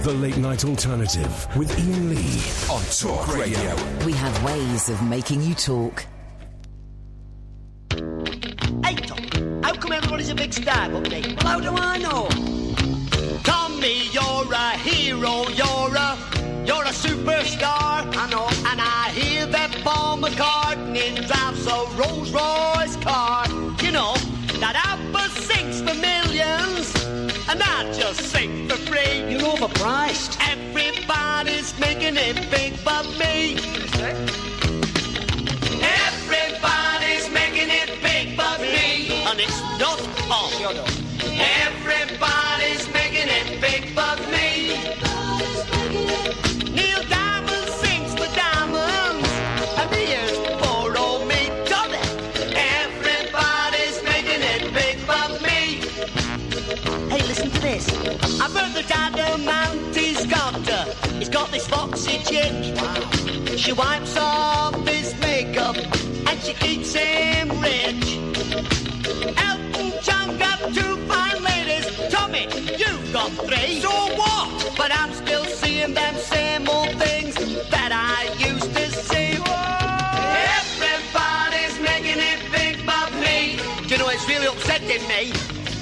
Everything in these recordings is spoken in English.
The Late Night Alternative with Iain Lee on Talk Radio. We have ways of making you talk. Hey, Tom, how come everybody's a big star but me? Well, how do I know? Tommy, you're a hero, you're a superstar. I know. And I hear that Paul McCartney drives a Rolls Royce car. You know, that Apple sings for millions, and I just sing for free. You're overpriced. Everybody's making it big but me. Everybody's making it big but me. And it's not on. Shut up. Everybody's making it big but me. Neil Diamond sings for diamonds, and here's poor old me, Tommy. Everybody's making it big but me. Hey, listen to this. I've heard that Adamant he's got this foxy chick. Wow. She wipes off his makeup and she keeps him rich. Elton John got 2 fine ladies. Tommy, you've got 3. So what? But I'm still seeing them same old things that I used to see. Whoa. Everybody's making it big but me. Do you know it's really upsetting me?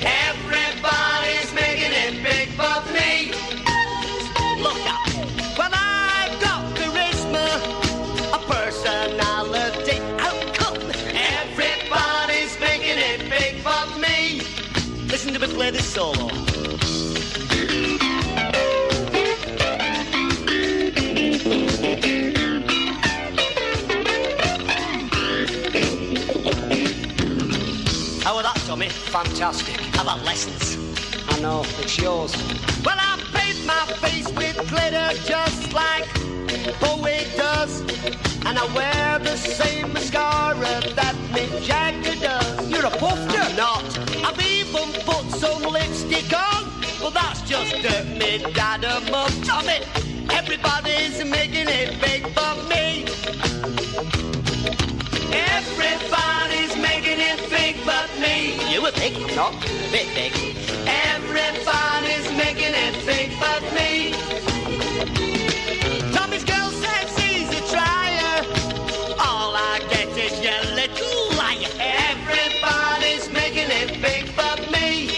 Everybody's making it big but me. Look up. Well, I've got charisma, a personality. How come? Everybody's making it big but me. Listen to me play this solo. How was that, Tommy? Fantastic. How about lessons? I know, it's yours. Well, I paint my face with glitter just like Bowie does. And I wear the same mascara that Mick Jagger does. You're a puffer? I'm not. I've even put some lipstick on. Well, that's just dirt me dad and mum. Tommy, everybody's making it big but me. Everybody's making it big but me. You were big, not a bit big. Everybody's making it big but me. Tommy's girl says he's a trier. All I get is your little liar. Everybody's making it big but me.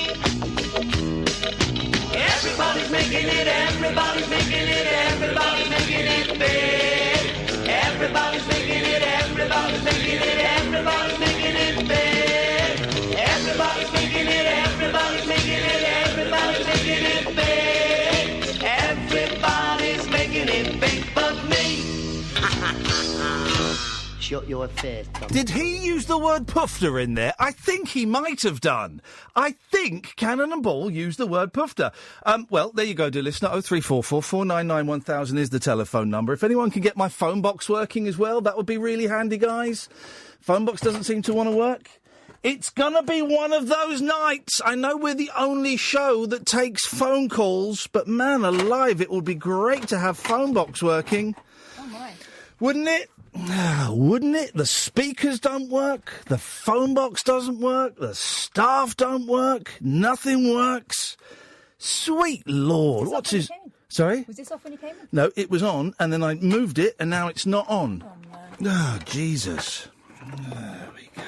Everybody's making it, everybody's making it, everybody's making it big. Everybody's making it, everybody's making it, everybody's making it big. Everybody's making it, everybody's making it, everybody's making it big. Everybody's making it big but me. Shut your face, Tom. Did he use the word pufter in there? I think he might have done. I think Cannon and Ball used the word pufter. Well, there you go, dear listener. 0344 499 1000 is the telephone number. If anyone can get my phone box working as well, that would be really handy, guys. Phone box doesn't seem to want to work. It's gonna be one of those nights. I know we're the only show that takes phone calls, but man alive, it would be great to have phone box working. Oh my. Wouldn't it? Wouldn't it? The speakers don't work, the phone box doesn't work, the staff don't work, nothing works. Sweet Lord, what's his... Sorry? Was this off when you came in? No, it was on, and then I moved it, and now it's not on. Oh, no. Oh, Jesus. There we go.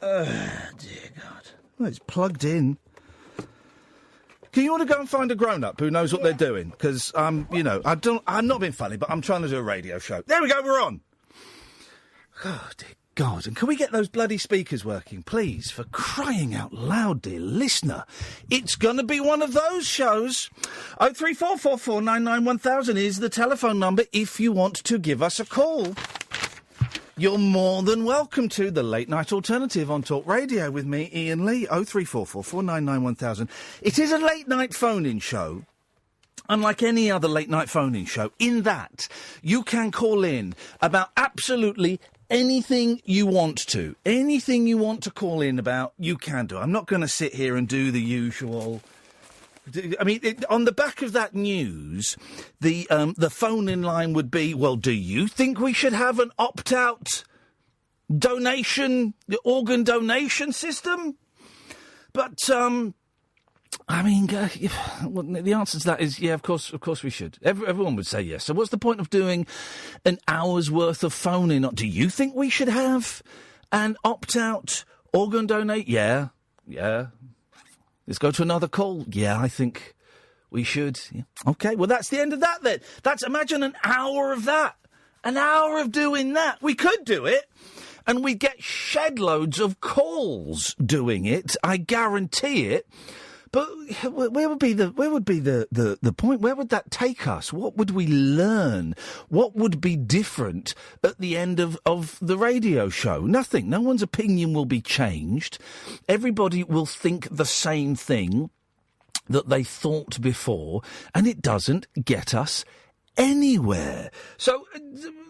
Dear God. Well, it's plugged in. Can you want to go and find a grown-up who knows what they're doing? Because, I'm not being funny, but I'm trying to do a radio show. There we go, we're on. Oh, dear God. And can we get those bloody speakers working, please? For crying out loud, dear listener. It's going to be one of those shows. 03444991000 is the telephone number if you want to give us a call. You're more than welcome to the Late Night Alternative on Talk Radio with me, Iain Lee. 0344 499 1000. It is a late night phone-in show, unlike any other late night phone-in show, in that you can call in about absolutely anything you want to. Anything you want to call in about, you can do. I'm not going to sit here and do the usual... I mean, on the back of that news, the phone-in line would be, well, do you think we should have an opt-out organ donation system? But I mean, well, the answer to that is, yeah, of course we should. Everyone would say yes. So what's the point of doing an hour's worth of phoning? Do you think we should have an opt-out organ donate? Yeah. Let's go to another call. Yeah, I think we should. Yeah. OK, well, that's the end of that then. Imagine an hour of that. An hour of doing that. We could do it, and we'd get shed loads of calls doing it. I guarantee it. But where would be the point? Where would that take us? What would we learn? What would be different at the end of the radio show? Nothing. No one's opinion will be changed. Everybody will think the same thing that they thought before, and it doesn't get us anywhere. So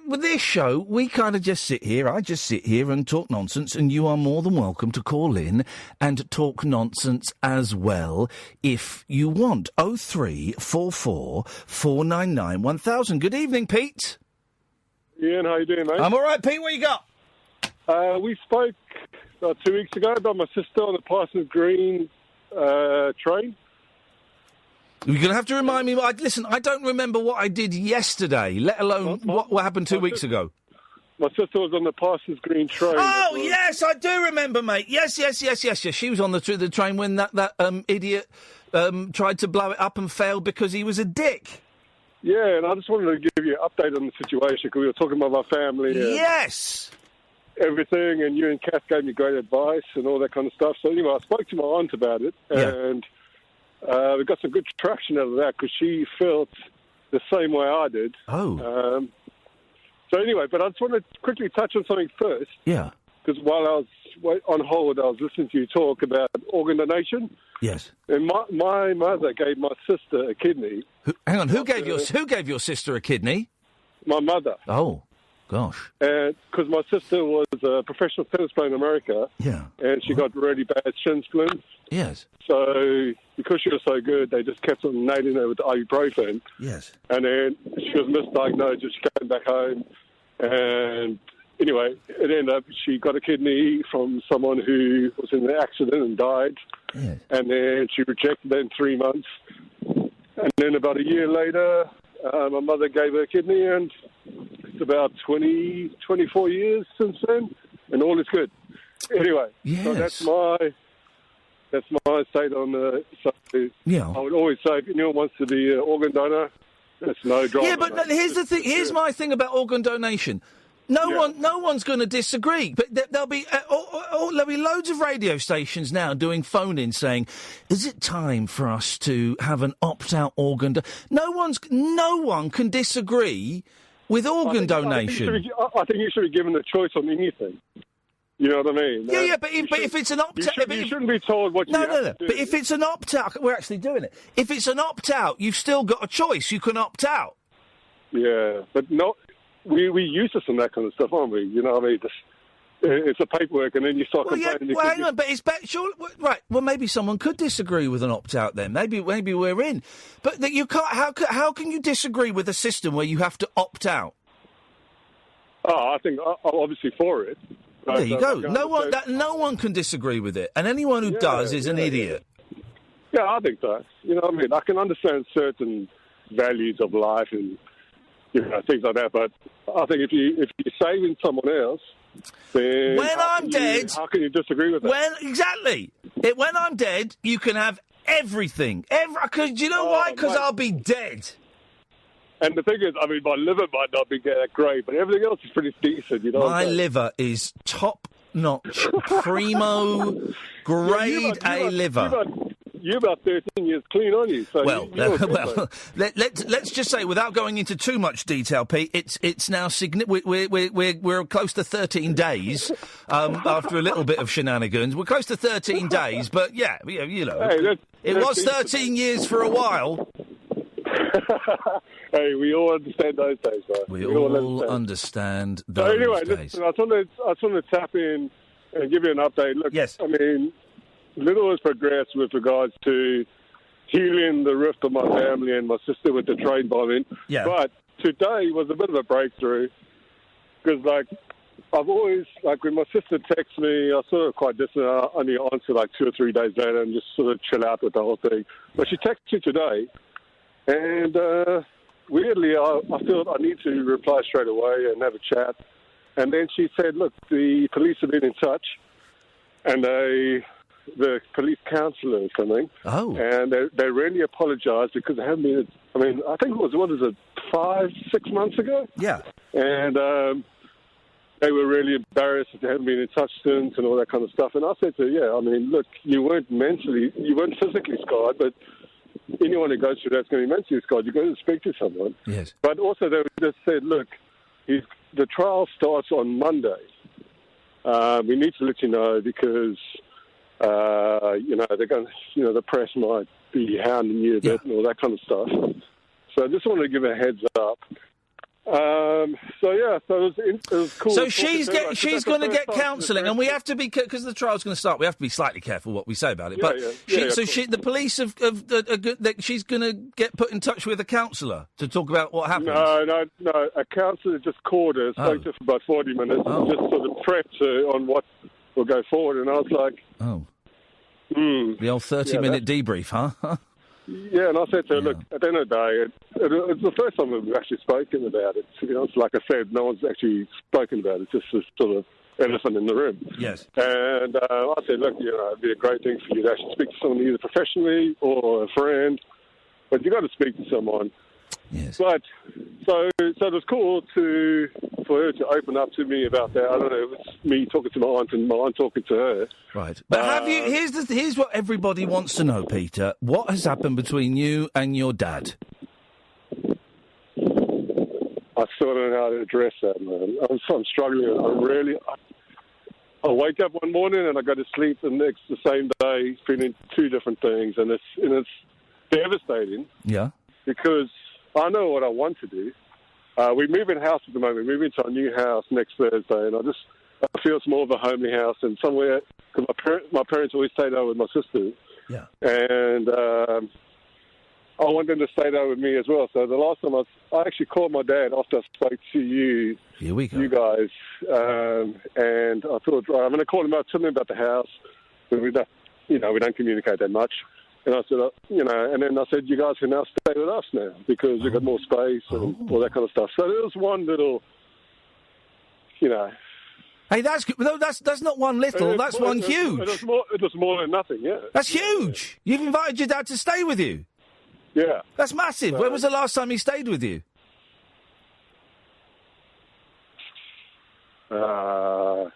with this show, we kind of just sit here. I just sit here and talk nonsense, and you are more than welcome to call in and talk nonsense as well if you want. 0344 499 1000. Good evening, Pete. Ian, how you doing, mate? I'm all right, Pete. What you got? We spoke about 2 weeks ago about my sister on the Parsons Green train. You're going to have to remind me. Listen, I don't remember what I did yesterday, let alone what happened 2 weeks ago. My sister was on the Parsons Green train. Oh, yes, I do remember, mate. Yes. She was on the train when that idiot tried to blow it up and failed because he was a dick. Yeah, and I just wanted to give you an update on the situation because we were talking about my family. Yes. Everything, and you and Kath gave me great advice and all that kind of stuff. So anyway, I spoke to my aunt about it, and we got some good traction out of that because she felt the same way I did. Oh. So anyway, but I just want to quickly touch on something first. Yeah. Because while I was on hold, I was listening to you talk about organ donation. Yes. And my mother gave my sister a kidney. Hang on, who gave your sister a kidney? My mother. Oh, gosh. And because my sister was a professional tennis player in America. Yeah. And she got really bad shin splints. Yes. So because she was so good, they just kept on nailing her with ibuprofen. Yes. And then she was misdiagnosed. She came back home. And anyway, it ended up she got a kidney from someone who was in an accident and died. Yes. And then she rejected that in 3 months. And then about a year later, my mother gave her a kidney, and it's about 24 years since then, and all is good. Anyway, so that's my take on the subject. Yeah. I would always say if anyone wants to be an organ donor, that's no drama. Yeah, but here's the thing. Here's my thing about organ donation. No one's going to disagree, but there'll be loads of radio stations now doing phone-in saying, "Is it time for us to have an opt-out organ?" No one can disagree with organ donation. I think you should be given a choice on anything. You know what I mean? Yeah, but if it's an opt-out... You shouldn't be told what you have to do. But if it's an opt-out... We're actually doing it. If it's an opt-out, you've still got a choice. You can opt out. Yeah, but no... We use this and that kind of stuff, aren't we? You know what I mean? It's a paperwork, and then you start complaining. Well, hang on, but it's better. Sure, right. Well, maybe someone could disagree with an opt-out then. Maybe we're in. But that you can't... How can you disagree with a system where you have to opt out? Oh, I think I'm obviously for it. There you go. No one can disagree with it, and anyone who does is an idiot. Yeah, I think so. You know what I mean? I can understand certain values of life and things like that, but I think if you're saving someone else, then when I'm dead, how can you disagree with that? Exactly. When I'm dead, you can have everything. Because do you know why? Because I'll be dead. And the thing is, I mean, my liver might not be that great, but everything else is pretty decent, you know. My liver is top-notch, primo, grade A liver. You're about 13 years clean, aren't you? So let's just say, without going into too much detail, Pete, it's now we're close to 13 days after a little bit of shenanigans. We're close to 13 days, but it was 13 years for a while. Hey, we all understand those days, right? We all understand those days. So anyway, days. Listen, I just want to tap in and give you an update. Look, yes. I mean, little has progressed with regards to healing the rift of my family and my sister with the train bombing. Yeah. But today was a bit of a breakthrough because, I've always, like, when my sister texts me, I sort of quite distant. I only answer like 2 or 3 days later and just sort of chill out with the whole thing. But she texted me today, and weirdly, I feel I need to reply straight away and have a chat. And then she said, look, the police have been in touch, and the police counsellor or something. Oh. And they really apologised because they haven't been, I mean, I think it was, 5-6 months ago? Yeah. And they were really embarrassed that they haven't been in touch since and all that kind of stuff. And I said to her, yeah, I mean, look, you weren't physically scarred, but anyone who goes through that's going to be mentally scarred. You're going to speak to someone. Yes. But also they just said, look, the trial starts on Monday. We need to let you know because, they're going to, the press might be hounding you a bit and all that kind of stuff. So I just wanted to give a heads up. So it was cool. So she's going to get counselling, and we have to be, because the trial's going to start, we have to be slightly careful what we say about it. The police she's going to get put in touch with a counsellor to talk about what happened. No. A counsellor just called her, spoke to her for about 40 minutes, and just sort of prepped her on what will go forward. And I was like, the old 30-minute debrief, huh? Yeah, and I said to her, look, at the end of the day, it's the first time we've actually spoken about it. You know, it's like I said, no one's actually spoken about it. It's just this sort of elephant in the room. Yes. And I said, look, it'd be a great thing for you to actually speak to someone either professionally or a friend, but you've got to speak to someone. Yes. But so it was cool for her to open up to me about that. I don't know, it was me talking to my aunt and my aunt talking to her. Right. But have you? Here's what everybody wants to know, Peter. What has happened between you and your dad? I still don't know how to address that, man. I'm struggling. I wake up one morning and I go to sleep the same day, feeling two different things, and it's devastating. Yeah. Because I know what I want to do. We're moving house at the moment. We're moving to our new house next Thursday, and I feel it's more of a homely house and somewhere, because my parents always stayed over with my sisters. Yeah. And I want them to stay there with me as well. So the last time I actually called my dad after I spoke to you. Here we go. You guys. And I thought, right, I'm going to call him up, tell him about the house. But we don't communicate that much. And I said, and then I said, you guys can now stay with us now because we've got more space and all that kind of stuff. So there was one little, Hey, that's good. No, that's not one little. That's one huge. It was more than nothing, yeah. That's huge. You've invited your dad to stay with you. Yeah. That's massive. When was the last time he stayed with you? I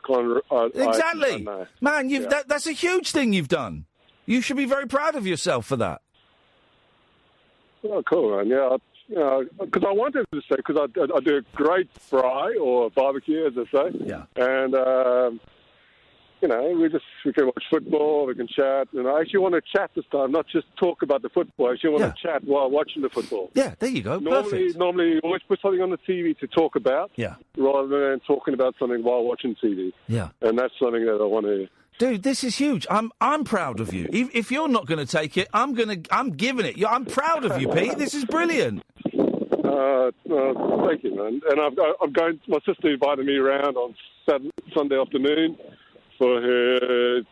can't... Exactly. Man, that's a huge thing you've done. You should be very proud of yourself for that. Oh, cool, man. Yeah, because I wanted to say, because I do a great fry or barbecue, as I say. Yeah. And, we can watch football, we can chat. And I actually want to chat this time, not just talk about the football. I actually want to chat while watching the football. Yeah, there you go. Perfect. Normally, you always put something on the TV to talk about. Yeah. Rather than talking about something while watching TV. Yeah. And that's something that I want to... Dude, this is huge. I'm proud of you. If you're not going to take it, I'm giving it. I'm proud of you, Pete. This is brilliant. Thank you, man. And I'm going. My sister invited me around on Sunday afternoon for her.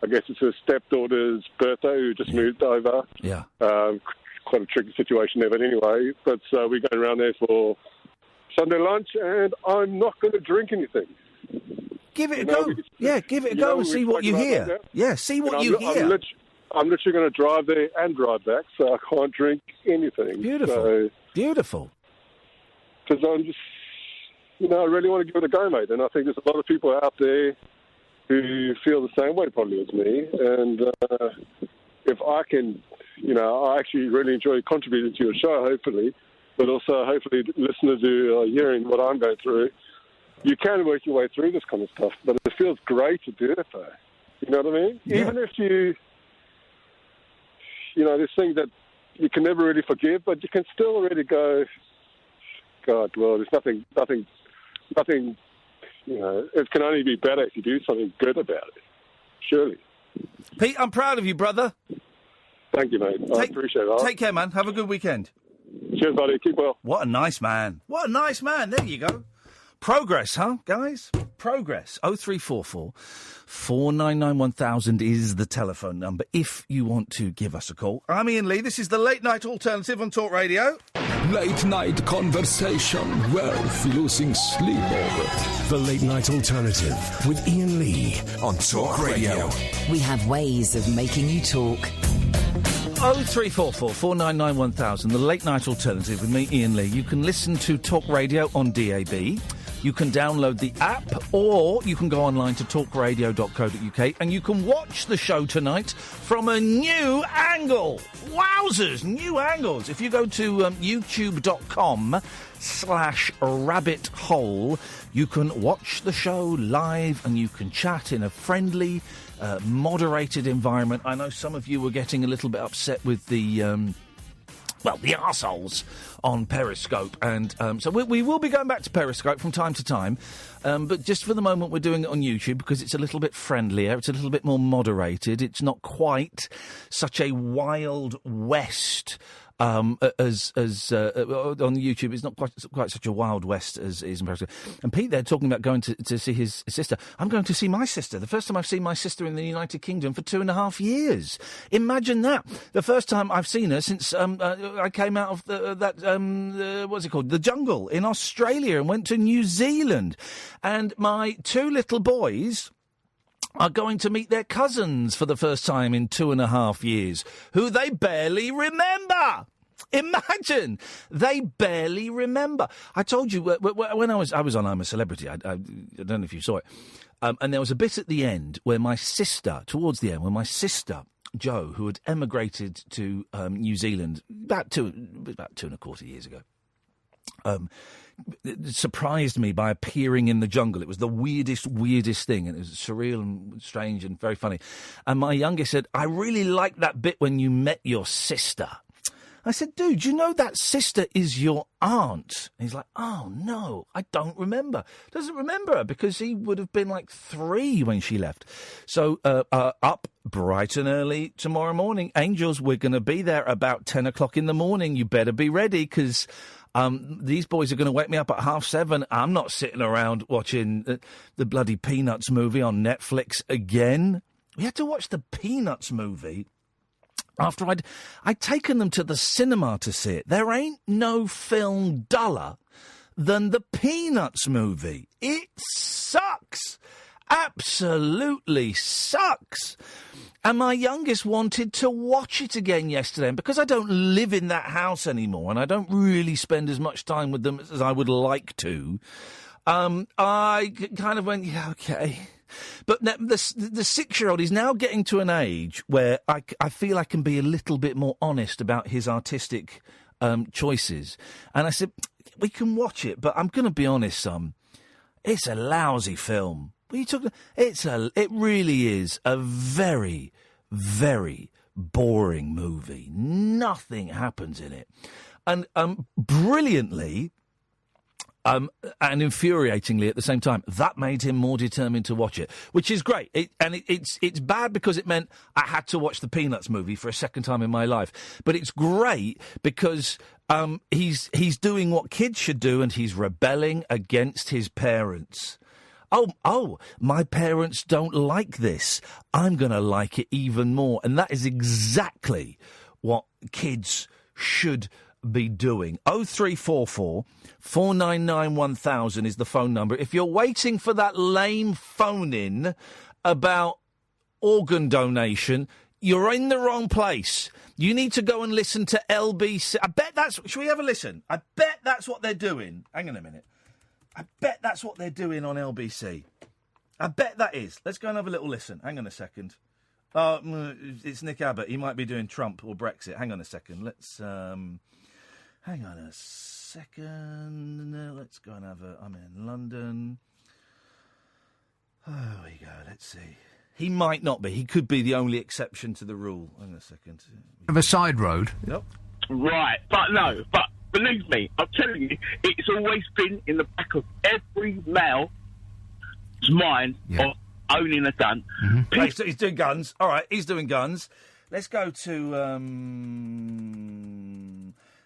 I guess it's her stepdaughter's birthday, who just moved over. Yeah. Quite a tricky situation there, but anyway. But we're going around there for Sunday lunch, and I'm not going to drink anything. Give it a go. Give it a go and see what you hear. Yeah, see what you hear. I'm literally going to drive there and drive back, so I can't drink anything. Beautiful. Beautiful. Because I'm just, I really want to give it a go, mate. And I think there's a lot of people out there who feel the same way probably as me. And if I can, I actually really enjoy contributing to your show, hopefully, but also hopefully listeners who are hearing what I'm going through. You can work your way through this kind of stuff, but it feels great to do it, though. You know what I mean? Yeah. Even if you, there's things that you can never really forgive, but you can still really go, God, well, there's nothing, it can only be better if you do something good about it. Surely. Pete, I'm proud of you, brother. Thank you, mate. I appreciate it. Take care, man. Have a good weekend. Cheers, buddy. Keep well. What a nice man. What a nice man. There you go. Progress, huh, guys? Progress. 0344 499 1000 is the telephone number if you want to give us a call. I'm Iain Lee. This is the Late Night Alternative on Talk Radio. Late night conversation worth losing sleep over. The Late Night Alternative with Iain Lee on Talk Radio. We have ways of making you talk. 0344 499 1000, the Late Night Alternative with me, Iain Lee. You can listen to Talk Radio on DAB. You can download the app, or you can go online to talkradio.co.uk and you can watch the show tonight from a new angle. Wowzers, new angles. If you go to youtube.com/rabbithole, you can watch the show live and you can chat in a friendly, moderated environment. I know some of you were getting a little bit upset with the arseholes on Periscope, and so we will be going back to Periscope from time to time, but just for the moment we're doing it on YouTube because it's a little bit friendlier, it's a little bit more moderated, it's not quite such a Wild West as on YouTube. It's not quite such a Wild West as it is in Periscope. And Pete there talking about going to see his sister. I'm going to see my sister. The first time I've seen my sister in the United Kingdom for 2.5 years. Imagine that. The first time I've seen her since I came out of what's it called? The jungle in Australia and went to New Zealand. And my two little boys are going to meet their cousins for the first time in 2.5 years, who they barely remember. Imagine! They barely remember. I told you, when I was on I'm a Celebrity, I don't know if you saw it, and there was a bit at the end where my sister, Jo, who had emigrated to New Zealand about 2.25 years ago, surprised me by appearing in the jungle. It was the weirdest thing, and it was surreal and strange and very funny. And my youngest said, I really liked that bit when you met your sister. I said, dude, you know that sister is your aunt? And he's like, oh, no, I don't remember. Doesn't remember her because he would have been like 3 when she left. So up bright and early tomorrow morning. Angels, we're going to be there about 10 o'clock in the morning. You better be ready because these boys are going to wake me up at 7:30. I'm not sitting around watching the bloody Peanuts movie on Netflix again. We had to watch the Peanuts movie after I'd taken them to the cinema to see it. There ain't no film duller than the Peanuts movie. It sucks. Absolutely sucks. And my youngest wanted to watch it again yesterday. And because I don't live in that house anymore and I don't really spend as much time with them as I would like to, I kind of went, yeah, okay. But the 6-year-old is now getting to an age where I feel I can be a little bit more honest about his artistic choices. And I said, we can watch it, but I'm going to be honest, son. It's a lousy film. What are you talking about? It really is a very, very boring movie. Nothing happens in it. And brilliantly... and infuriatingly at the same time, that made him more determined to watch it, which is great. It's bad because it meant I had to watch the Peanuts movie for a second time in my life. But it's great because he's doing what kids should do, and he's rebelling against his parents. Oh, my parents don't like this. I'm going to like it even more. And that is exactly what kids should be doing. 0344 499 1000 is the phone number. If you're waiting for that lame phone-in about organ donation, you're in the wrong place. You need to go and listen to LBC. I bet that's... Shall we have a listen? I bet that's what they're doing. Hang on a minute. I bet that's what they're doing on LBC. I bet that is. Let's go and have a little listen. Hang on a second. It's Nick Abbott. He might be doing Trump or Brexit. Hang on a second. Let's... hang on a second. Let's go and have a... I'm in London. Oh, here we go. Let's see. He might not be. He could be the only exception to the rule. Hang on a second. Of a side road? Yep. Right. But no. But believe me, I'm telling you, it's always been in the back of every male's mind of owning a gun. Mm-hmm. He's doing guns. All right, he's doing guns. Let's go to...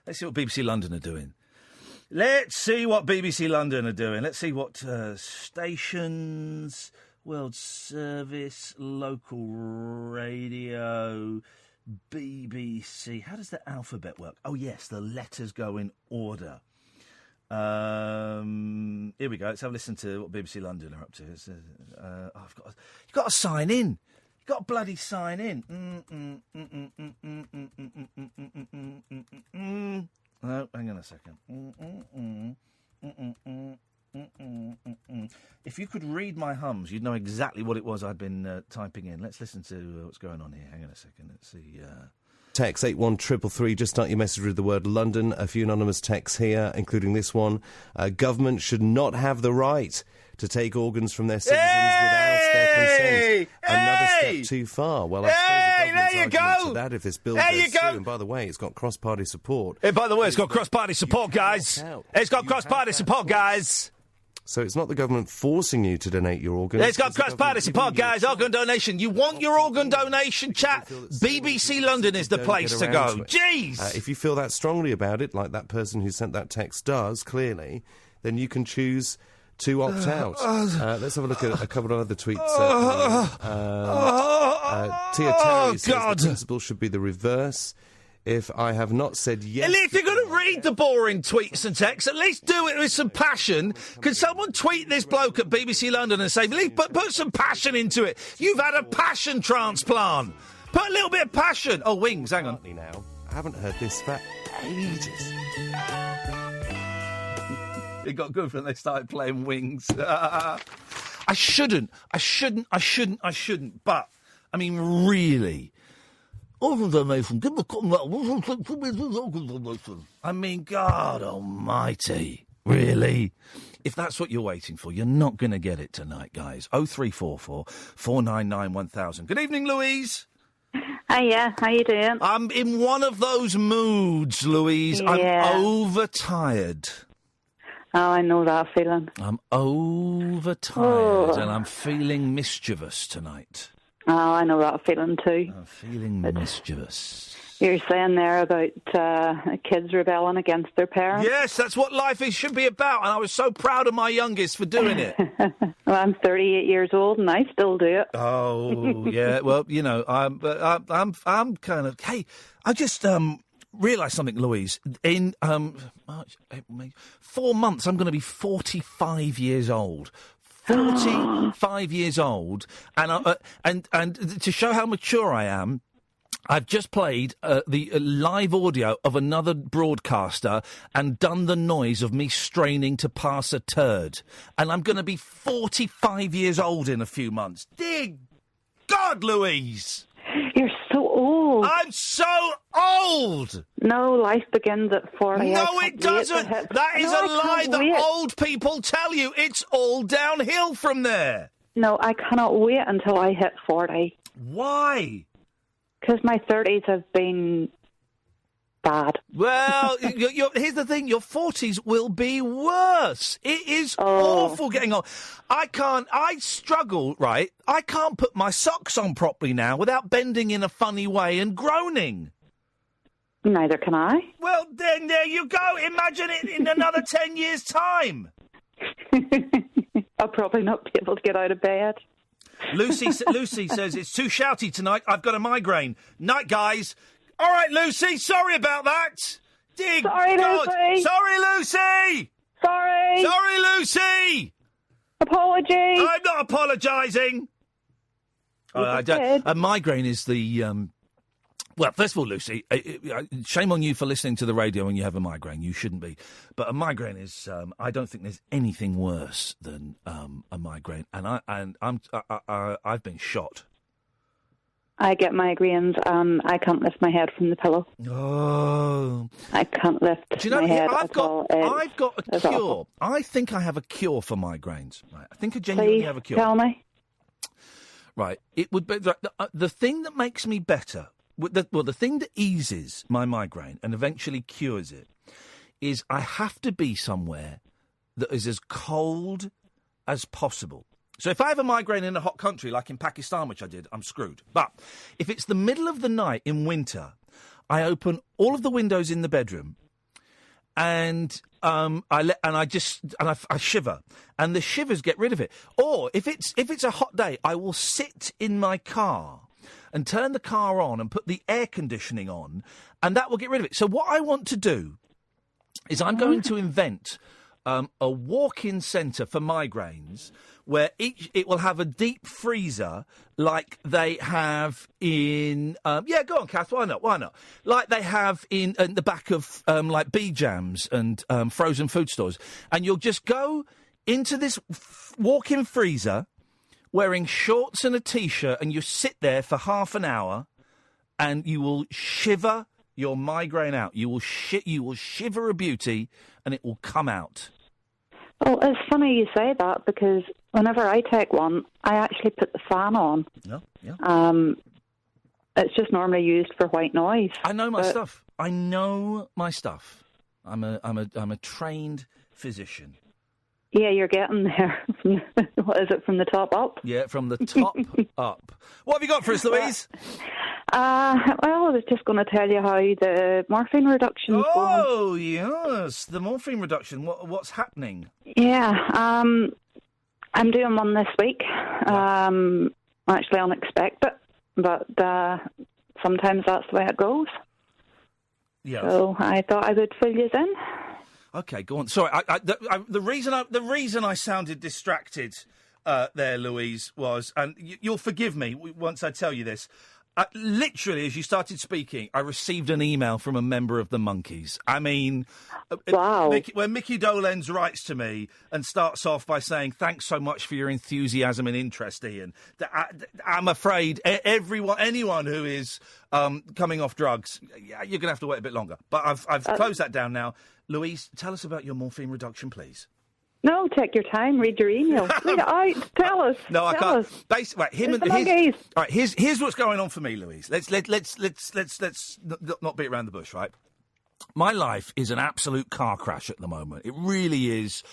let's see what BBC London are doing. Let's see what BBC London are doing. Let's see what stations, World Service, local radio, BBC. How does the alphabet work? Oh, yes, the letters go in order. Here we go. Let's have a listen to what BBC London are up to. You've got to sign in. You've got to bloody sign in. No, hang on a second. If you could read my hums, you'd know exactly what it was I'd been typing in. Let's listen to what's going on here. Hang on a second. Let's see. Text 81333, just start your message with the word London. A few anonymous texts here, including this one. Government should not have the right to take organs from their citizens without their consent. Another step too far. Well, I suppose the government's argument to that if this bill goes through. And by the way, it's got cross-party support. By the way, it's got cross-party support, guys. It's got cross-party support, guys. So it's not the government forcing you to donate your organs. It's got cross-party support, guys. Organ donation. You want your organ donation, chat? BBC London is the place to go. Jeez! If you feel that strongly about it, like that person who sent that text does, clearly, then you can choose to opt out. Let's have a look at a couple of other tweets. Tia Terry says the principle should be the reverse. If I have not said yes... If you're going to read the boring tweets and texts, at least do it with some passion. Can someone tweet this bloke at BBC London and say, put some passion into it? You've had a passion transplant. Put a little bit of passion. Oh, Wings, hang on. Now, I haven't heard this for ages. It got good when they started playing Wings. I shouldn't. But, I mean, really... Organ donation. I mean, God almighty. Really? If that's what you're waiting for, you're not going to get it tonight, guys. 0344 499 1000. Good evening, Louise. Hiya, how you doing? I'm in one of those moods, Louise. Yeah. I'm overtired. Oh, I know that feeling. I'm overtired and I'm feeling mischievous tonight. Oh, I know that feeling too. I'm feeling mischievous. You're saying there about kids rebelling against their parents? Yes, that's what life should be about, and I was so proud of my youngest for doing it. Well, I'm 38 years old, and I still do it. Oh, yeah. Well, you know, I'm kind of. Hey, I just realised something, Louise. In March, April, May, 4 months, I'm going to be 45 years old. 45 years old, and to show how mature I am, I've just played the live audio of another broadcaster and done the noise of me straining to pass a turd. And I'm going to be 45 years old in a few months. Dear God, Louise! You're so old. I'm so old! No, life begins at 40. No, it doesn't. That is a lie that old people tell you. It's all downhill from there. No, I cannot wait until I hit 40. Why? Because my 30s have been bad. Well, here's the thing. Your 40s will be worse. It is awful getting on. I struggle, right? I can't put my socks on properly now without bending in a funny way and groaning. Neither can I. Well, then there you go. Imagine it in another 10 years' time. I'll probably not be able to get out of bed. Lucy says, it's too shouty tonight. I've got a migraine. Night, guys. All right, Lucy, sorry about that. Sorry, God. Lucy. Sorry, Lucy. Sorry. Sorry, Lucy. Apologies. I'm not apologising. A migraine is the... Well, first of all, Lucy, shame on you for listening to the radio when you have a migraine. You shouldn't be. But a migraine is... I don't think there's anything worse than a migraine. And I've been shot. I get migraines. I can't lift my head from the pillow. Oh. I can't lift my head I've got a cure. Awful. I think I have a cure for migraines. Right. I think I genuinely have a cure. Tell me. Right. It would be the thing that makes me better. The thing that eases my migraine and eventually cures it is I have to be somewhere that is as cold as possible. So if I have a migraine in a hot country, like in Pakistan, which I did, I'm screwed. But if it's the middle of the night in winter, I open all of the windows in the bedroom and I shiver, and the shivers get rid of it. Or if it's a hot day, I will sit in my car and turn the car on and put the air conditioning on, and that will get rid of it. So what I want to do is I'm going to invent a walk-in centre for migraines where it will have a deep freezer like they have in... go on, Kath, why not? Like they have in the back of like B-Jams and frozen food stores. And you'll just go into this walk-in freezer wearing shorts and a T-shirt, and you sit there for half an hour and you will shiver your migraine out. You will shiver a beauty and it will come out. Well, it's funny you say that because whenever I take one, I actually put the fan on. Yeah. It's just normally used for white noise. I know my stuff. I'm a trained physician. Yeah, you're getting there. What is it, from the top up? Yeah, from the top up. What have you got for us, Louise? Well, I was just going to tell you how the morphine reduction is going. Oh, yes, the morphine reduction. What's happening? Yeah, I'm doing one this week. Actually unexpected, but sometimes that's the way it goes. Yeah. So I thought I would fill you in. Okay, go on. Sorry, the reason I sounded distracted there, Louise, was, and you'll forgive me once I tell you this. Literally, as you started speaking, I received an email from a member of the Monkees. I mean, wow. When Mickey Dolenz writes to me and starts off by saying, "Thanks so much for your enthusiasm and interest, Iain," I'm afraid anyone who is coming off drugs, you're going to have to wait a bit longer. But I've closed that down now. Louise, tell us about your morphine reduction, please. No, take your time. Read your email. Read it out. Tell us. No, I can't. Here's what's going on for me, Louise. Let's not beat around the bush, right? My life is an absolute car crash at the moment. It really is.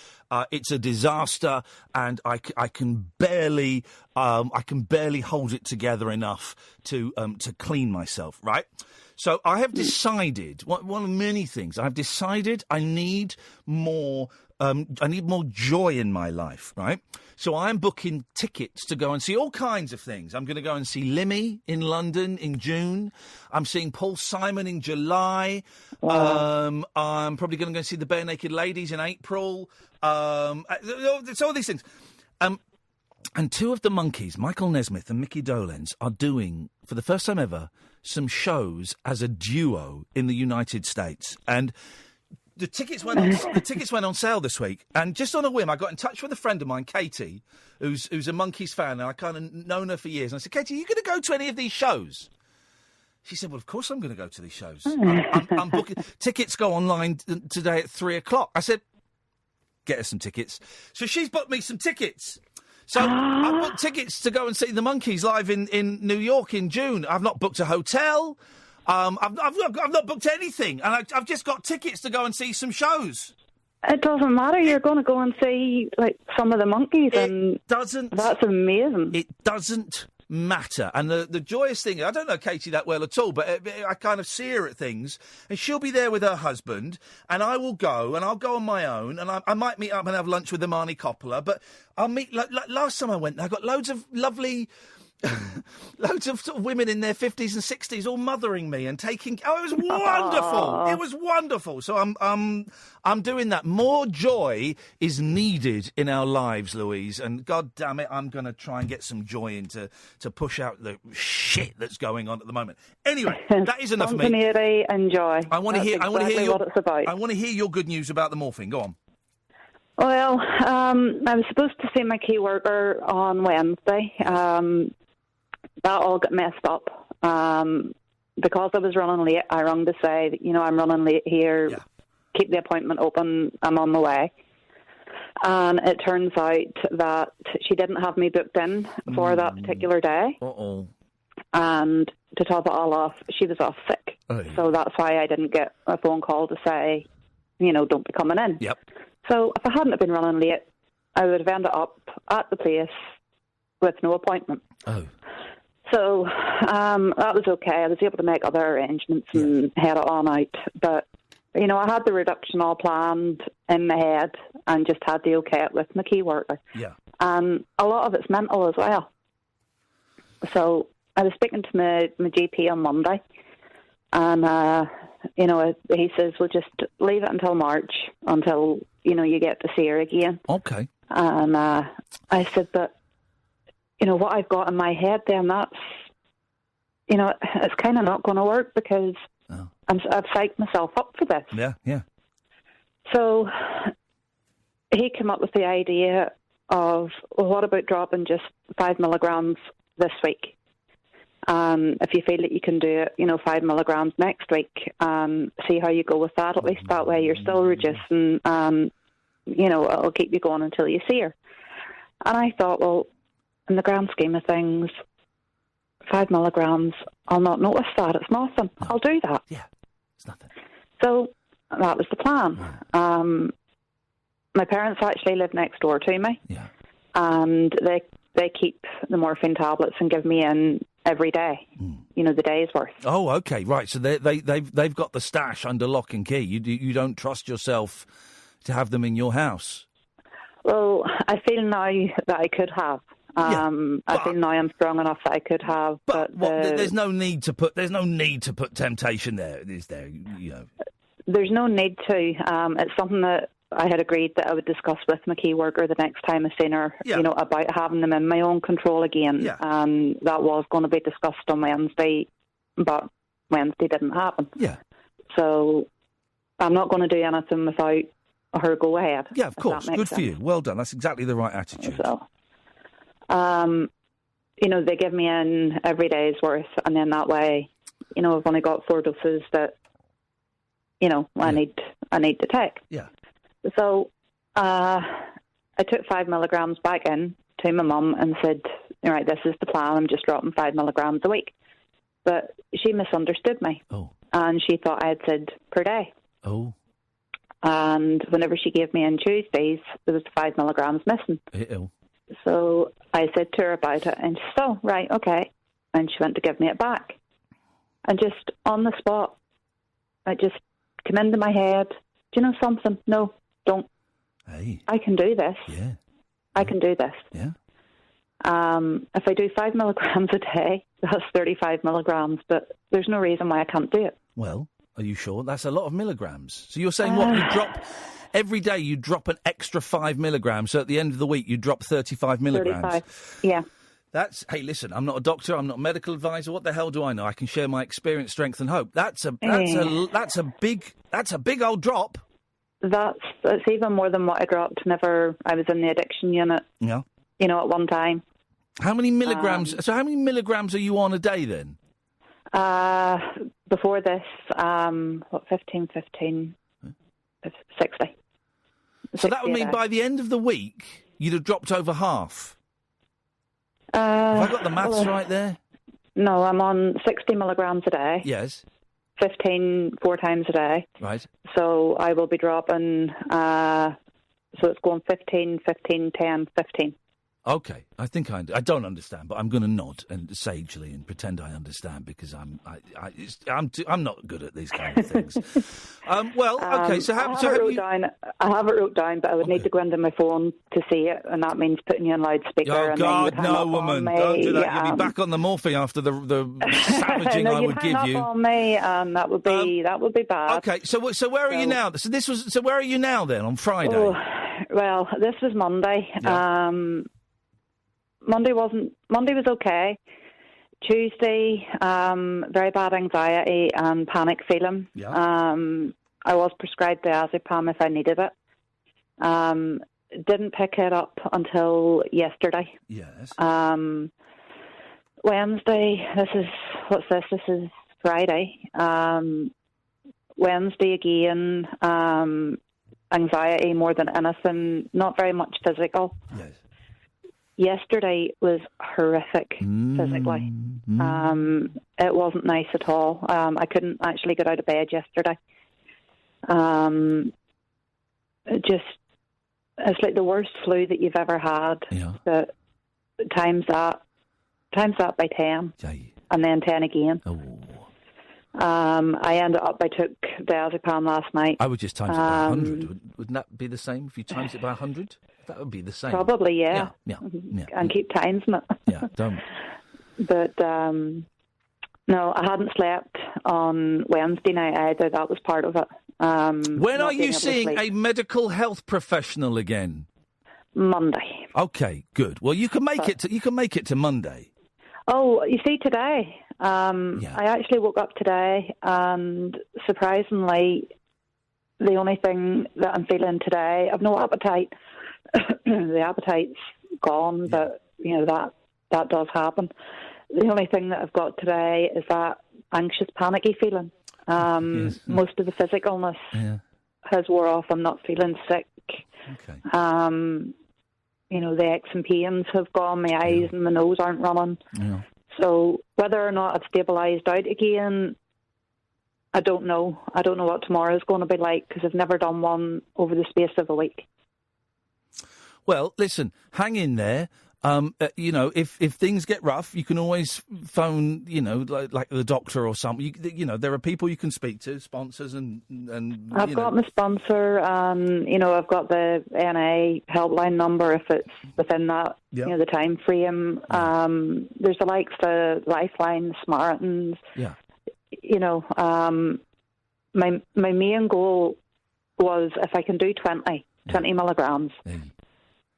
It's a disaster, and I can barely hold it together enough to clean myself, right? So I have decided one of many things. I've decided I need more joy in my life, right? So I'm booking tickets to go and see all kinds of things. I'm going to go and see Limmy in London in June. I'm seeing Paul Simon in July. Wow. I'm probably going to go and see the Bare Naked Ladies in April. It's all these things. And two of the Monkees, Michael Nesmith and Mickey Dolenz, are doing, for the first time ever, some shows as a duo in the United States. And the tickets went on sale this week, and just on a whim, I got in touch with a friend of mine, Katie, who's a Monkees fan, and I kind of known her for years. And I said, Katie, are you going to go to any of these shows? She said, well, of course I'm going to go to these shows. I'm booking. Tickets go online today at 3:00. I said, get her some tickets. So she's booked me some tickets. So I've booked tickets to go and see the Monkees live in New York in June. I've not booked a hotel. I've not booked anything, and I've just got tickets to go and see some shows. It doesn't matter. You're going to go and see some of the Monkees, and that's amazing. It doesn't matter. And the joyous thing, I don't know Katie that well at all, but I kind of see her at things, and she'll be there with her husband, and I will go, and I'll go on my own, and I might meet up and have lunch with Imani Coppola, but I'll meet... last time I went, I got loads of lovely... loads of sort of women in their 50s and 60s all mothering me and taking... Oh, it was wonderful. It was wonderful. So I'm doing that. More joy is needed in our lives, Louise. And God damn it, I'm going to try and get some joy in to push out the shit that's going on at the moment. Anyway, that is enough for me. Spontaneity and joy. I want to hear what it's about. I want to hear your good news about the morphine. Go on. Well, I was supposed to see my key worker on Wednesday. That all got messed up. Because I was running late, I rang to say, I'm running late here. Yeah. Keep the appointment open. I'm on my way. And it turns out that she didn't have me booked in for that particular day. Uh-oh. And to top it all off, she was off sick. Oh. So that's why I didn't get a phone call to say, don't be coming in. Yep. So if I hadn't been running late, I would have ended up at the place with no appointment. Oh. So that was okay. I was able to make other arrangements and head it on out. But You know, I had the reduction all planned in my head and just had to okay it with my key worker. Yeah. And a lot of it's mental as well. So I was speaking to my GP on Monday, and, you know, he says, well, just leave it until March, until, you know, you get to see her again. Okay. And I said, but, you know, what I've got in my head then, that's, you know, it's kind of not going to work because I've psyched myself up for this. Yeah, yeah. So he came up with the idea of, well, what about dropping just 5 milligrams this week? If you feel that you can do it, you know, 5 milligrams next week, see how you go with that. At least that way you're still reducing, you know, it'll keep you going until you see her. And I thought, well, in the grand scheme of things, 5 milligrams, I'll not notice that. It's nothing. No. I'll do that. Yeah, it's nothing. So that was the plan. My parents actually live next door to me. Yeah. And they keep the morphine tablets and give me in every day, you know, the day's worth. Oh, okay, right. So they've got the stash under lock and key. You don't trust yourself to have them in your house? Well, I feel now that I could have. I feel now I'm strong enough that I could have. But there's no need to put temptation there, is there? You know, there's no need to. It's something that I had agreed that I would discuss with my key worker the next time I seen her. Yeah. You know, about having them in my own control again. Yeah. And that was going to be discussed on Wednesday, but Wednesday didn't happen. Yeah. So I'm not going to do anything without her go ahead. Yeah, of course. Good for you. Well done. That's exactly the right attitude. So, you know, they give me in every day's worth, and then that way, you know, I've only got 4 doses that, you know, I need to take. Yeah. So I took 5 milligrams back in to my mum and said, all right, this is the plan. I'm just dropping 5 milligrams a week. But she misunderstood me. Oh. And she thought I had said per day. Oh. And whenever she gave me in Tuesdays, there was 5 milligrams missing. Ew. So I said to her about it, and she said, oh, right, okay. And she went to give me it back. And just on the spot, it just came into my head, do you know something? No, don't. Hey. I can do this. Yeah. I can do this. Yeah. If I do 5 milligrams a day, that's 35 milligrams, but there's no reason why I can't do it. Well, are you sure? That's a lot of milligrams. So you're saying what? You drop... Every day you drop an extra 5 milligrams, so at the end of the week you drop 35 milligrams. 35, yeah. Hey, listen, I'm not a doctor, I'm not a medical advisor. What the hell do I know? I can share my experience, strength and hope. That's a big old drop. That's even more than what I dropped whenever I was in the addiction unit. Yeah. You know, at one time. How many milligrams? So how many milligrams are you on a day then? Before this, 15, 60. So that would mean by the end of the week, you'd have dropped over half. Have I got the maths right there? No, I'm on 60 milligrams a day. Yes. 15 4 times a day. Right. So I will be dropping, so it's going 15, 15, 10, 15. Okay, I think I don't understand, but I'm going to nod and sagely and pretend I understand because I'm not good at these kind of things. Okay, so I have it wrote down, but I would need to go into my phone to see it, and that means putting you on loudspeaker. Oh God, no, woman! Don't do that. You'll be back on the morphine after the savaging I would give you. On me, and that would be bad. Okay, so where are you now? So where are you now then on Friday? Oh, well, this was Monday. Yeah. Monday was okay. Tuesday, very bad anxiety and panic feeling. Yeah. I was prescribed diazepam if I needed it. Didn't pick it up until yesterday. Yes. Wednesday, what's this? This is Friday. Wednesday again, anxiety more than anything, not very much physical. Yes. Yesterday was horrific physically. It wasn't nice at all. I couldn't actually get out of bed yesterday. It's like the worst flu that you've ever had. Yeah. But times that by 10, and then 10 again. Oh. I took diazepam last night. I would just times it by 100. Wouldn't that be the same if you times it by 100? That would be the same. Probably, yeah. Yeah. And keep timesing it. Yeah, don't. But, no, I hadn't slept on Wednesday night either. That was part of it. When are you seeing a medical health professional again? Monday. Okay, good. Well, you can make it to Monday. Oh, you see, today, I actually woke up today, and surprisingly, the only thing that I'm feeling today, I've no appetite. The appetite's gone, but, that does happen. The only thing that I've got today is that anxious, panicky feeling. Most of the physicalness has wore off. I'm not feeling sick. Okay. The aches and pains have gone. My eyes and my nose aren't running. Yeah. So whether or not I've stabilised out again, I don't know. I don't know what tomorrow is going to be like because I've never done one over the space of a week. Well, listen, hang in there. If things get rough, you can always phone, like the doctor or something. There are people you can speak to, sponsors and I've got my sponsor. I've got the NA helpline number if it's within that, the time frame. There's the likes of Lifeline, Samaritans. Yeah. My main goal was if I can do 20 milligrams.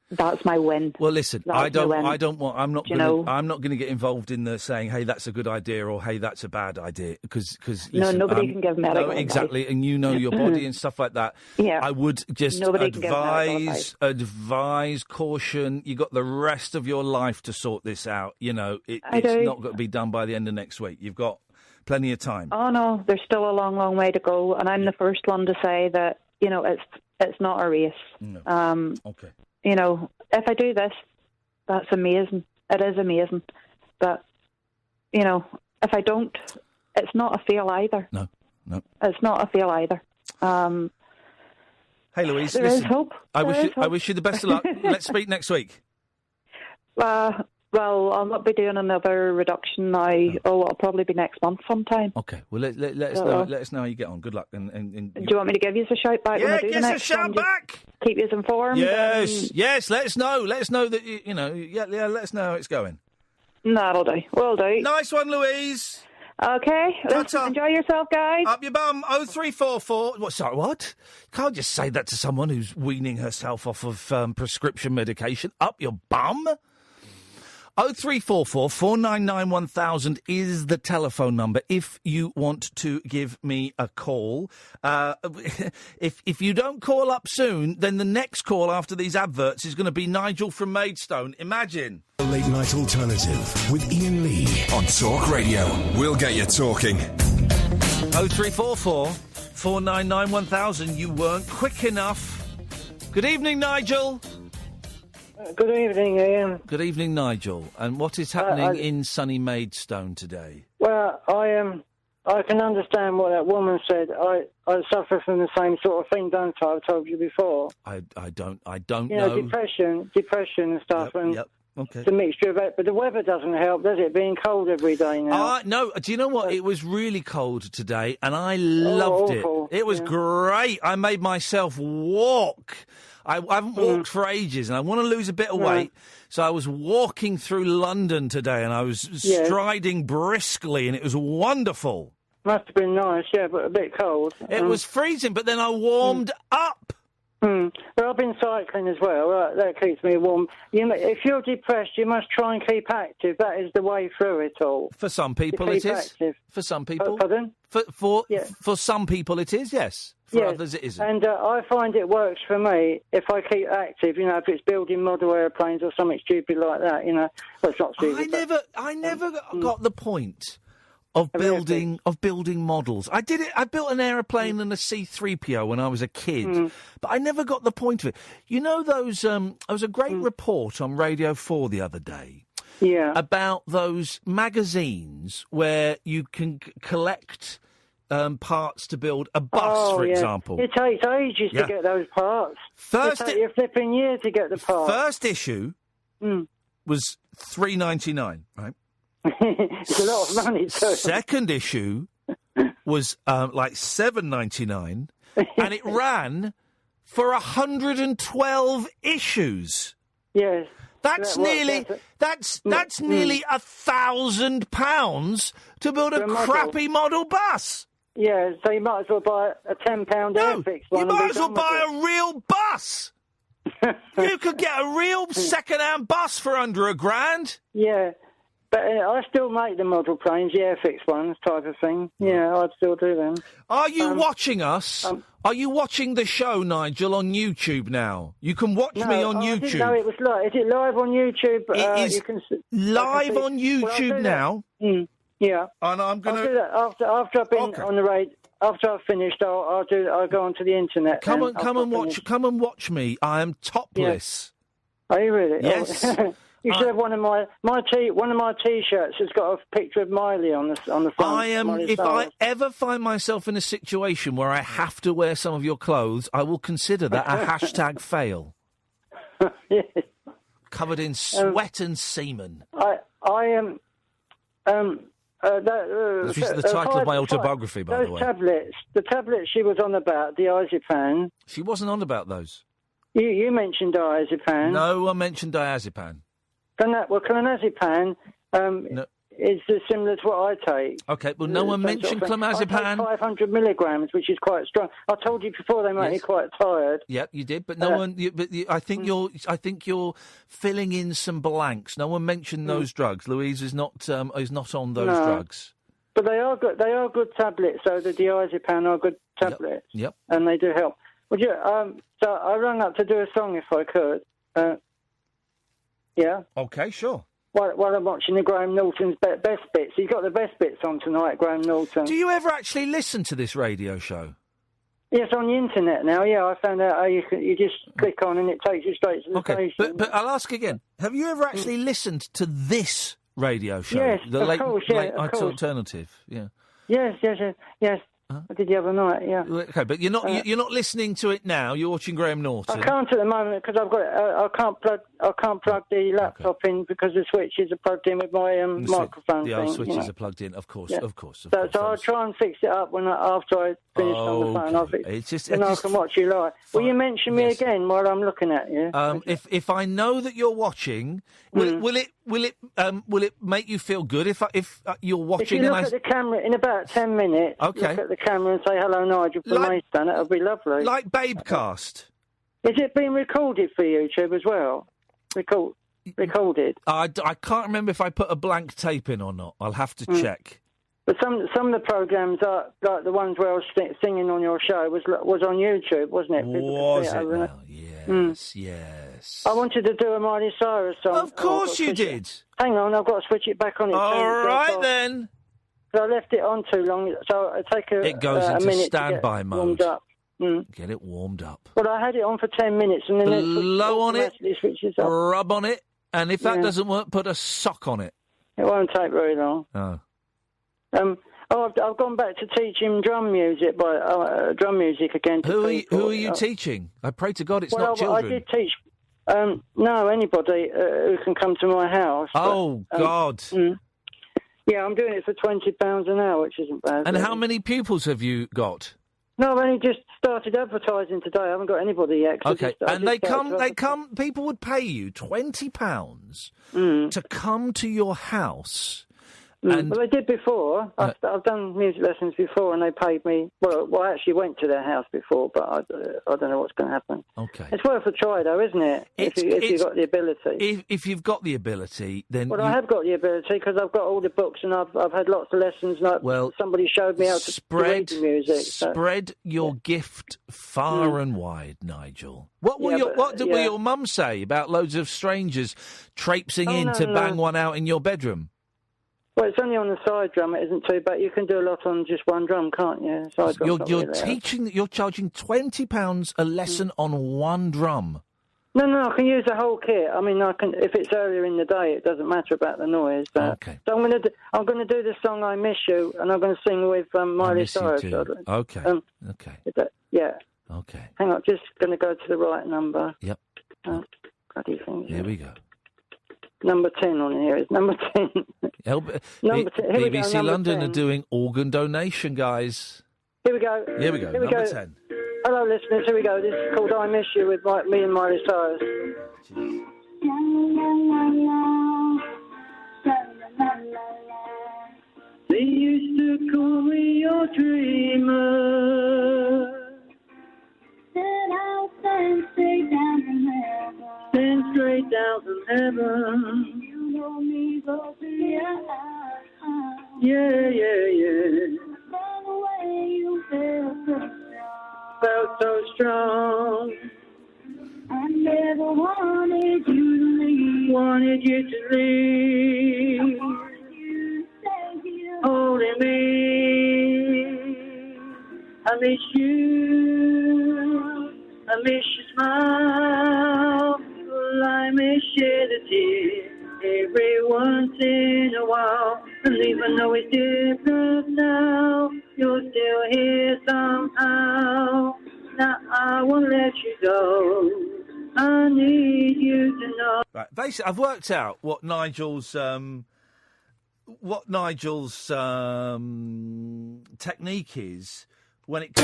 That's my win. Well, listen, I'm not going to get involved in the saying, "Hey, that's a good idea," or "Hey, that's a bad idea," because nobody can give medical advice. Exactly, and you know your body and stuff like that. Yeah, I would just advise caution. You got the rest of your life to sort this out. It's not going to be done by the end of next week. You've got plenty of time. Oh no, there's still a long, long way to go, and I'm the first one to say that it's not a race. No. Okay. If I do this, that's amazing. It is amazing. But, if I don't, it's not a fail either. No. It's not a fail either. Hey, Louise, there listen, is hope. I wish you the best of luck. Let's speak next week. Well, I'll not be doing another reduction now. Oh, it'll probably be next month sometime. Okay. Well, let us know. Let us know how you get on. Good luck. And do you want me to give you a shout back? Yeah, when I do give us a shout back. Keep you informed. Yes. Let us know. Let us know that let us know how it's going. That'll do. Will do. Nice one, Louise. Okay. Enjoy yourself, guys. Up your bum. 0344. What? Sorry, what? Can't just say that to someone who's weaning herself off of prescription medication. Up your bum. 0344 499 1000 is the telephone number if you want to give me a call. If you don't call up soon, then the next call after these adverts is going to be Nigel from Maidstone. Imagine. The Late Night Alternative with Iain Lee on Talk Radio. We'll get you talking. 0344 499 1000. You weren't quick enough. Good evening, Nigel. Good evening, Iain. Good evening, Nigel. And what is happening in sunny Maidstone today? Well, I can understand what that woman said. I suffer from the same sort of thing, don't I? I've told you before. I don't know. Depression and stuff. Yep. Okay. It's a mixture of it, but the weather doesn't help, does it? Being cold every day now. No. Do you know what? It was really cold today, and I loved it. It was great. I made myself walk. I haven't walked for ages, and I want to lose a bit of weight. So I was walking through London today, and I was striding briskly, and it was wonderful. Must have been nice, but a bit cold. It was freezing, but then I warmed up. Well, I've been cycling as well. That keeps me warm. If you're depressed, you must try and keep active. That is the way through it all. For some people, it is. Active. For some people. Pardon? For some people, it is, yes. For others, it isn't. And I find it works for me if I keep active, if it's building model airplanes or something stupid like that, Well, it's not stupid. I never got the point of building models. I did it. I built an aeroplane and a C-3PO when I was a kid, but I never got the point of it. Those. There was a great report on Radio 4 the other day. Yeah. About those magazines where you can collect parts to build a bus, for example. It takes ages to get those parts. It takes you a flipping year to get the parts. First issue was $3.99, right? It's a lot of money, too. Second issue was like $7.99, and it ran for 112 issues. Yes. That's nearly £1,000 to build a crappy model bus. Yeah, so you might as well buy a £10 Airfix one. You might as well buy a real bus. You could get a real second-hand bus for under £1,000. Yeah, but I still make the model planes, the Airfix ones, type of thing. Yeah, I'd still do them. Are you watching us? Are you watching the show, Nigel, on YouTube now? You can watch me on YouTube. I didn't know it was live. Is it live on YouTube? It is live on YouTube now. Yeah, and I'm going to do that after I've been on the radio. After I've finished, I'll go onto the internet. Come and watch me. I am topless. Yeah. Are you really? Yes. Oh. You should have one of my T-shirts has got a picture of Miley on the front. I am. If I ever find myself in a situation where I have to wear some of your clothes, I will consider that a hashtag fail. Yes. Covered in sweat and semen. I am. This is the title of my autobiography, by the way. The tablets she was on about, the diazepam. She wasn't on about those. You mentioned diazepam. No one mentioned diazepam. Clonazepam is similar to what I take. Okay, well, no one mentioned clonazepam. I take 500 milligrams, which is quite strong. I told you before they make me quite tired. Yep, you did, but no one. I think you're filling in some blanks. No one mentioned those drugs. Louise is not on those drugs. But they are good. They are good tablets. So the diazepam are good tablets. Yep. And they do help. Would you? So I rang up to do a song if I could. Yeah. Okay, sure. While I'm watching the Graham Norton's best bits. He's got the best bits on tonight, Graham Norton. Do you ever actually listen to this radio show? Yes, on the internet now. Yeah, I found out how you just click on and it takes you straight to the station. But I'll ask again. Have you ever actually listened to this radio show? Yes, the of course. Late Night Alternative. Yeah. Yes. I did the other night, yeah. Okay, but you're not listening to it now. You're watching Graham Norton. I can't at the moment because I've got I can't plug the laptop in because the switches are plugged in with my microphone. The old switches are plugged in, of course, of course. So I'll try and fix it up after I finish on the phone. Then I can watch you live. Will you mention me again while I'm looking at you? If I know that you're watching, will it make you feel good if you're watching? If you look at the camera in about 10 minutes, look at the camera and say hello, Nigel from Maidstone. That'll be lovely. Like Babecast. Is it being recorded for YouTube as well? Recorded. I can't remember if I put a blank tape in or not. I'll have to check. But some of the programmes, are like the ones where I was singing on your show, was on YouTube, wasn't it? Was it now? Yes. I wanted to do a Miley Cyrus song. Of course you did. Hang on, I've got to switch it back on. All right then. So I left it on too long, so I take it goes a into minute standby to get mode. Warmed up. Get it warmed up. Well, I had it on for 10 minutes and then blow on it, up. rub on it, and if that doesn't work, put a sock on it. It won't take very long. Oh. I've gone back to teaching drum music again. Who are you teaching? I pray to God it's not children. I did teach. Anybody who can come to my house. Oh, God. Yeah, I'm doing it for £20 an hour, which isn't bad. And how many pupils have you got? No, I've only just started advertising today. I haven't got anybody yet. Okay, and they come. People would pay you £20 to come to your house. And well, they did before. I've done music lessons before, and they paid me. Well, I actually went to their house before, but I don't know what's going to happen. Okay, it's worth a try, though, isn't it? If you've got the ability. If you've got the ability, then I have got the ability because I've got all the books and I've had lots of lessons. And somebody showed me how to read the music. Spread your gift far and wide, Nigel. What will your mum say about loads of strangers traipsing in to bang one out in your bedroom? Well, it's only on the side drum. It isn't too bad. You can do a lot on just one drum, can't you? You're charging £20 a lesson on one drum. No, I can use the whole kit. I mean, I can if it's earlier in the day. It doesn't matter about the noise. Okay. So I'm going to do the song "I Miss You," and I'm going to sing with Miley Cyrus. Okay. Okay. Yeah. Okay. Hang on, just going to go to the right number. Yep. Bloody thing. Here we go. Number 10 on here. It's number 10. Number 10. Here we go, BBC number London 10. are doing organ donation, guys. Here we go. Here we go. Here we Number go. 10. Hello, listeners. Here we go. This is called I Miss You with me and Miley Cyrus. They used to call me your dreamer. Then I'll stand straight down from heaven. Stand straight down from heaven. You know me go to your eyes. Yeah, yeah, yeah. By the way you felt so strong. I never wanted you to leave. Wanted you to leave. Holding me. I miss you. I miss your smile. Well, I miss shed a tear every once in a while. And even though it's different now, you're still here somehow. Now I won't let you go. I need you to know. Right, basically, I've worked out what Nigel's technique is when it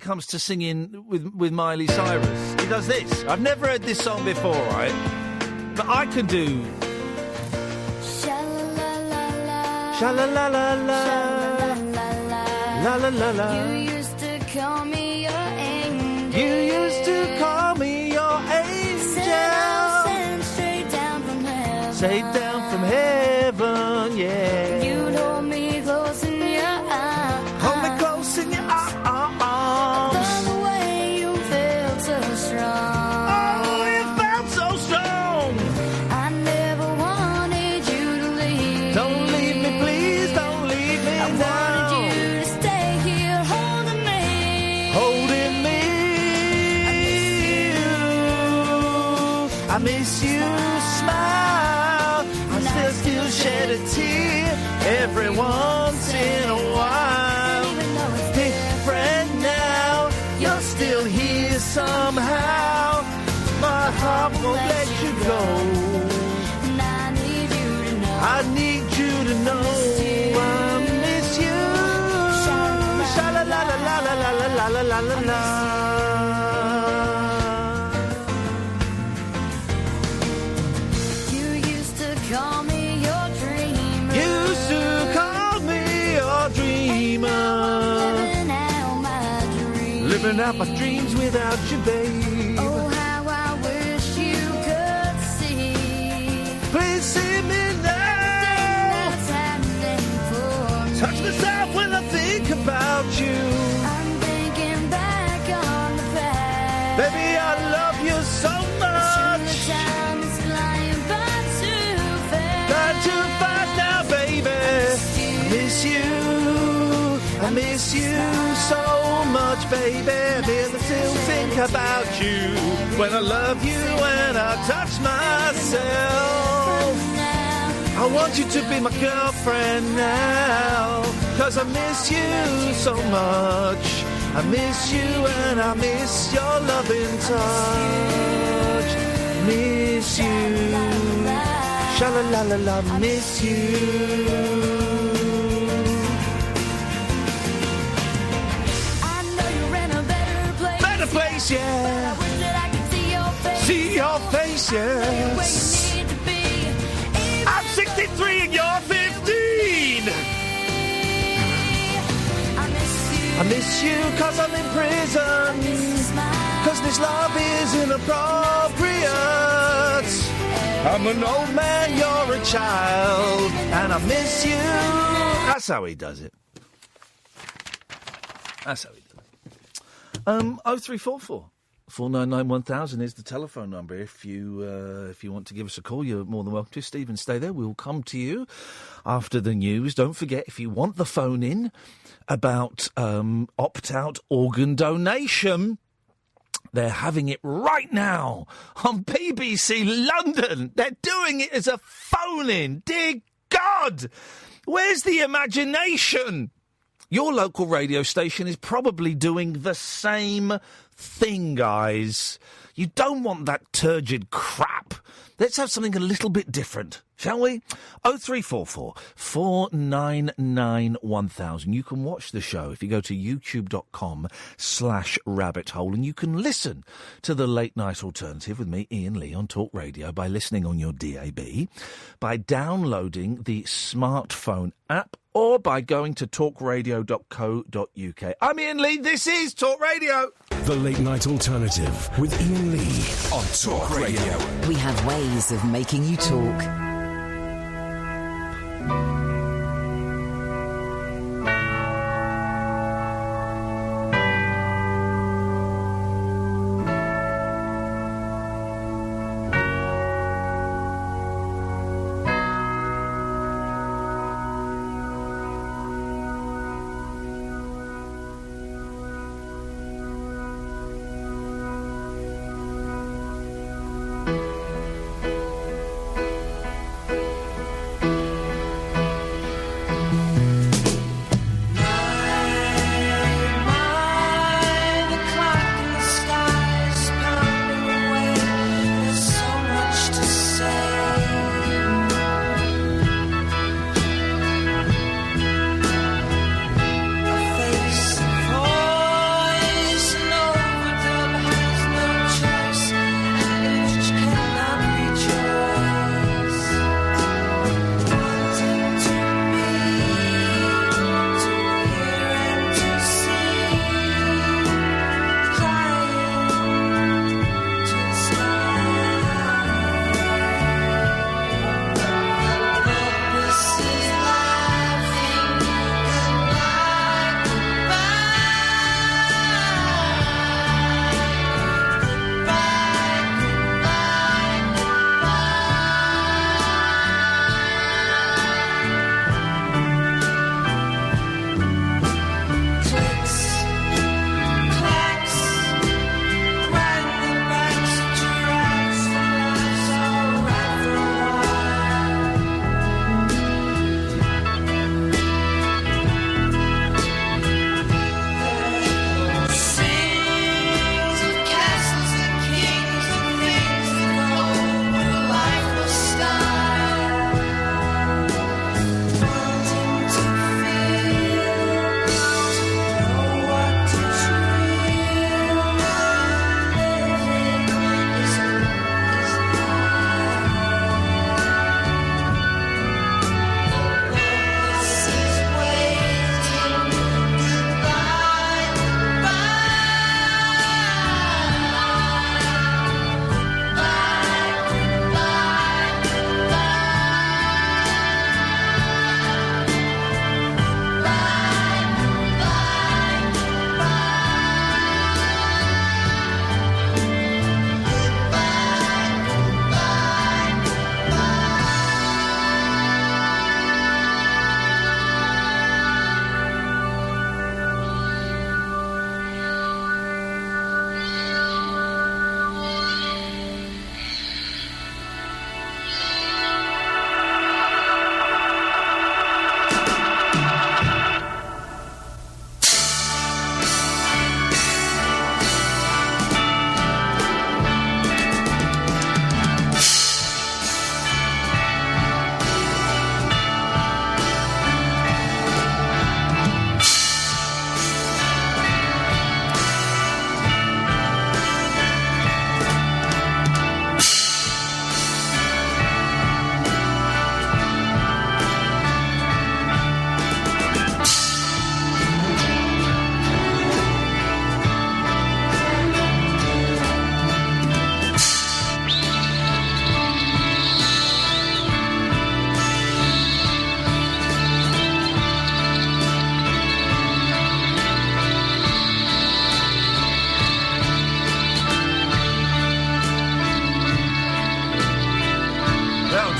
comes to singing with Miley Cyrus. He does this. I've never heard this song before, right? But I can do. Sha-la-la-la-la. La-la-la-la. You used to call me your angel. You used to call me your angel. Sent straight down from heaven. Straight down from heaven, yeah. You'd hold me close in your arms. Hold me close in your arms. By the way you felt so strong. Oh, you felt so strong. I never wanted you to leave. Don't leave me, please, don't leave me I now. wanted you to stay here holding me. Holding me. I miss you, smile. I still shed a tear every once in a while. Different now, you're still here somehow. My heart won't let you go. And I need you to know. I need you to know I miss you. Sha-la-la-la-la-la-la-la-la-la-la. You used to call me your dreamer. Used to call me your dreamer. Living out my dreams. Living out my dreams without you, babe. Oh, how I wish you could see. Please see me now. That's happening for me. Touch myself when I think about you. I'm thinking back on the past. Baby, I love you so much. Time is flying by too fast. Not too fast now, baby. I miss you. I miss you so much, baby. Because I still think about you when I love you, when I touch myself. I want you to be my girlfriend now. Cause I miss you so much. I miss you and I miss your loving touch. Miss you. Sha-la-la-la-la, miss you. Place, yeah. But I wish that I could see your face. See your face, yes. Where you need to be. I'm 63 and you're 15. I miss you cause I'm in prison. Cause this love is inappropriate. I'm an old man, you're a child. And I miss you. That's how he does it. That's how he does it. 0344 499 1000 is the telephone number. If you want to give us a call, you're more than welcome to. Stephen, stay there. We'll come to you after the news. Don't forget, if you want the phone in about opt-out organ donation, they're having it right now on BBC London. They're doing it as a phone-in. Dear God, where's the imagination? Your local radio station is probably doing the same thing, guys. You don't want that turgid crap Let's have something a little bit different, shall we? 0344 499 1000. You can watch the show if you go to youtube.com/rabbit hole, and you can listen to the Late Night Alternative with me, Iain Lee, on Talk Radio by listening on your DAB, by downloading the smartphone app, or by going to talkradio.co.uk. I'm Iain Lee, this is Talk Radio. The Late Night Alternative with Iain Lee on Talk Radio. We have ways of making you talk.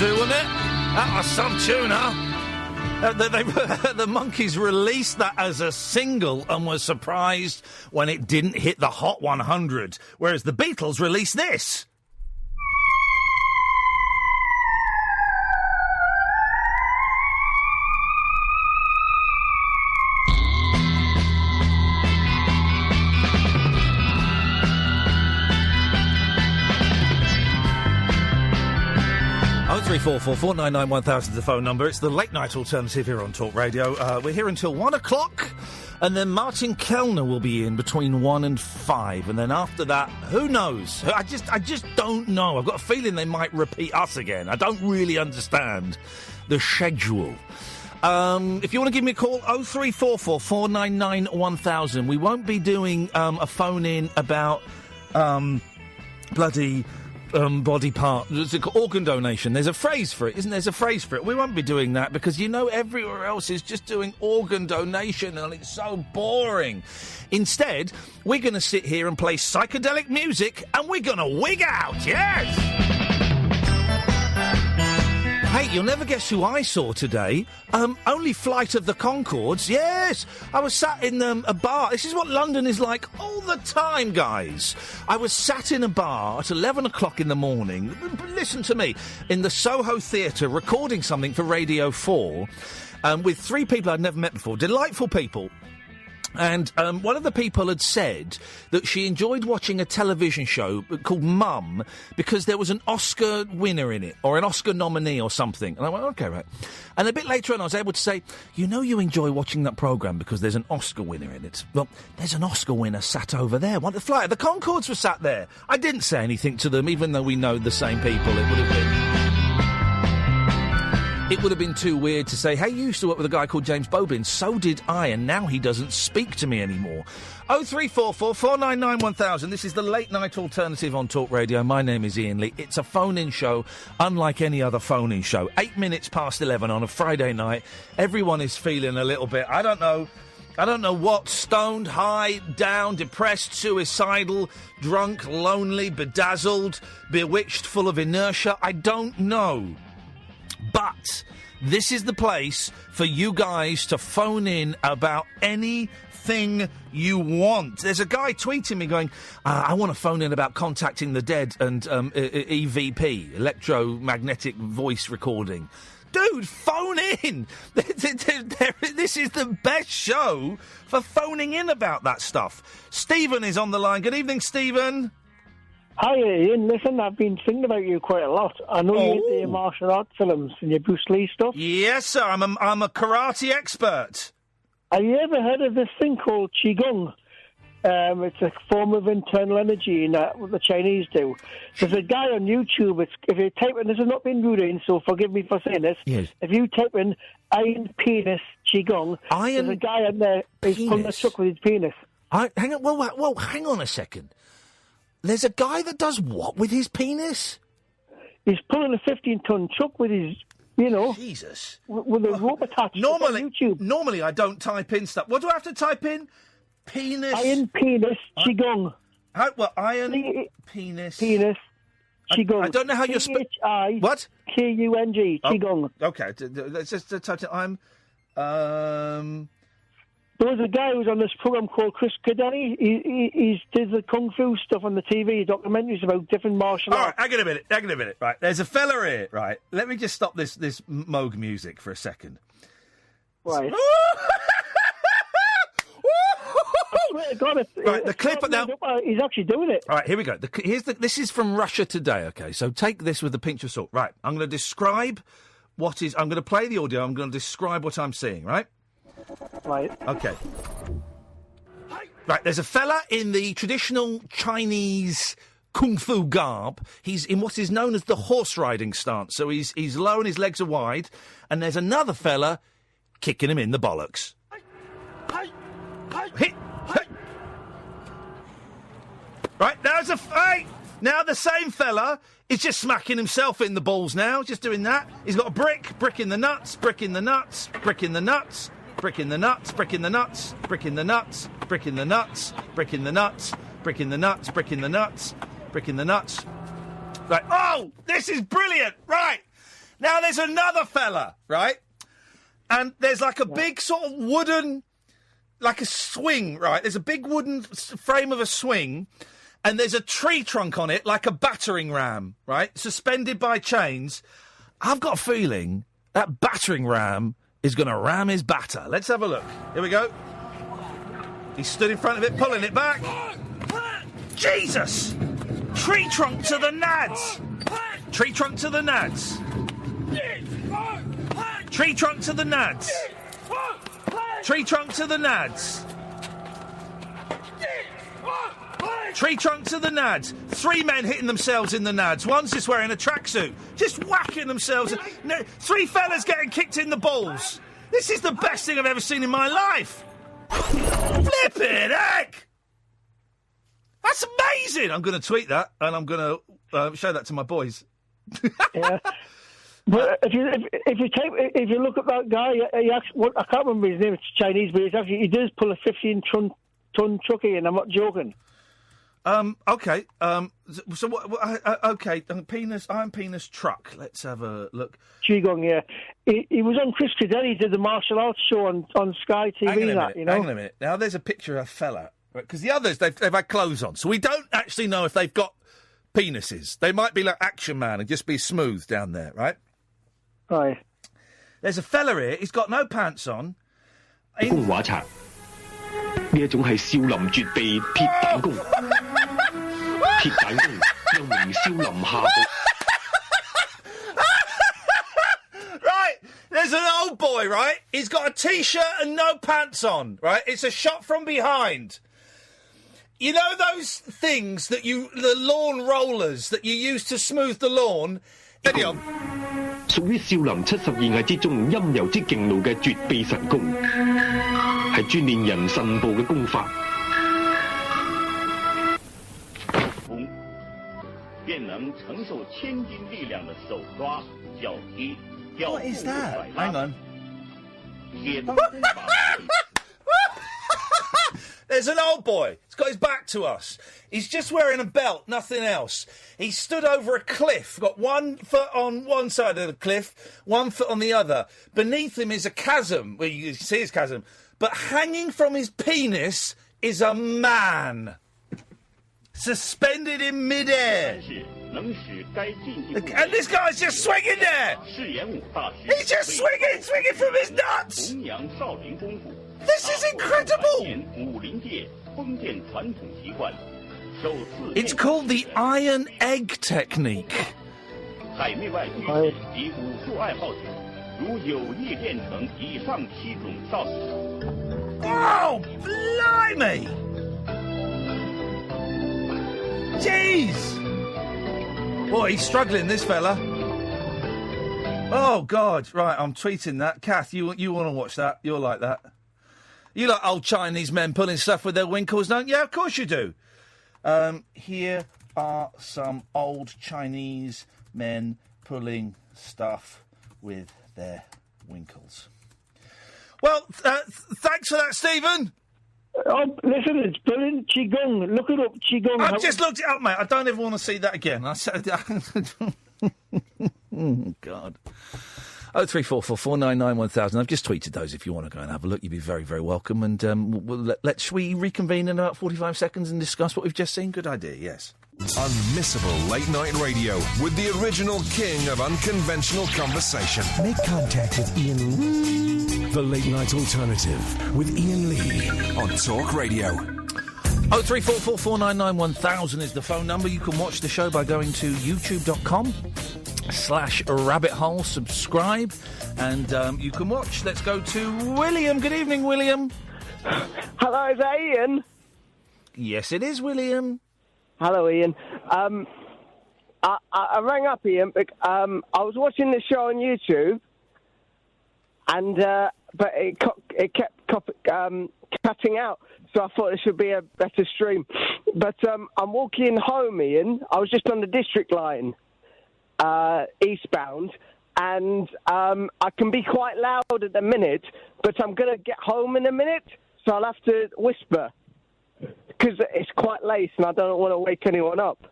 do, wouldn't it? That was some tuner. The Monkees released that as a single and were surprised when it didn't hit the Hot 100, whereas the Beatles released this. 0344 499 1000 the phone number. It's the late night alternative here on Talk Radio. We're here until 1 o'clock, and then Martin Kellner will be in between 1 and 5, and then after that, who knows? I just don't know. I've got a feeling they might repeat us again. I don't really understand the schedule. If you want to give me a call, 0344 499 1000. We won't be doing a phone-in about bloody body part, organ donation. There's a phrase for it, isn't there? There's a phrase for it. We won't be doing that because, everywhere else is just doing organ donation and it's so boring. Instead, we're going to sit here and play psychedelic music and we're going to wig out, yes! Hey, you'll never guess who I saw today. Only Flight of the Conchords. Yes! I was sat in a bar. This is what London is like all the time, guys. I was sat in a bar at 11 o'clock in the morning. Listen to me. In the Soho Theatre, recording something for Radio 4 with 3 people I'd never met before. Delightful people. And one of the people had said that she enjoyed watching a television show called Mum because there was an Oscar winner in it, or an Oscar nominee or something. And I went, OK, right. And a bit later on I was able to say, you enjoy watching that programme because there's an Oscar winner in it. Well, there's an Oscar winner sat over there. The Flight of the Conchords were sat there. I didn't say anything to them, even though we know the same people. It would have been too weird to say, hey, you used to work with a guy called James Bobin. So did I, and now he doesn't speak to me anymore. 0344 499 1000. This is the late night alternative on Talk Radio. My name is Iain Lee. It's a phone-in show, unlike any other phone-in show. 8 minutes past 11 on a Friday night. Everyone is feeling a little bit, I don't know what, stoned, high, down, depressed, suicidal, drunk, lonely, bedazzled, bewitched, full of inertia. I don't know. But this is the place for you guys to phone in about anything you want. There's a guy tweeting me going, I want to phone in about contacting the dead and EVP, electromagnetic voice recording. Dude, phone in! This is the best show for phoning in about that stuff. Stephen is on the line. Good evening, Stephen. Hi, Ian. Listen, I've been thinking about you quite a lot. I know you into your martial arts films and your Bruce Lee stuff. Yes, sir. I'm a karate expert. Have you ever heard of this thing called Qigong? It's a form of internal energy, what the Chinese do. There's a guy on YouTube, if you type in, this has not been rude, Ian, so forgive me for saying this. Yes. If you type in Iron Penis Qigong, there's a guy on there who's pulling a truck with his penis. Hang on, well, hang on a second. There's a guy that does what with his penis? He's pulling a 15-ton truck with his, Jesus. With a rope attached to YouTube. Normally I don't type in stuff. What do I have to type in? Penis. Iron Penis Qigong. Iron Penis. Penis Qigong. I don't know how you're spelling. What? Qung. Qigong. Okay, let's just type it. There was a guy who was on this program called Chris Cadelli. He does the kung fu stuff on the TV, documentaries about different martial arts. All right, hang on a minute. Right, there's a fella here. Right, let me just stop this Moog music for a second. Right. I swear to God, right, the clip now. He's actually doing it. All right, here we go. This is from Russia Today. Okay, so take this with a pinch of salt. Right, I'm going to describe what is. I'm going to play the audio. I'm going to describe what I'm seeing. Right. Right. Okay. Right, there's a fella in the traditional Chinese kung fu garb. He's in what is known as the horse riding stance. So he's low and his legs are wide. And there's another fella kicking him in the bollocks. Hit. Right, now the same fella is just smacking himself in the balls now, just doing that. He's got a brick in the nuts, brick in the nuts, brick in the nuts. Brick in the nuts, brick in the nuts, brick in the nuts, brick in the nuts, brick in the nuts, brick in the nuts, brick in the nuts, brick in the nuts. Right. Oh, this is brilliant. Right. Now there's another fella, right? And there's like a big sort of wooden, like a swing, right? There's a big wooden frame of a swing, and there's a tree trunk on it like a battering ram, right? Suspended by chains. I've got a feeling that battering ram is going to ram his batter. Let's have a look. Here we go. He stood in front of it, pulling it back. Jesus! Tree trunk to the nads! Tree trunk to the nads. Tree trunk to the nads. Tree trunk to the nads. Tree trunk to the nads. 3 men hitting themselves in the nads. One's just wearing a tracksuit, just whacking themselves. 3 fellas getting kicked in the balls. This is the best thing I've ever seen in my life. Flippin' heck! That's amazing. I'm going to tweet that, and I'm going to show that to my boys. Yeah. But if you look at that guy, I can't remember his name. It's Chinese, but he does pull a 15-ton truck in. I'm not joking. Okay. So what? Okay. Iron penis truck. Let's have a look. Qigong. Yeah. He was on Chris Cadelli. Did the martial arts show on Sky TV. Hang on a minute. Now there's a picture of a fella. Because the others they've had clothes on, so we don't actually know if they've got penises. They might be like Action Man and just be smooth down there, right? Right. There's a fella here. He's got no pants on. 公話冊呢一種係少林絕技鐵板功，鐵板功又名少林下步。Right, there's an old boy, right? He's got a T-shirt and no pants on, right? It's a shot from behind. You know those things that the lawn rollers that you use to smooth the lawn? Video. 屬於少林72藝之中陰柔之勁路嘅絕秘神功，係專練人腎部嘅功法。便能承受千斤力量的手抓、脚踢、吊 What is that? Hang on. 铁当功法。There's an old boy. He's got his back to us. He's just wearing a belt, nothing else. He stood over a cliff, got 1 foot on one side of the cliff, 1 foot on the other. Beneath him is a chasm. Well, you can see his chasm. But hanging from his penis is a man. Suspended in midair. And this guy's just swinging there. He's just swinging from his nuts. This is incredible! It's called the iron egg technique. Oh, blimey! Jeez! Boy, he's struggling, this fella. Oh, God. Right, I'm tweeting that. Kath, you want to watch that? You'll like that. You like old Chinese men pulling stuff with their winkles, don't you? Yeah, of course you do. Here are some old Chinese men pulling stuff with their winkles. Well, thanks for that, Stephen. Oh, listen, it's brilliant. Qigong. Look it up, Qigong. I've just looked it up, mate. I don't ever want to see that again. I said, oh, God. 0344 499 1000. I've just tweeted those. If you want to go and have a look, you'd be very, very welcome. And shall we reconvene in about 45 seconds and discuss what we've just seen? Good idea, yes. Unmissable late night radio with the original king of unconventional conversation. Make contact with Iain. The Late Night Alternative with Iain Lee on Talk Radio. 0344 499 1000 is the phone number. You can watch the show by going to youtube.com/rabbit hole, subscribe, and you can watch. Let's go to William. Good evening, William. Hello, is that Iain? Yes, it is, William. Hello, Iain. I rang up, Iain, because I was watching the show on YouTube, and but it kept cutting out, so I thought it should be a better stream. But I'm walking home, Iain. I was just on the district line, eastbound, and I can be quite loud at the minute, but I'm going to get home in a minute, so I'll have to whisper, because it's quite late and I don't want to wake anyone up.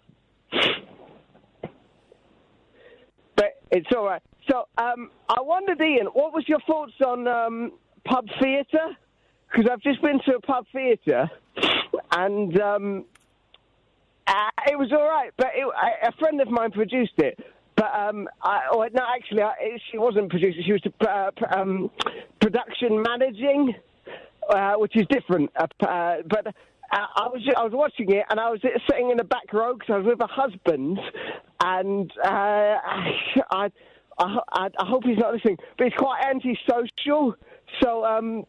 But it's all right. So I wondered, Iain, what was your thoughts on pub theatre? Because I've just been to a pub theatre, and it was all right, but a friend of mine produced it. But she wasn't producing. She was production managing, which is different. But I was watching it, and I was sitting in the back row because I was with a husband, and I I hope he's not listening, but he's quite antisocial. So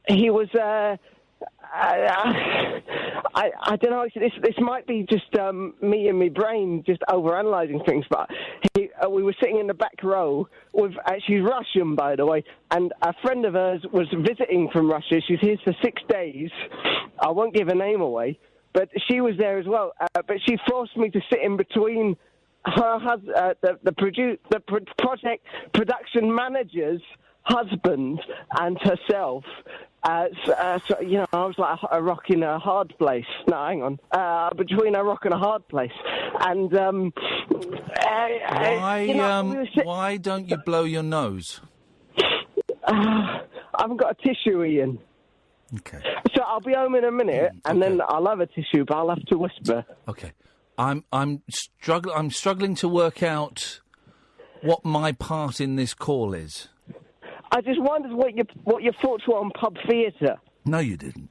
he was. I don't know. This might be just me and my brain just overanalyzing things, but we were sitting in the back row with. She's Russian, by the way, and a friend of hers was visiting from Russia. She's here for 6 days. I won't give her name away, but she was there as well. But she forced me to sit in between her husband, the project production manager's husband and herself. So, you know, I was like a rock in a hard place. No, hang on. Between a rock and a hard place. And, why don't you blow your nose? I haven't got a tissue, Ian. Okay. So I'll be home in a minute, and then I'll have a tissue, but I'll have to whisper. Okay. I'm struggling to work out what my part in this call is. I just wondered what your thoughts were on pub theatre. No, you didn't.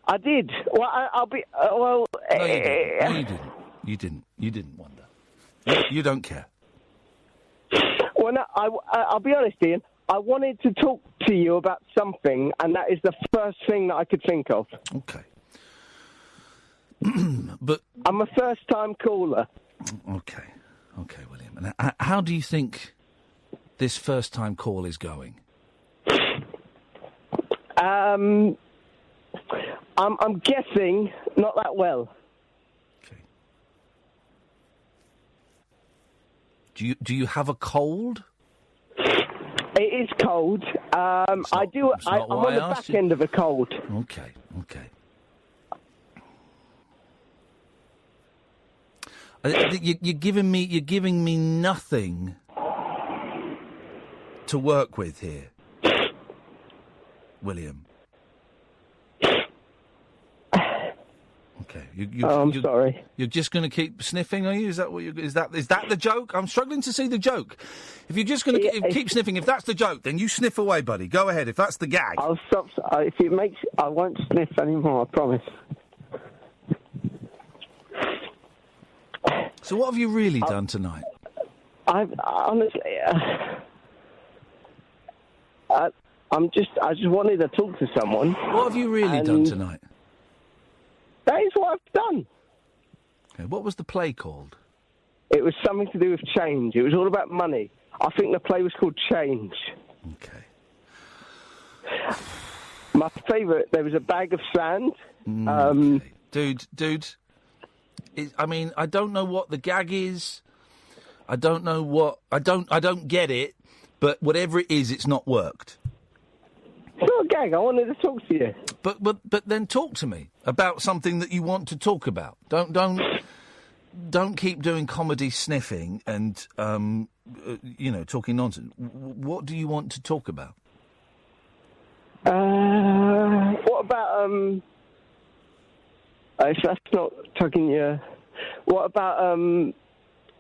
I did. Well, I'll be. No, you didn't. You didn't. You didn't wonder. You don't care. Well, no, I'll be honest, Ian. I wanted to talk to you about something, and that is the first thing that I could think of. Okay. But I'm a first-time caller. Okay, William. And how do you think this first-time call is going? I'm guessing not that well. Okay. Do you have a cold? It is cold. I'm on the back end of a cold. Okay. You're giving me nothing to work with here, William. Okay. I'm sorry. You're just going to keep sniffing, are you? Is that what is that the joke? I'm struggling to see the joke. If you're just going to keep sniffing, if that's the joke, then you sniff away, buddy. Go ahead. If that's the gag, I'll stop. If it makes, I won't sniff anymore. I promise. So what have you really done tonight? I've honestly, I just wanted to talk to someone. What have you really done tonight? That is what I've done. Okay, what was the play called? It was something to do with change. It was all about money. I think the play was called Change. Okay. My favourite, there was a bag of sand. Okay. Dude. I mean, I don't know what the gag is. I don't know what... I don't get it, but whatever it is, it's not worked. It's not a gag. I wanted to talk to you. But then talk to me about something that you want to talk about. Don't keep doing comedy sniffing and, talking nonsense. What do you want to talk about? What about, if that's not tugging you... What about,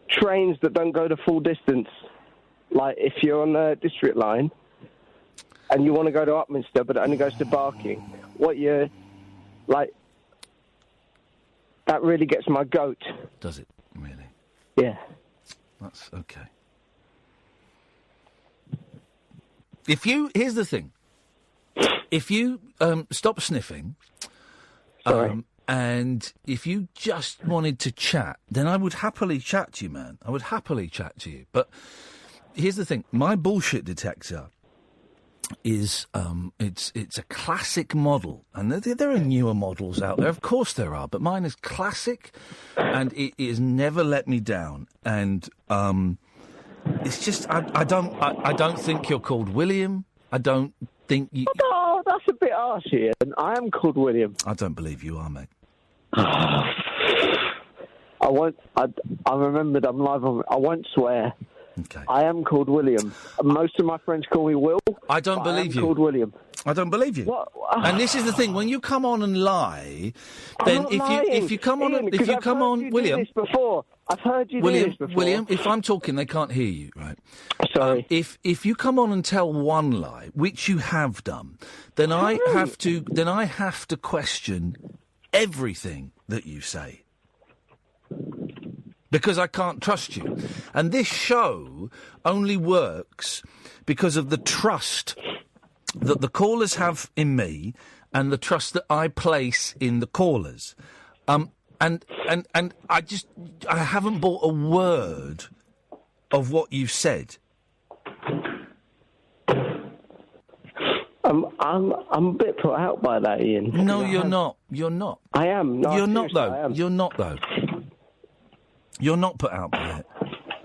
trains that don't go the full distance? Like, if you're on the district line and you want to go to Upminster, but it only goes to Barking, that really gets my goat. Does it, really? Yeah. That's okay. Here's the thing. If you stop sniffing, and if you just wanted to chat, then I would happily chat to you, man. I would happily chat to you. But here's the thing. My bullshit detector is it's a classic model, and there are newer models out there. Of course there are, but mine is classic, and it has never let me down. And it's just I don't think you're called William. I don't think you. Oh, that's a bit harsh, Ian. I am called William. I don't believe you are, mate. I remembered I'm live on. I won't swear. Okay. I am called William. Most of my friends call me Will. I don't believe you. I'm called William. I don't believe you. What? And this is the thing: when you come on and lie, then if you come on, Ian, if you come on, William. This before. I've heard you do this before. William, if I'm talking, they can't hear you, right? Sorry. If you come on and tell one lie, which you have done, then I have to question everything that you say. because I can't trust you. And this show only works because of the trust that the callers have in me and the trust that I place in the callers. And I haven't bought a word of what you've said. I'm a bit put out by that, Ian. No, you're not. You're not. I am. No, you're not, though. I am. You're not, though. You're not put out by it.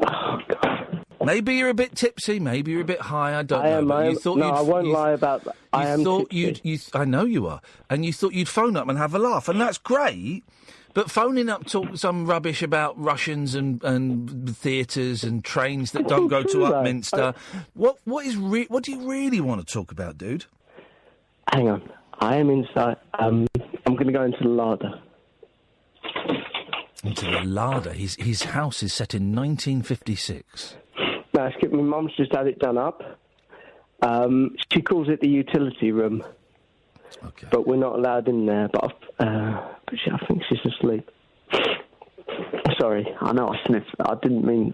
Oh, God. Maybe you're a bit tipsy. Maybe you're a bit high. I don't know. I am. No, I won't lie about that. I am tipsy. I know you are. And you thought you'd phone up and have a laugh. And that's great. But phoning up talk some rubbish about Russians and theatres and trains that don't go to Upminster. What do you really want to talk about, dude? Hang on. I am inside. I'm going to go into the larder. Into the larder? His house is set in 1956. No, skip. My mum's just had it done up. She calls it the utility room. Okay. But we're not allowed in there. But I think she's asleep. Sorry, I know I sniffed. I didn't mean.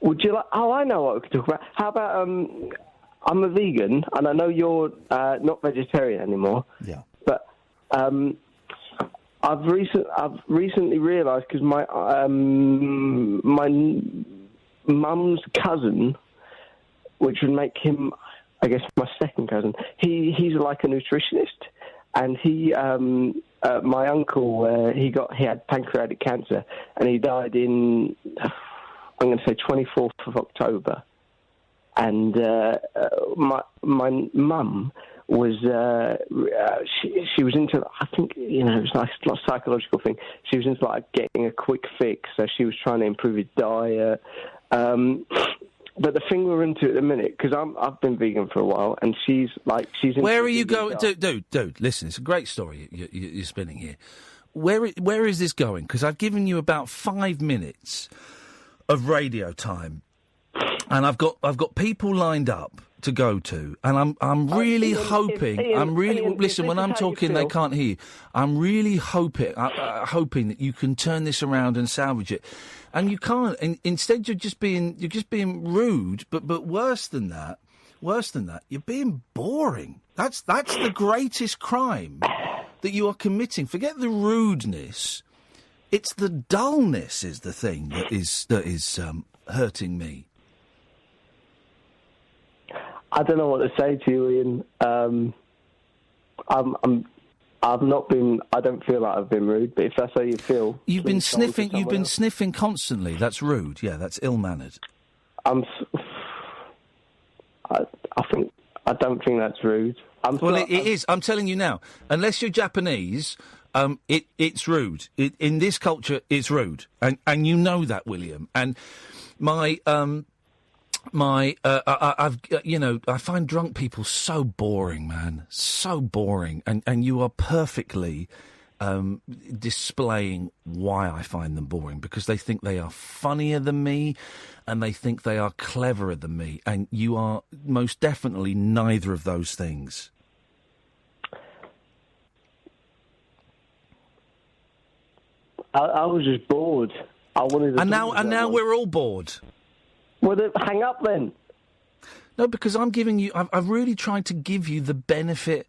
Would you like? Oh, I know what we could talk about. How about I'm a vegan, and I know you're not vegetarian anymore. Yeah. But I've recently realised because my mum's cousin, which would make him, I guess, my second cousin. He's like a nutritionist, and my uncle, he had pancreatic cancer, and he died in, I'm going to say 24th of October. And my mum was, she was into, I think, it was like a psychological thing. She was into like getting a quick fix, so she was trying to improve his diet. But the thing we're into at the minute, because I've been vegan for a while, and she's into. Where are you going, dude? Listen, it's a great story you're spinning here. Where is this going? Because I've given you about 5 minutes of radio time, and I've got people lined up to go to, and I'm really hoping. Ian, listen. When I'm talking, they can't hear you. I'm really hoping that you can turn this around and salvage it, and you can't. And instead, you're just being rude. But worse than that, you're being boring. That's the greatest crime that you are committing. Forget the rudeness. It's the dullness is the thing that is hurting me. I don't know what to say to you, Ian. I've not been. I don't feel like I've been rude, but if that's how you feel, you've been sniffing. You've been sniffing constantly. That's rude. Yeah, that's ill-mannered. I don't think that's rude. It is. I'm telling you now. Unless you're Japanese, it's rude. In this culture, it's rude, and you know that, William. And I find drunk people so boring, man. So boring. And you are perfectly displaying why I find them boring, because they think they are funnier than me and they think they are cleverer than me. And you are most definitely neither of those things. I was just bored. I wanted to. And now we're all bored. Well, then hang up then. No, because I'm giving you. I've really tried to give you the benefit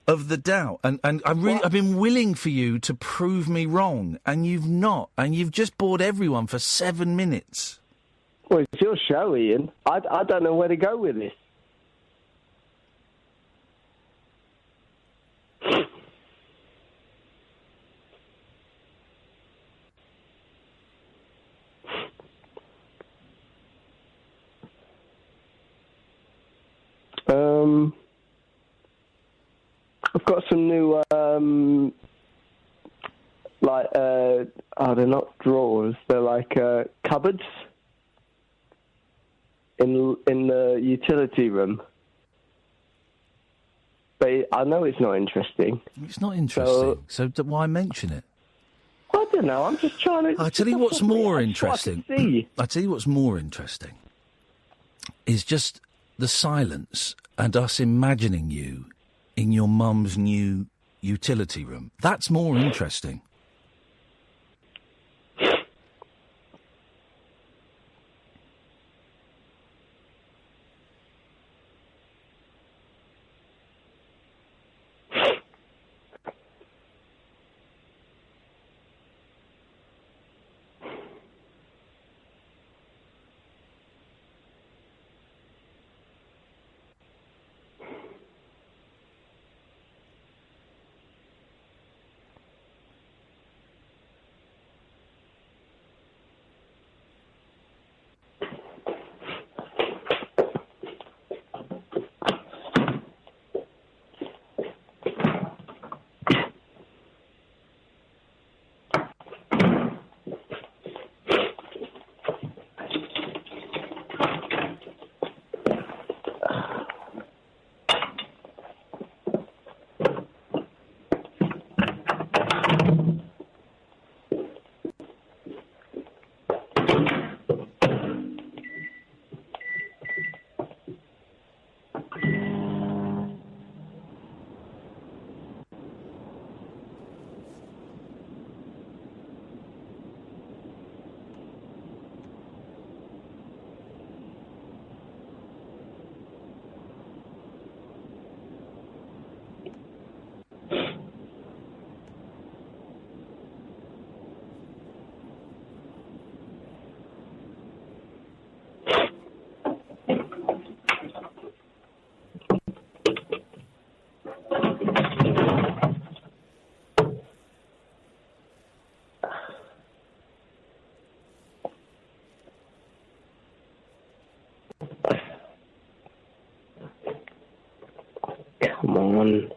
of the doubt, and I've been willing for you to prove me wrong, and you've not, and you've just bored everyone for 7 minutes. Well, it's your show, Ian. I don't know where to go with this. I've got some new, they're not drawers. They're like cupboards in the utility room. But I know it's not interesting. It's not interesting. So why mention it? I don't know. I'm just trying to. I tell you what's more interesting. I tell you what's more interesting is just the silence and us imagining you in your mum's new utility room. That's more interesting. Come on.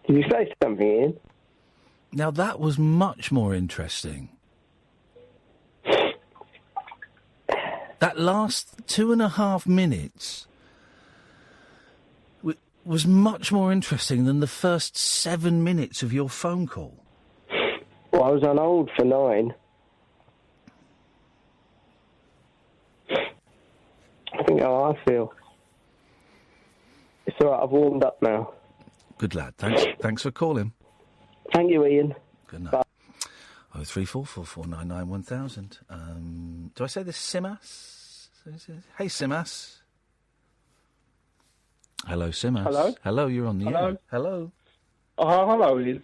Did you say something, Ian? Now, that was much more interesting. That last 2.5 minutes was much more interesting than the first 7 minutes of your phone call. Well, I was on hold for 9. I think how I feel. It's all right, I've warmed up now. Good lad. Thanks for calling. Thank you, Ian. Good night. Bye. 03444991000. Do I say this Simas? Hey, Simas. Hello, Simas. Hello? Hello, you're on the Hello? air. Hello. Oh, hello, Ian.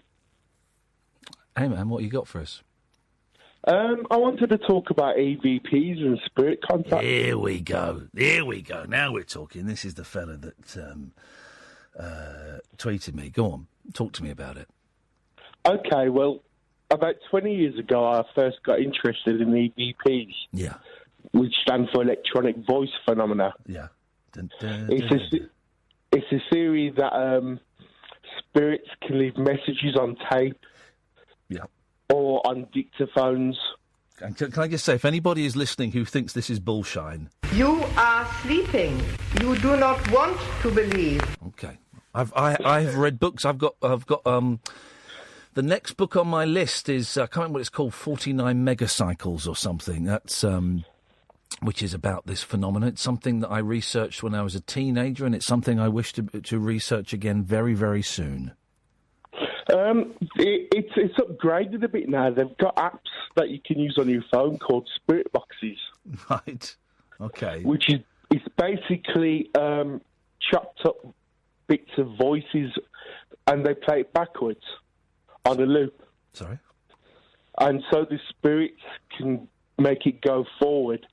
Hey, man, what you got for us? I wanted to talk about EVPs and spirit contact. Here we go. Now we're talking. This is the fella that tweeted me. Go on. Talk to me about it. Okay, well, about 20 years ago, I first got interested in EVPs. Yeah. Which stand for electronic voice phenomena. Yeah. It's a theory that spirits can leave messages on tape. Yeah. Or on dictaphones. And can I just say, if anybody is listening who thinks this is bullshine... You are sleeping. You do not want to believe. Okay. I've read books. I've got the next book on my list is, I can't remember what it's called, 49 Megacycles or something. That's, which is about this phenomenon. It's something that I researched when I was a teenager, and it's something I wish to research again very, very soon. It's upgraded a bit now. They've got apps that you can use on your phone called spirit boxes. Right. Okay. Which is basically chopped up bits of voices, and they play it backwards on a loop. Sorry? And so the spirits can make it go forward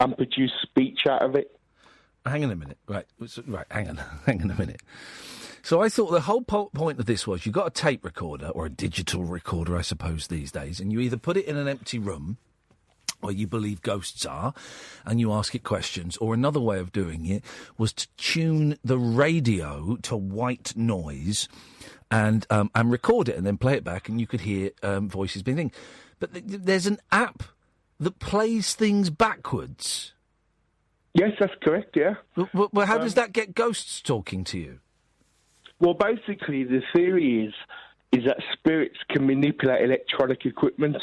and produce speech out of it. Hang on a minute. Right, hang on a minute. So I thought the whole point of this was you got a tape recorder, or a digital recorder, I suppose, these days, and you either put it in an empty room where you believe ghosts are, and you ask it questions, or another way of doing it was to tune the radio to white noise and record it and then play it back, and you could hear voices being thing. But there's an app that plays things backwards. Yes, that's correct, yeah. Well, how does that get ghosts talking to you? Well, basically, the theory is that spirits can manipulate electronic equipment.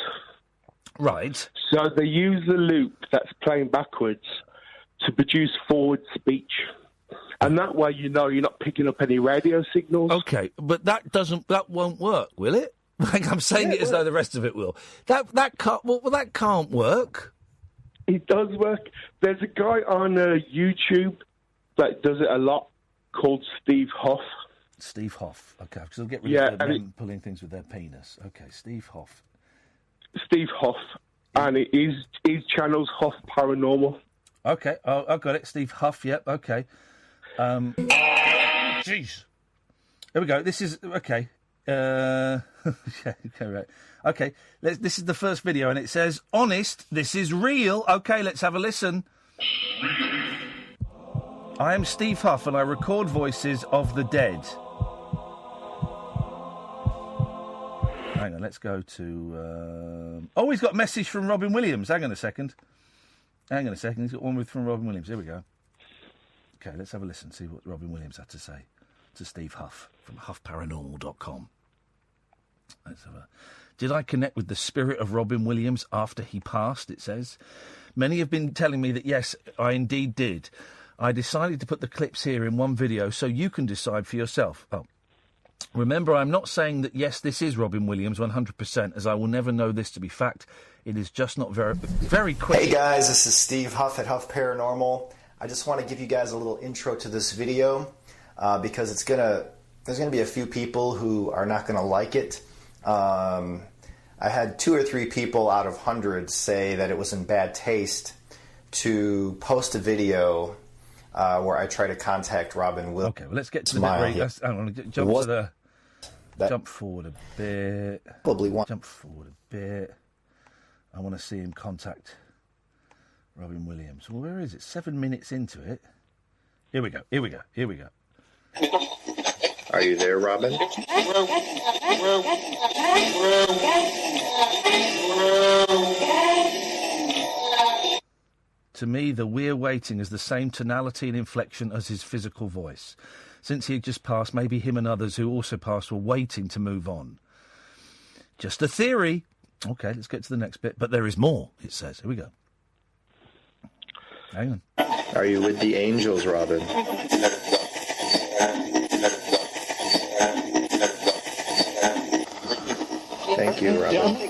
Right. So they use the loop that's playing backwards to produce forward speech. And that way, you're not picking up any radio signals. Okay, but that won't work, will it? Like I'm saying it as though the rest of it will. That can't work. It does work. There's a guy on YouTube that does it a lot called Steve Hoff. Steve Hoff. Okay, because they'll get rid of men pulling things with their penis. Okay, Steve Hoff. Steve Hoff, and his channel's Hoff Paranormal. Okay, I got it. Steve Huff. Yep. Okay. Jeez. Here we go. This is okay. Yeah, okay, right. Okay, this is the first video, and it says, "Honest, this is real." Okay, let's have a listen. I am Steve Huff, and I record voices of the dead. Hang on, let's go to... Oh, he's got a message from Robin Williams. Hang on a second. He's got one from Robin Williams. Here we go. Okay, let's have a listen, see what Robin Williams had to say to Steve Huff from huffparanormal.com. Let's have a... Did I connect with the spirit of Robin Williams after he passed, it says. Many have been telling me that, yes, I indeed did. I decided to put the clips here in one video so you can decide for yourself. Oh. Remember, I'm not saying that, yes, this is Robin Williams 100%, as I will never know this to be fact. It is just not very quick. Hey, guys, this is Steve Huff at Huff Paranormal. I just want to give you guys a little intro to this video because there's going to be a few people who are not going to like it. I had 2 or 3 people out of hundreds say that it was in bad taste to post a video where I try to contact Robin Williams. Okay, well, let's get to the bit. I want to jump forward a bit. Jump forward a bit. I want to see him contact Robin Williams. Well, where is it? 7 minutes into it. Here we go. Are you there, Robin? To me, the "we're waiting" is the same tonality and inflection as his physical voice. Since he had just passed, maybe him and others who also passed were waiting to move on. Just a theory. Okay, let's get to the next bit. But there is more, it says. Here we go. Hang on. Are you with the angels, Robin? Thank you, Robin.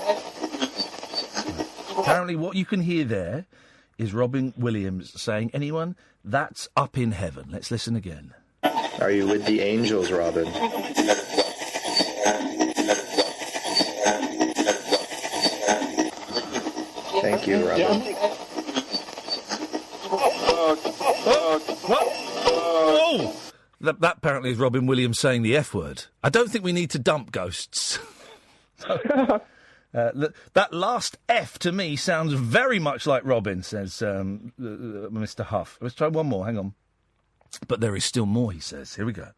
Apparently what you can hear there is Robin Williams saying, anyone, that's up in heaven. Let's listen again. Are you with the angels, Robin? Thank you, Robin. What? Oh! That apparently is Robin Williams saying the F word. I don't think we need to dump ghosts. That last F to me sounds very much like Robin, says Mr. Huff. Let's try one more, hang on. But there is still more, he says. Here we go.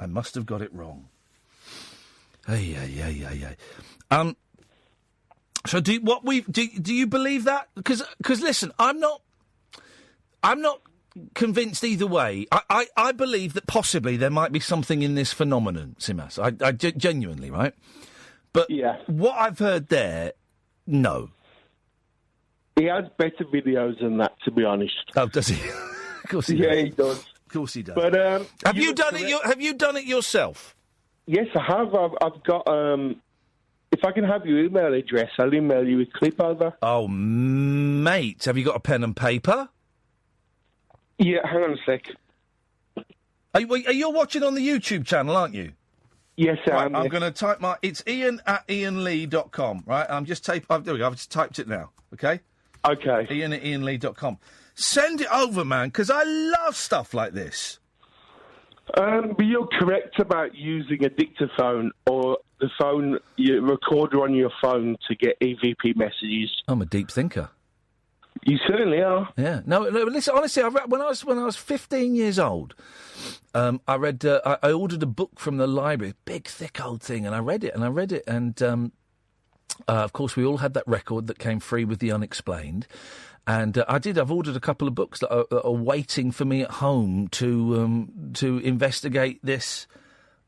I must have got it wrong. So do you believe that? Because listen, I'm not convinced either way. I believe that possibly there might be something in this phenomenon, Simas. I genuinely, right? But what I've heard there, no. He has better videos than that, to be honest. Oh, does he? Of course he does. Yeah, he does. Of course he does. But have you done it? Have you done it yourself? Yes, I have. I've got. If I can have your email address, I'll email you a clip over. Oh, mate, have you got a pen and paper? Yeah, hang on a sec. Are you watching on the YouTube channel, aren't you? Yes, I am. I'm going to type it's Iain at iainlee.com, right? I've just typed it now, okay? Okay. Iain at iainlee.com. Send it over, man, because I love stuff like this. But you're correct about using a dictaphone or the phone, your recorder on your phone to get EVP messages. I'm a deep thinker. You certainly are. Yeah. No, listen, honestly, when I was 15 years old, I read. I ordered a book from the library, big, thick old thing, and I read it, and of course, we all had that record that came free with the Unexplained. And I've ordered a couple of books that are waiting for me at home to investigate this.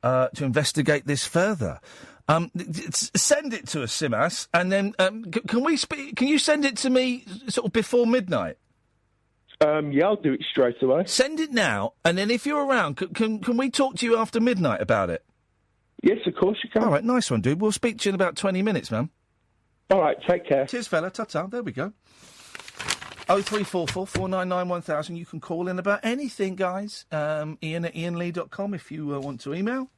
To investigate this further. Send it to us, Simas, and then can you send it to me sort of before midnight? Yeah, I'll do it straight away. Send it now, and then if you're around, can we talk to you after midnight about it? Yes, of course you can. All right, nice one, dude. We'll speak to you in about 20 minutes, man. All right, take care. Cheers, fella. Ta-ta. There we go. 0344 499 1000. You can call in about anything, guys. Iain at iainlee.com if you want to email.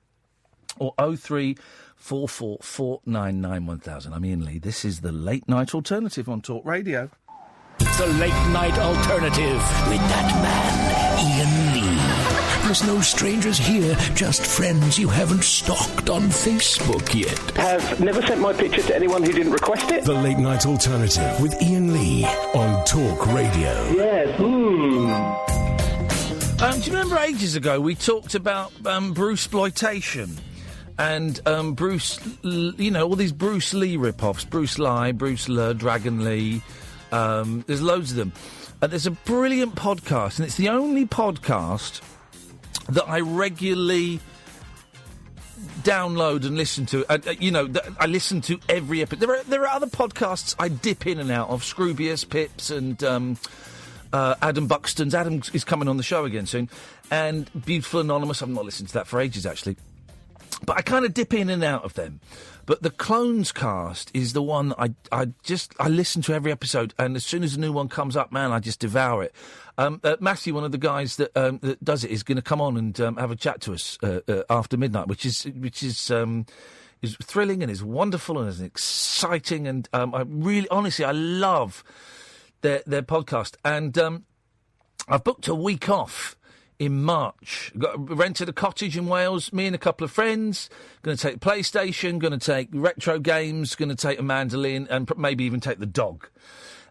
Or 0344 499 1000. I'm Iain Lee. This is the Late Night Alternative on Talk Radio. The Late Night Alternative with that man, Iain Lee. There's no strangers here, just friends you haven't stalked on Facebook yet. Have never sent my picture to anyone who didn't request it. The Late Night Alternative with Iain Lee on Talk Radio. Yes. Do you remember ages ago we talked about Bruce-ploitation? And Bruce, all these Bruce Lee rip-offs. Bruce Lee, Bruce Le, Dragon Lee. There's loads of them. There's a brilliant podcast, and it's the only podcast that I regularly download and listen to. I listen to every episode. There are other podcasts I dip in and out of. Scroobius, Pips, and Adam Buxton's. Adam is coming on the show again soon. And Beautiful Anonymous. I've not listened to that for ages, actually. But I kind of dip in and out of them. But the Clonescast is the one I listen to every episode, and as soon as a new one comes up, man, I just devour it. Matthew, one of the guys that does it, is going to come on and have a chat to us after midnight, which is thrilling and is wonderful and is exciting, and I love their podcast. And I've booked a week off in March. Rented a cottage in Wales, me and a couple of friends, going to take PlayStation, going to take retro games, going to take a mandolin, and maybe even take the dog.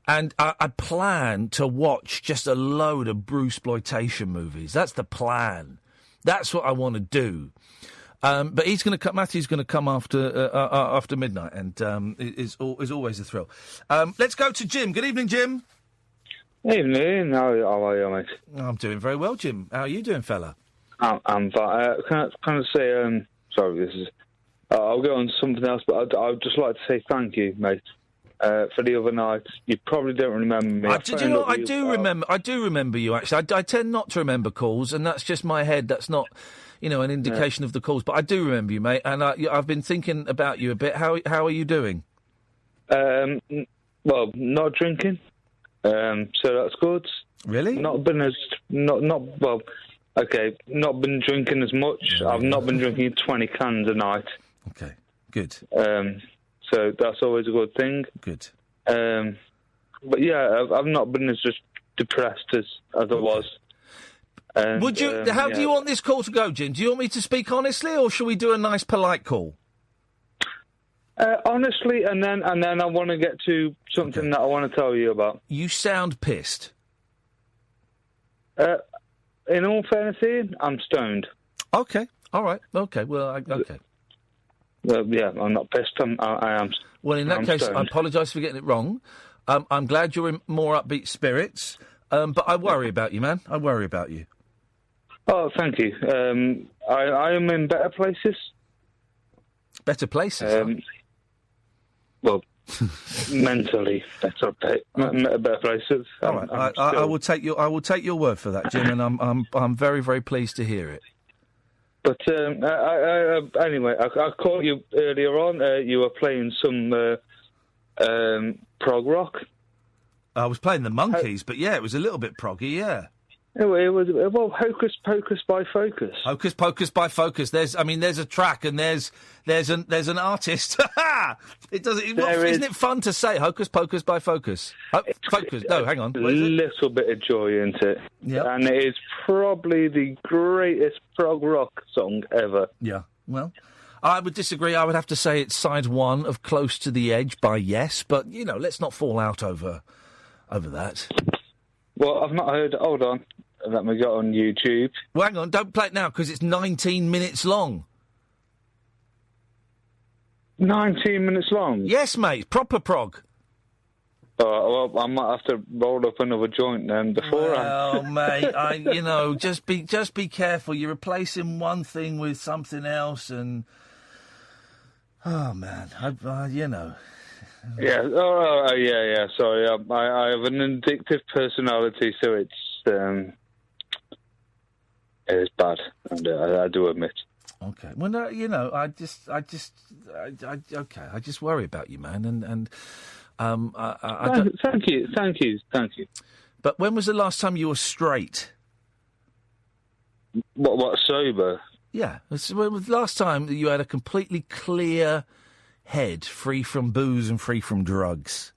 And I plan to watch just a load of Bruce-ploitation movies. That's the plan. That's what I want to do. But Matthew's going to come after midnight, and is always a thrill. Let's go to Jim. Good evening, Jim. Evening. How are you, mate? I'm doing very well, Jim. How are you doing, fella? I'm fine. Can I say, sorry, this is... I'll go on to something else, but I'd just like to say thank you, mate, for the other night. You probably don't remember me. I do remember you, actually. I tend not to remember calls, and that's just my head. That's not, an indication of the calls. But I do remember you, mate, and I've been thinking about you a bit. How are you doing? Well, not drinking. So that's good. Really? Not been drinking as much. Yeah, I've not been drinking 20 cans a night. Okay, good. So that's always a good thing. Good. But yeah, I've not been as just depressed as I was. And, would you? How do you want this call to go, Jim? Do you want me to speak honestly, or shall we do a nice, polite call? Honestly, and then I want to get to something that I want to tell you about. You sound pissed. In all fairness, Ian, I'm stoned. Okay, all right, okay. Well, okay. Yeah, I'm not pissed. I am. Well, in that case, stoned. I apologise for getting it wrong. I'm glad you're in more upbeat spirits, but I worry about you, man. I worry about you. Oh, thank you. I am in better places. Better places? Well, mentally better places. All right, I will take your word for that, Jim, and I'm very, very pleased to hear it. But anyway, I caught you earlier on. You were playing some prog rock. I was playing the Monkees, but yeah, it was a little bit proggy, yeah. It was Hocus Pocus by Focus. Hocus Pocus by Focus. There's a track and there's an artist. Isn't it fun to say Hocus Pocus by Focus? Focus. No, hang on. A little bit of joy into it. Yep. And it is probably the greatest prog rock song ever. Yeah. Well, I would disagree. I would have to say it's side one of Close to the Edge by Yes, but let's not fall out over that. Well, I've not heard. Hold on. Let me go on YouTube. Well, hang on. Don't play it now because it's 19 minutes long. 19 minutes long? Yes, mate. Proper prog. Well, I might have to roll up another joint then beforehand. Oh, mate, just be careful. You're replacing one thing with something else, and oh man, Yeah. Yeah. Sorry, I have an addictive personality, so it's bad, and I do admit. Okay. Well, no, I just worry about you, man, and Thank you. But when was the last time you were straight? What sober? Yeah. When was the last time that you had a completely clear head, free from booze and free from drugs?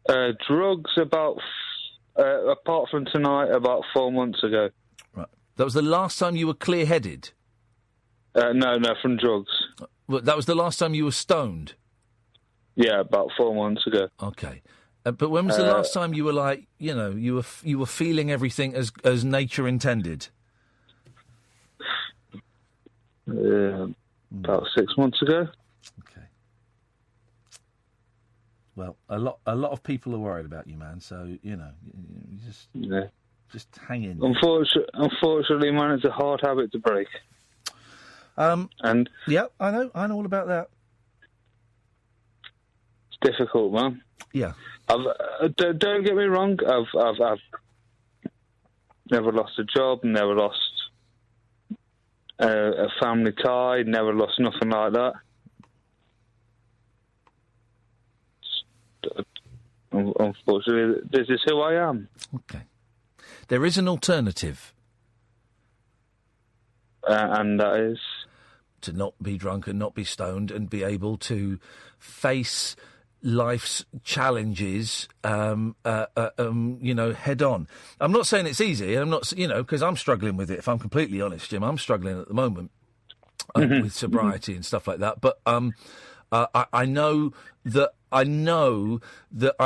Drugs about, apart from tonight, about 4 months ago. Right. That was the last time you were clear-headed? No, from drugs. Well, that was the last time you were stoned? Yeah, about 4 months ago. Okay. But when was the last time you were like, you were feeling everything as nature intended? About 6 months ago. Okay. Well, a lot of people are worried about you, man. So you just hang in. Unfortunately, man, it's a hard habit to break. And yeah, I know all about that. It's difficult, man. Yeah. Don't get me wrong. I've never lost a job, never lost a family tie, never lost nothing like that. Unfortunately, this is who I am. Okay. There is an alternative. And that is? To not be drunk and not be stoned and be able to face life's challenges, head on. I'm not saying it's easy. I'm not, because I'm struggling with it. If I'm completely honest, Jim, I'm struggling at the moment with sobriety and stuff like that. But I know that I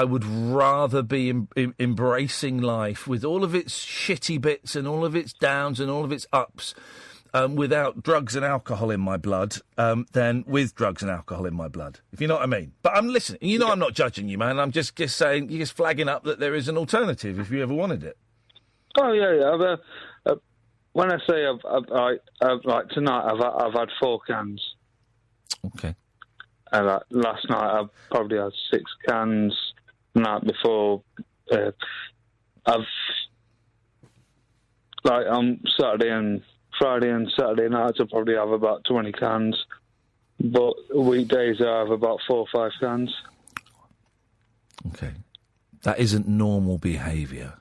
would rather be embracing life with all of its shitty bits and all of its downs and all of its ups. Without drugs and alcohol in my blood, than with drugs and alcohol in my blood, if you know what I mean. But I'm listening. I'm not judging you, man. I'm just saying, you're just flagging up that there is an alternative if you ever wanted it. Oh yeah. When I say I've like tonight, I've had 4 cans. Okay. And last night I probably had 6 cans. The night before, on Friday and Saturday nights I probably have about 20 cans, but weekdays I have about 4 or 5 cans. Okay. That isn't normal behaviour,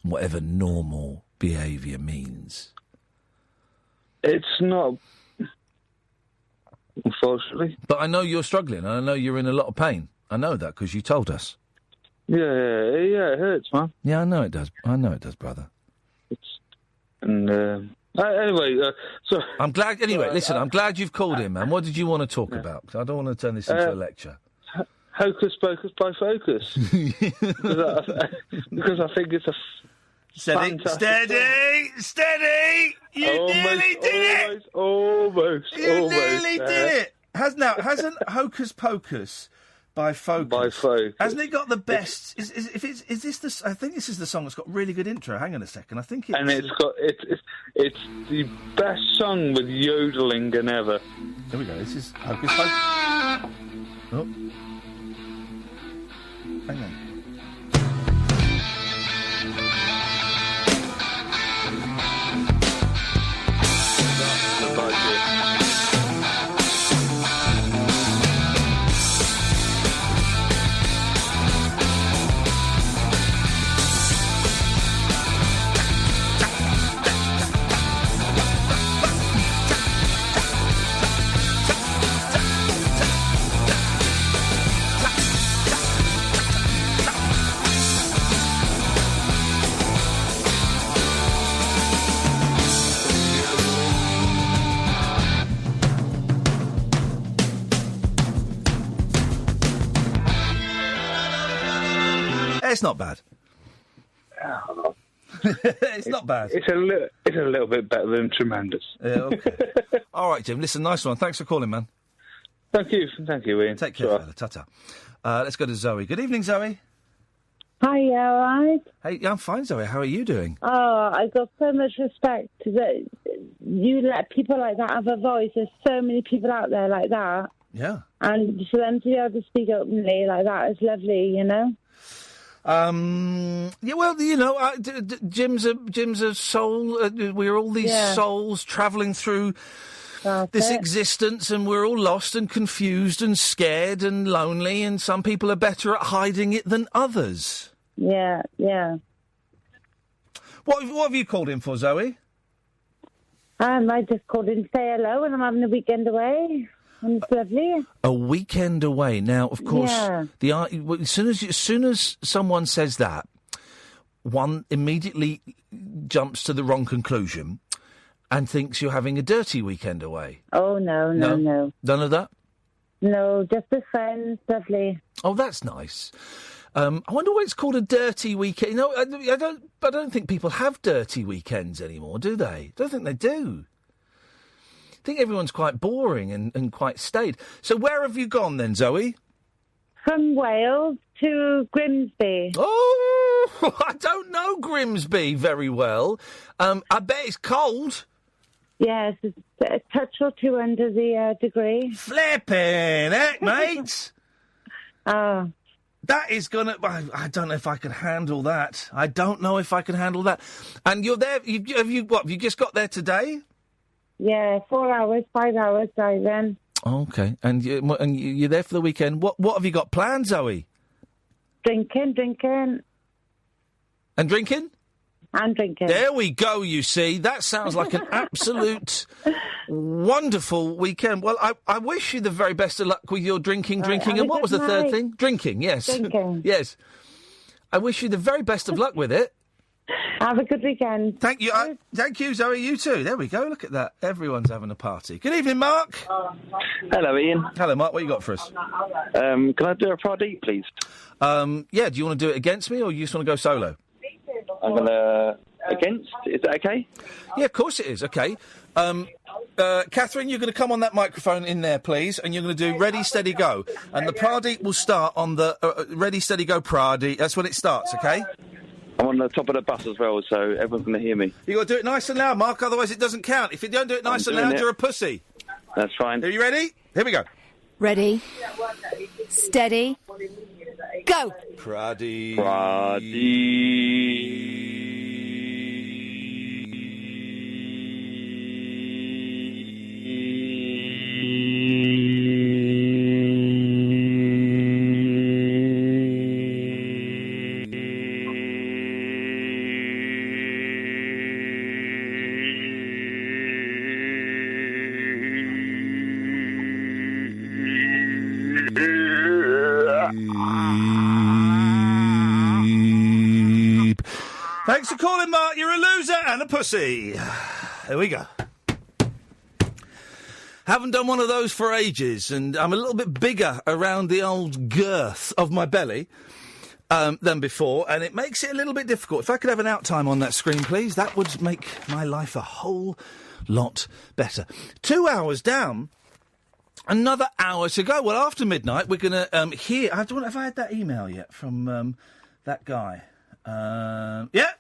whatever normal behaviour means. It's not, unfortunately. But I know you're struggling, and I know you're in a lot of pain. I know that because you told us. Yeah, it hurts, man. Yeah, I know it does, brother. Anyway, so I'm glad. Anyway, listen, I'm glad you've called in, man. What did you want to talk about? 'Cause I don't want to turn this into a lecture. Hocus Pocus by Focus, because I think it's a steady. You nearly did it. Almost. Nearly did it. Hasn't Hocus Pocus by Focus? Hasn't it got the best? Is this the? I think this is the song that's got really good intro. Hang on a second. I think it's. And it's the best song with yodeling and ever. Here we go. This is Hocus Pocus. Oh. Hang on. It's not bad. It's not bad. It's a little bit better than tremendous. Yeah, okay. All right, Jim. Listen, nice one. Thanks for calling, man. Thank you, Ian. Take care, fella. Ta-ta. Let's go to Zoe. Good evening, Zoe. Hi, you all right? Hey, yeah, I'm fine, Zoe. How are you doing? Oh, I got so much respect that you let people like that have a voice. There's so many people out there like that. Yeah. And for them to be able to speak openly like that is lovely, you know? Yeah, well, you know, Jim's a soul. We're all these souls travelling through this existence, and we're all lost and confused and scared and lonely, and some people are better at hiding it than others. Yeah. What have you called in for, Zoe? I just called in to say hello, and I'm having a weekend away. And it's lovely. A weekend away. Now, of course, Yeah. as soon as someone says that, one immediately jumps to the wrong conclusion and thinks you're having a dirty weekend away. Oh, no. None of that? No, just with friends. Lovely. Oh, that's nice. I wonder why it's called a dirty weekend. You know, I don't think people have dirty weekends anymore, do they? I don't think they do. I think everyone's quite boring and quite staid. So where have you gone then, Zoe? From Wales to Grimsby. Oh, I don't know Grimsby very well. I bet it's cold. Yes, it's a touch or two under the degree. Flipping heck, mate. Oh. That is gonna... I don't know if I can handle that. I don't know if I can handle that. And you're there... Have you just got there today? Yeah, 4 hours, 5 hours driving. Okay. And you're there for the weekend. What have you got planned, Zoe? Drinking. And drinking? And drinking. There we go, you see. That sounds like an absolute wonderful weekend. Well, I wish you the very best of luck with your drinking. And what was the third thing? Drinking, yes. Drinking. Yes. I wish you the very best of luck with it. Have a good weekend. Thank you. Thank you, Zoe. You too. There we go. Look at that. Everyone's having a party. Good evening, Mark. Hello, Ian. Hello, Mark. What you got for us? Can I do a Friday, please? Yeah. Do you want to do it against me, or you just want to go solo? I'm going to... Against? Is that okay? Yeah, of course it is. Okay. Catherine, you're going to come on that microphone in there, please, and you're going to do Ready, Steady, Go. And the Pradeep will start on the Ready, Steady, Go Pradeep. That's when it starts, okay? I'm on the top of the bus as well, so everyone's going to hear me. You've got to do it nice and loud, Mark, otherwise it doesn't count. If you don't do it nice and loud, you're a pussy. That's fine. Are you ready? Here we go. Ready, steady, go. Pradeep. Thanks for calling, Mark. You're a loser and a pussy. There we go. Haven't done one of those for ages, and I'm a little bit bigger around the old girth of my belly than before, and it makes it a little bit difficult. If I could have an out time on that screen, please, that would make my life a whole lot better. 2 hours down. Another hour to go. Well, after midnight, we're going to hear... I don't know if I had that email yet from that guy. Yeah.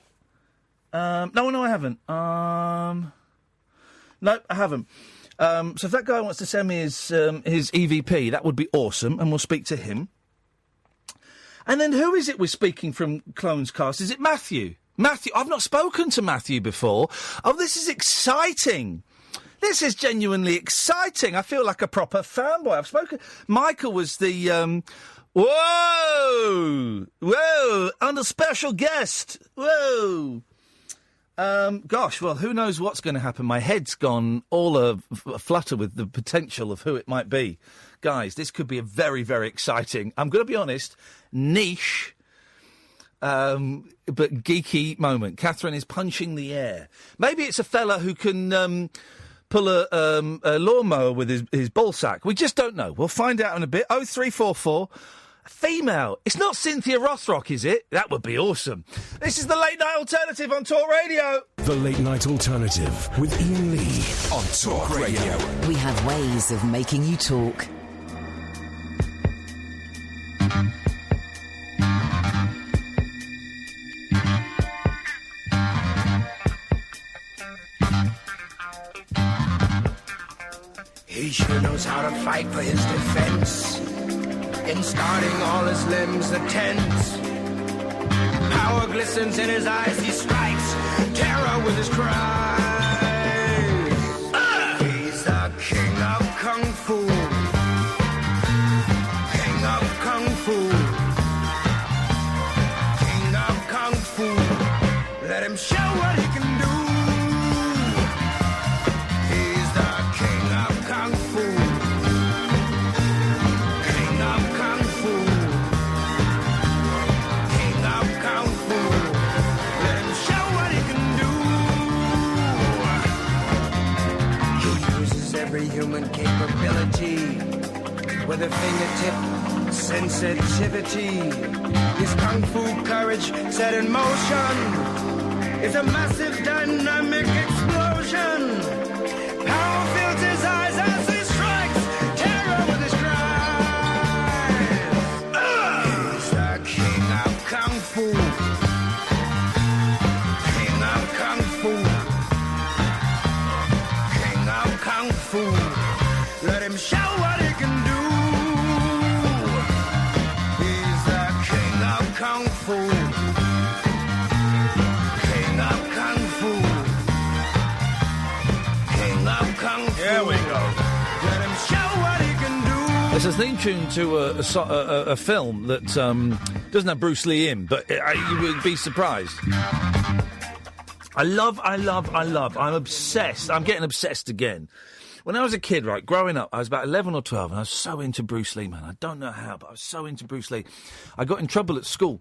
No, I haven't. No, I haven't. So if that guy wants to send me his EVP, that would be awesome, and we'll speak to him. And then who is it we're speaking from Clonescast? Is it Matthew? Matthew, I've not spoken to Matthew before. Oh, this is exciting. This is genuinely exciting. I feel like a proper fanboy. I've spoken... Michael was the... Whoa! And a special guest. Whoa! Gosh, well, who knows what's going to happen? My head's gone all a-flutter with the potential of who it might be. Guys, this could be a very, very exciting, I'm going to be honest, niche, but geeky moment. Catherine is punching the air. Maybe it's a fella who can... pull a lawnmower with his ball sack. We just don't know. We'll find out in a bit. 0344 Female. It's not Cynthia Rothrock, is it? That would be awesome. This is the Late Night Alternative on Talk Radio. The Late Night Alternative with Iain Lee on Talk Radio. We have ways of making you talk. He sure knows how to fight for his defense. In starting all his limbs are tense. Power glistens in his eyes, he strikes terror with his cries. He's the king of kung fu. King of kung fu. King of kung fu. Let him show what he can do. He's the king of kung fu. King of kung fu. King of kung fu. Let him show what he can do. He uses every human capability with a fingertip sensitivity. His kung fu courage set in motion is a massive dynamic explosion. Power fills his eyes as he strikes terror with his cries. He's the king of kung fu. King of kung fu. King of kung fu. Let him show what he can do. He's the king of kung fu. King of kung fu. King of kung fu. Here we go. Let him show what he can do. It's a theme tune to a film that doesn't have Bruce Lee in, but you would be surprised. I'm obsessed. I'm getting obsessed again. When I was a kid, right, growing up, I was about 11 or 12, and I was so into Bruce Lee, man. I don't know how, but I was so into Bruce Lee. I got in trouble at school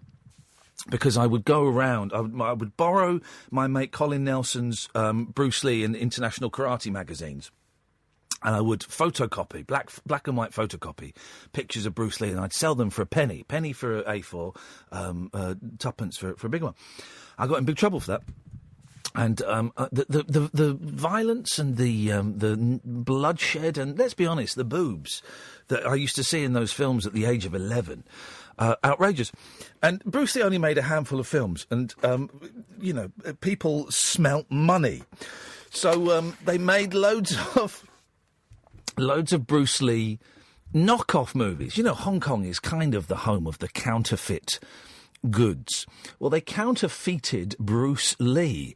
because I would go around, I would borrow my mate Colin Nelson's Bruce Lee and International Karate magazines. And I would photocopy, black and white photocopy, pictures of Bruce Lee, and I'd sell them for a penny for an A4, tuppence for a big one. I got in big trouble for that. And the violence and the bloodshed and, let's be honest, the boobs that I used to see in those films at the age of 11, outrageous. And Bruce Lee only made a handful of films, and people smelt money, so they made loads of Bruce Lee knockoff movies. You know, Hong Kong is kind of the home of the counterfeit goods. Well, they counterfeited Bruce Lee,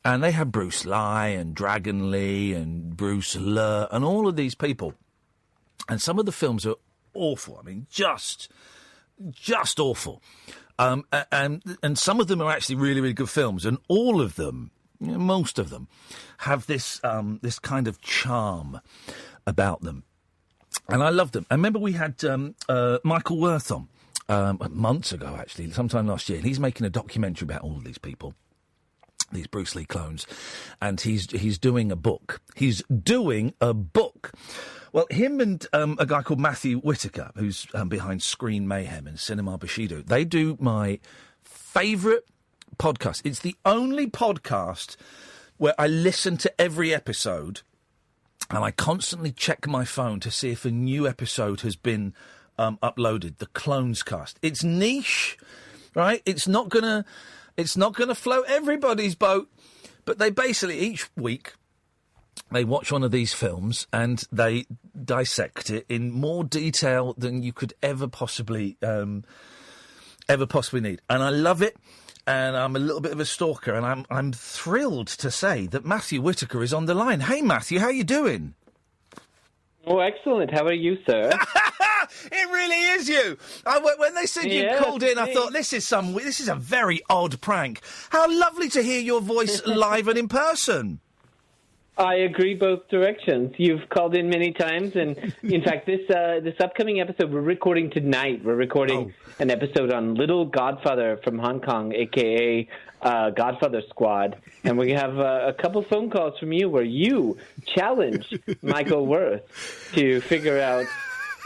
and they had Bruce Lee and Dragon Lee and Bruce Le and all of these people. And some of the films are awful. I mean, just awful. And some of them are actually really, really good films. And all of them, most of them, have this this kind of charm about them. And I love them. I remember we had Michael Worth on months ago, actually, sometime last year, and he's making a documentary about all of these people, these Bruce Lee clones, and he's doing a book. He's doing a book. Well, him and a guy called Matthew Whitaker, who's behind Screen Mayhem and Cinema Bushido, they do my favourite podcast. It's the only podcast where I listen to every episode, and I constantly check my phone to see if a new episode has been uploaded. The Clonescast. It's niche, right? It's not gonna float everybody's boat, but they basically each week they watch one of these films and they dissect it in more detail than you could ever possibly need. And I love it. And I'm a little bit of a stalker, and I'm thrilled to say that Matthew Whitaker is on the line. Hey, Matthew, how you doing? Oh, excellent. How are you, sir? It really is you. When they said you called in, I thought, this is a very odd prank. How lovely to hear your voice live and in person. I agree both directions. You've called in many times, and in fact, this upcoming episode we're recording tonight. We're recording an episode on Little Godfather from Hong Kong, a.k.a. Godfather Squad, and we have a couple phone calls from you where you challenge Michael Worth to figure out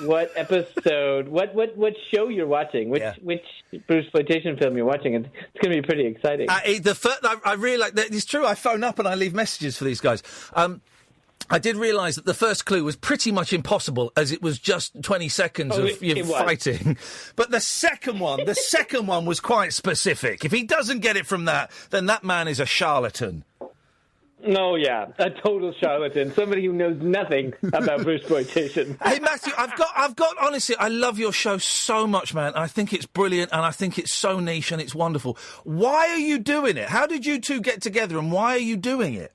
what episode, what show you're watching, which Bruceploitation film you're watching. It's going to be pretty exciting. I really like that. It's true. I phone up and I leave messages for these guys. I did realise that the first clue was pretty much impossible, as it was just 20 seconds of fighting. But the second one was quite specific. If he doesn't get it from that, then that man is a charlatan. Oh, yeah, a total charlatan. Somebody who knows nothing about Bruceploitation. Hey, Matthew, I've got, honestly, I love your show so much, man. I think it's brilliant, and I think it's so niche, and it's wonderful. Why are you doing it? How did you two get together, and why are you doing it?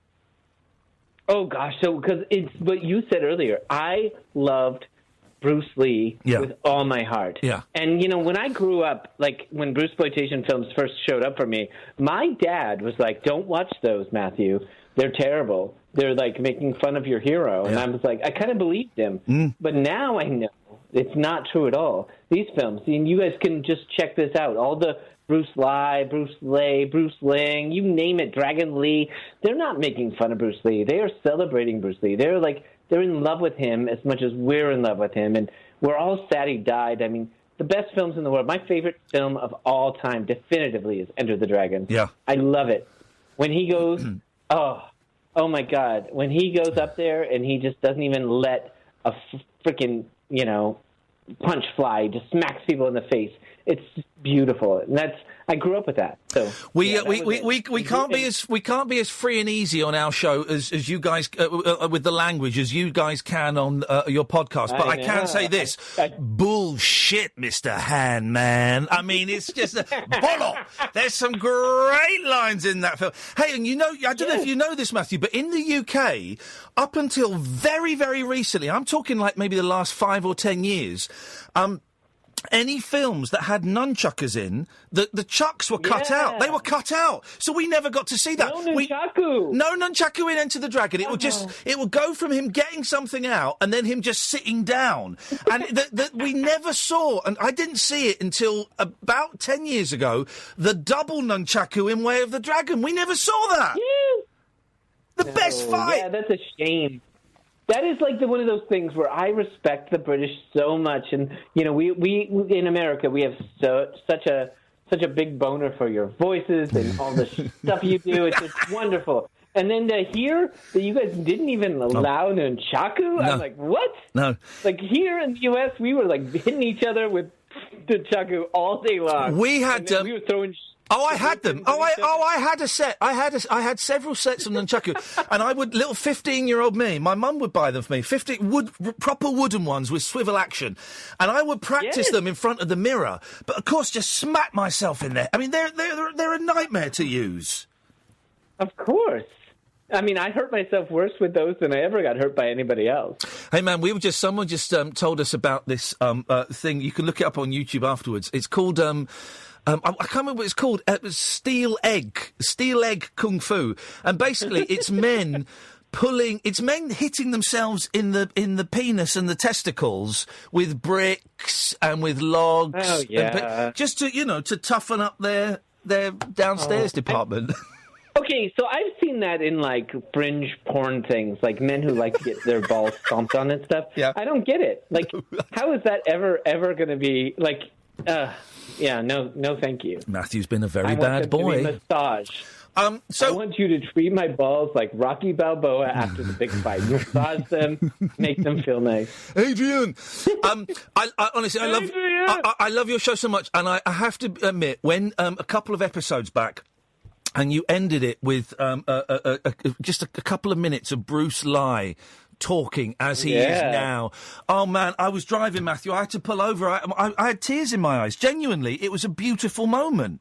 Oh, gosh, so because it's what you said earlier. I loved Bruce Lee with all my heart. Yeah. And, you know, when I grew up, like, when Bruceploitation films first showed up for me, my dad was like, don't watch those, Matthew. They're terrible. They're, like, making fun of your hero. And I was like, I kind of believed him. But now I know it's not true at all. These films, and you guys can just check this out. All the Bruce Lee, Bruce Lay, Bruce Ling, you name it, Dragon Lee. They're not making fun of Bruce Lee. They are celebrating Bruce Lee. They're in love with him as much as we're in love with him. And we're all sad he died. I mean, the best films in the world. My favorite film of all time definitively is Enter the Dragon. Yeah. I love it. When he goes, oh my God, when he goes up there and he just doesn't even let a freaking, you know, punch fly, just smacks people in the face. It's beautiful, and I grew up with that. So we can't be as free and easy on our show as you guys with the language as you guys can on your podcast. But I can say this: bullshit, Mr. Handman. I mean, it's just bolo. There's some great lines in that film. Hey, and you know, I don't know if you know this, Matthew, but in the UK, up until very, very recently, I'm talking like maybe the last 5 or 10 years. Any films that had nunchuckers in, the chucks were cut out. They were cut out. So we never got to see that. No nunchaku. No nunchaku in Enter the Dragon. It would go from him getting something out and then him just sitting down. And we never saw, and I didn't see it until about 10 years ago, the double nunchaku in Way of the Dragon. We never saw that. Yeah. The best fight. Yeah, that's a shame. That is like one of those things where I respect the British so much, and you know, we in America we have such a big boner for your voices and all the stuff you do. It's just wonderful. And then to hear that you guys didn't even allow nunchaku, I'm like, what? No. Like here in the U.S., we were like hitting each other with nunchaku all day long. We had we were throwing. Oh, I had them. I had a set. I had several sets of nunchaku, and I would, little 15-year-old me, my mum would buy them for me, proper wooden ones with swivel action, and I would practice them in front of the mirror. But of course, just smack myself in there. I mean, they're a nightmare to use. Of course. I mean, I hurt myself worse with those than I ever got hurt by anybody else. Hey, man, someone just told us about this thing. You can look it up on YouTube afterwards. It's called. I can't remember what it's called. Steel egg kung fu, and basically it's men hitting themselves in the penis and the testicles with bricks and with logs. Oh yeah, just to toughen up their downstairs department. Okay, so I've seen that in, like, fringe porn things, like men who like to get their balls stomped on and stuff. Yeah. I don't get it. Like, how is that ever going to be, like, no, thank you. Matthew's been a very bad boy. I want massage. I want you to treat my balls like Rocky Balboa after the big fight. Massage them, make them feel nice. Adrian! I honestly, I love your show so much, and I have to admit, when a couple of episodes back, and you ended it with just a couple of minutes of Bruce Lee talking as he is now. Oh, man, I was driving, Matthew. I had to pull over. I had tears in my eyes. Genuinely, it was a beautiful moment.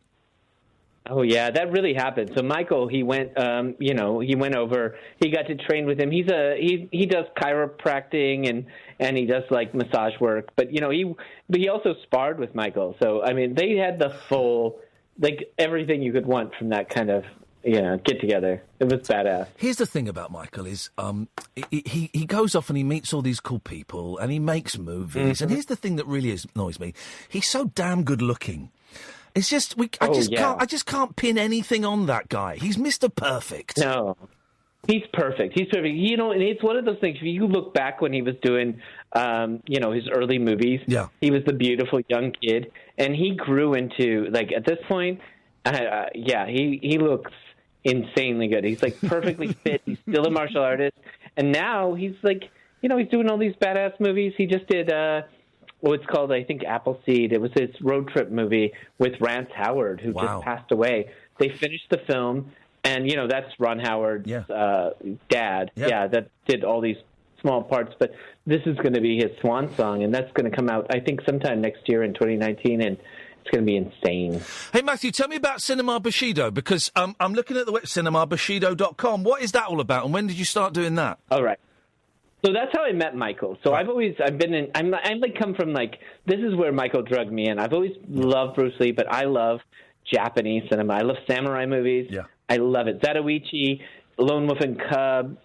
Oh, yeah, that really happened. So Michael, he went, he went over. He got to train with him. He does chiropractic and he does, like, massage work. But, he also sparred with Michael. So, I mean, they had the full... like, everything you could want from that kind of, get together. It was badass. Here's the thing about Michael is he goes off and he meets all these cool people and he makes movies. Mm-hmm. And here's the thing that really annoys me. He's so damn good looking. It's just, I just can't pin anything on that guy. He's Mr. Perfect. No. He's perfect. He's perfect. You know, and it's one of those things. If you look back when he was doing, his early movies, he was the beautiful young kid, and he grew into, like, at this point, he looks insanely good. He's, like, perfectly fit. He's still a martial artist, and now he's, like, he's doing all these badass movies. He just did it's called, I think, Appleseed. It was his road trip movie with Rance Howard, who just passed away. They finished the film. And, that's Ron Howard's dad. Yeah, that did all these small parts. But this is going to be his swan song, and that's going to come out, I think, sometime next year in 2019, and it's going to be insane. Hey, Matthew, tell me about Cinema Bushido, because I'm looking at the website, cinemabushido.com. What is that all about, and when did you start doing that? All right. So that's how I met Michael. So I've come from, this is where Michael drugged me in. I've always loved Bruce Lee, but I love Japanese cinema. I love samurai movies. Yeah. I love it. Zatoichi, Lone Wolf and Cub,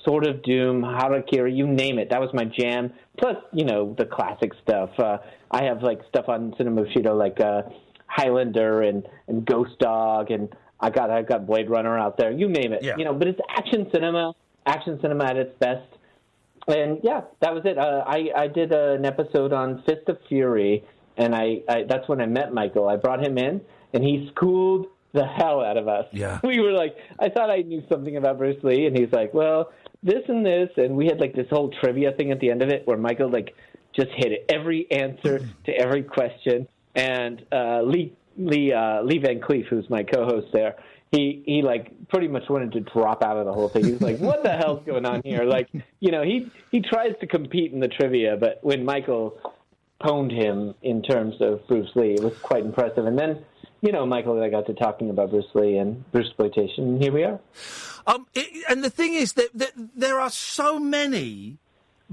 Sword of Doom, Harakiri, you name it. That was my jam. Plus, the classic stuff. I have, stuff on Cinema Bushido, Highlander and Ghost Dog, and I got Blade Runner out there. You name it. Yeah. But it's action cinema at its best. And, that was it. I did an episode on Fist of Fury, and I that's when I met Michael. I brought him in, and he schooled the hell out of us. Yeah. We were I thought I knew something about Bruce Lee, and he's like, well, this and this, and we had this whole trivia thing at the end of it where Michael just hit every answer to every question, and Lee Van Cleef, who's my co-host there, he pretty much wanted to drop out of the whole thing. He was like, what the hell's going on here? He tries to compete in the trivia, but when Michael pwned him in terms of Bruce Lee, it was quite impressive. And then Michael and I got to talking about Bruce Lee and Bruceploitation, and here we are. And the thing is that there are so many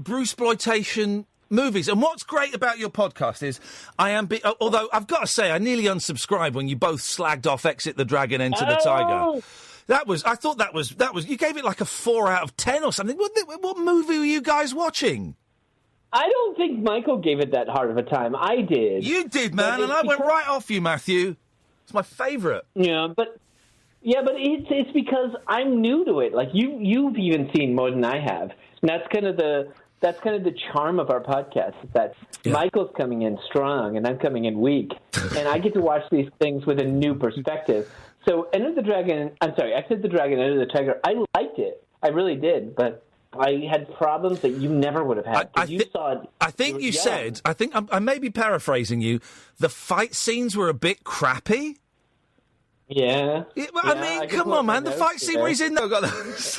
Bruceploitation movies, and what's great about your podcast is although I've got to say I nearly unsubscribed when you both slagged off Exit the Dragon, Enter the Tiger. I thought that was you gave it a 4 out of 10 or something. What movie were you guys watching? I don't think Michael gave it that hard of a time. I did. You did, man, and I went right off you, Matthew. It's my favourite. Yeah, but it's because I'm new to it. You've even seen more than I have, and that's kind of the charm of our podcast. Is that Michael's coming in strong and I'm coming in weak, and I get to watch these things with a new perspective. So, Exit the Dragon, Enter the Tiger. I liked it. I really did, but I had problems that you never would have had. You saw it. I think you said. I think I may be paraphrasing you. The fight scenes were a bit crappy. Yeah. Come on, man. The fight scene where he's in there. I got that.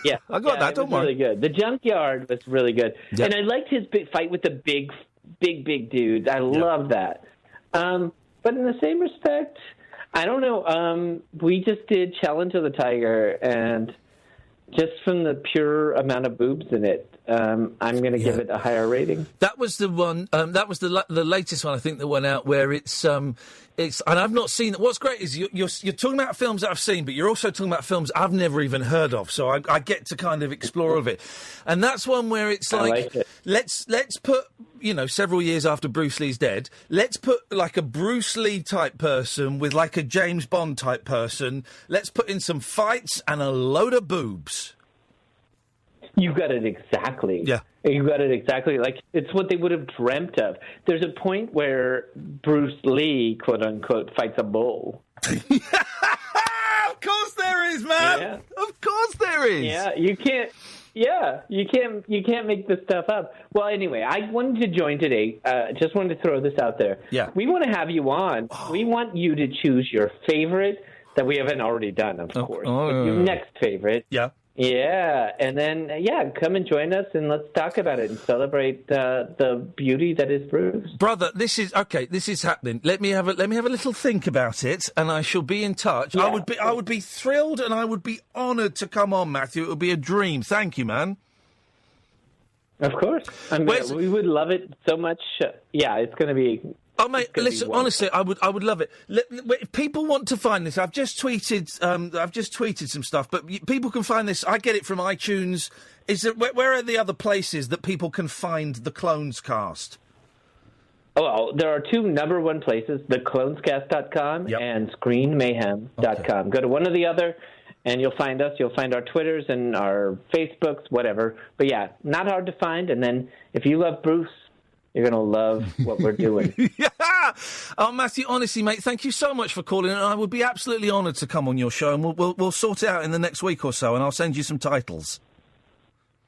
Yeah, I got that. Don't worry. Really good. The junkyard was really good, and I liked his big fight with the big dude. I loved that. But in the same respect, I don't know. We just did Challenge of the Tiger, and just from the pure amount of boobs in it, I'm going to give it a higher rating. That was the one. That was the latest one, I think, that went out where it's and I've not seen it. What's great is you're talking about films that I've seen, but you're also talking about films I've never even heard of. So I get to kind of explore all of it, and that's one where it's like let's put several years after Bruce Lee's dead, let's put a Bruce Lee type person with a James Bond type person. Let's put in some fights and a load of boobs. You got it exactly. Yeah. You got it exactly. It's what they would have dreamt of. There's a point where Bruce Lee, quote unquote, fights a bull. Of course there is, man. Yeah. Of course there is. Yeah, you can't. Yeah, you can't make this stuff up. Well, anyway, I wanted to join today. Just wanted to throw this out there. Yeah. We want to have you on. We want you to choose your favorite that we haven't already done, of course. Your next favorite. Yeah. Yeah, and then come and join us, and let's talk about it and celebrate the beauty that is Bruce. Brother, this is happening. Let me have a little think about it, and I shall be in touch. Yeah. I would be thrilled, and I would be honoured to come on, Matthew. It would be a dream. Thank you, man. Of course, we would love it so much. It's going to be. Oh, mate, listen, honestly, I would love it. If people want to find this, I've just tweeted some stuff, but people can find this. I get it from iTunes. Where are the other places that people can find the Clonescast? Well, there are two number one places, theclonescast.com and screenmayhem.com. Go to one or the other, and you'll find us. You'll find our Twitters and our Facebooks, whatever. But yeah, not hard to find. And then if you love Bruce, you're going to love what we're doing. Yeah! Oh, Matthew, honestly, mate, thank you so much for calling. And I would be absolutely honoured to come on your show, and we'll sort it out in the next week or so, and I'll send you some titles.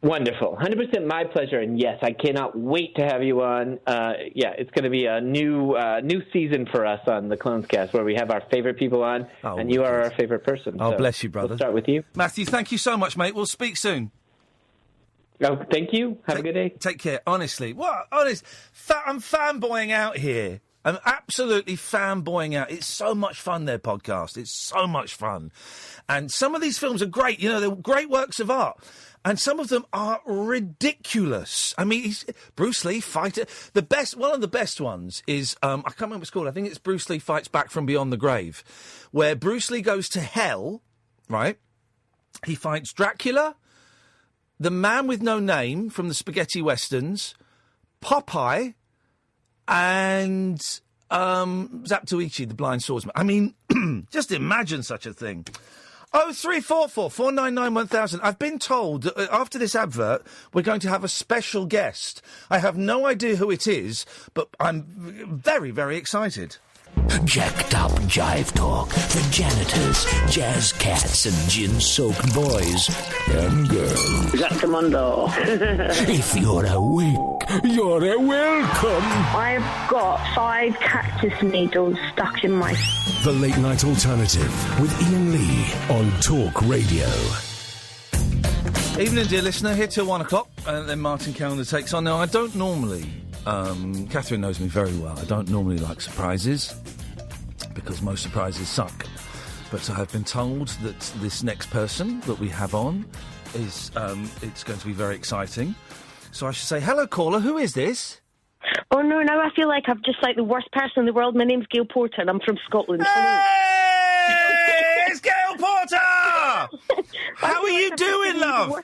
Wonderful. 100% my pleasure. And yes, I cannot wait to have you on. It's going to be a new season for us on the Clonescast, where we have our favorite people on, and you are our favorite person. Oh, so bless you, brother. We'll start with you. Matthew, thank you so much, mate. We'll speak soon. Oh, thank you. Have a good day. Take care. Honestly. I'm fanboying out here. I'm absolutely fanboying out. It's so much fun, their podcast. It's so much fun. And some of these films are great. You know, they're great works of art. And some of them are ridiculous. I mean, Bruce Lee fighter. One of the best ones is, I can't remember what it's called. I think it's Bruce Lee Fights Back from Beyond the Grave, where Bruce Lee goes to hell, right? He fights Dracula, the Man with No Name from the spaghetti westerns, Popeye, and Zaptuichi, the blind swordsman. I mean, just imagine such a thing. 0344 499 1000. I've been told that after this advert, we're going to have a special guest. I have no idea who it is, but I'm very, very excited. Jacked up jive talk for janitors, jazz cats, and gin-soaked boys and girls. Is that Commando? If you're awake, you're welcome. I've got 5 cactus needles stuck in my... The Late Night Alternative with Iain Lee on Talk Radio. Evening, dear listener. Here till 1 o'clock, and then Martin Calendar takes on. Now, I don't normally... Catherine knows me very well. I don't normally like surprises, because most surprises suck. But I've been told that this next person that we have on is it's going to be very exciting. So I should say, hello, caller. Who is this? Oh, no, now I feel like I'm just like the worst person in the world. My name's Gail Porter, and I'm from Scotland. Hey! It's Gail Porter! How are you doing, love?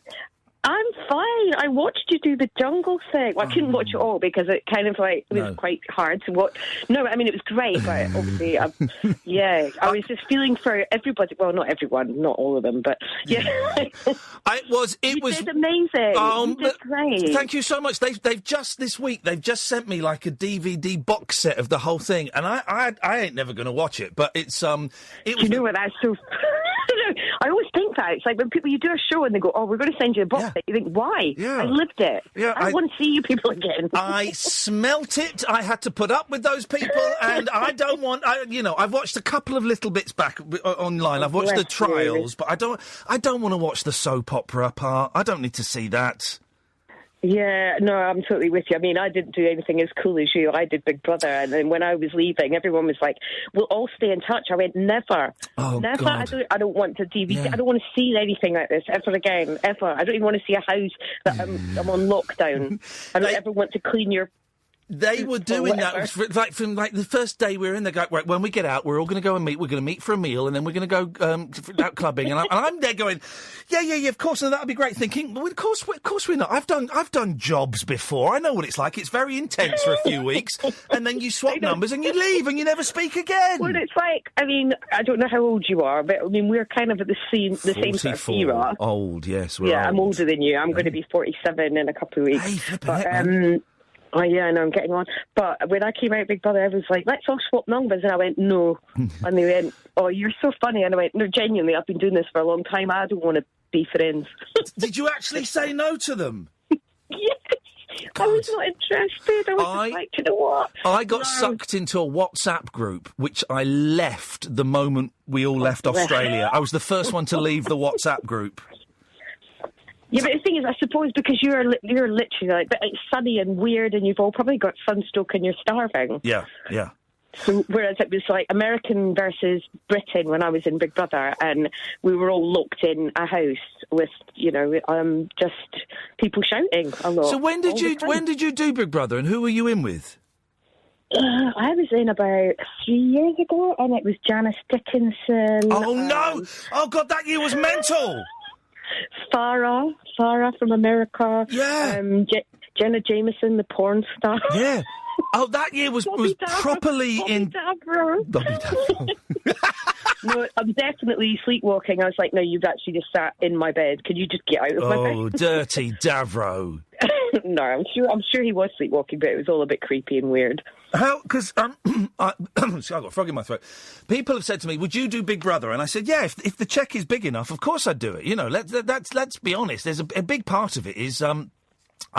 I'm fine. I watched you do the jungle thing. Well, I couldn't watch it all because it kind of like it was quite hard to watch. No, I mean it was great, but obviously, I was just feeling for everybody. Well, not everyone, not all of them, but yeah. It was did amazing. You did great. Thank you so much. They've just this week sent me like a DVD box set of the whole thing, and I ain't never going to watch it, but it's You know what? That's so. I always think that. It's like when you do a show and they go, oh, we're going to send you a box set. You think, why? Yeah. I lived it. Yeah, I want to see you people again. I smelt it. I had to put up with those people, and I don't want... I've watched a couple of little bits back online. I've watched the trials, but I don't want to watch the soap opera part. I don't need to see that. Yeah, no, I'm totally with you. I mean, I didn't do anything as cool as you. I did Big Brother, and then when I was leaving, everyone was like, we'll all stay in touch. I went, never. Oh, never. God. I don't want to DVD. Yeah. I don't want to see anything like this ever again, ever. I don't even want to see a house that I'm on lockdown. I don't ever want to clean your... They were doing that from the first day we were in. They go, right, when we get out, we're all going to go and meet. We're going to meet for a meal, and then we're going to go out clubbing. And I'm there going, yeah, of course, and that'll be great. Thinking, well, of course we're not. I've done jobs before. I know what it's like. It's very intense for a few weeks, and then you swap numbers and you leave and you never speak again. Well, it's like, I mean, I don't know how old you are, but I mean, we're kind of at the same sort of era. Old, yes, old. I'm older than you. I'm going to be 47 in a couple of weeks. Hey, flipping heck, man. Oh, yeah, I know, I'm getting on. But when I came out Big Brother, I was like, let's all swap numbers. And I went, no. And they went, oh, you're so funny. And I went, no, genuinely, I've been doing this for a long time. I don't want to be friends. Did you actually say no to them? Yes. God. I was not interested. I was just like, you know what? I got sucked into a WhatsApp group, which I left the moment we all left Australia. I was the first one to leave the WhatsApp group. Yeah, but the thing is, I suppose because you're literally like, but it's sunny and weird, and you've all probably got sunstroke and you're starving. Yeah. So whereas it was like American versus Britain when I was in Big Brother, and we were all locked in a house with, just people shouting a lot. So when did you do Big Brother, and who were you in with? I was in about 3 years ago, and it was Janice Dickinson. Oh no! Oh God, that year was mental. Farah from America. Yeah. Jenna Jameson, the porn star. Yeah. Oh, that year was properly in... Davro. Bobby Davro. No, I'm definitely sleepwalking. I was like, no, you've actually just sat in my bed. Could you just get out of my bed? Oh, dirty Davro. No, I'm sure he was sleepwalking, but it was all a bit creepy and weird. How? Because I've got a frog in my throat. People have said to me, "Would you do Big Brother?" And I said, "Yeah, if the check is big enough, of course I'd do it." You know, let's be honest. There's a big part of it is I'm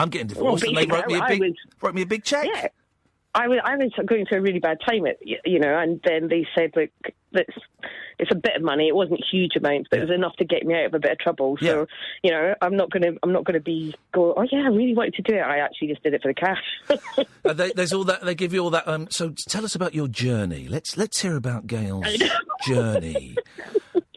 getting divorced, and they wrote me a big check. Yeah. I was going through a really bad time, and then they said, look, it's a bit of money. It wasn't huge amounts, but it was enough to get me out of a bit of trouble. So, I'm not going to be going, oh yeah, I really wanted to do it. I actually just did it for the cash. There's all that. They give you all that. So tell us about your journey. Let's hear about Gail's journey.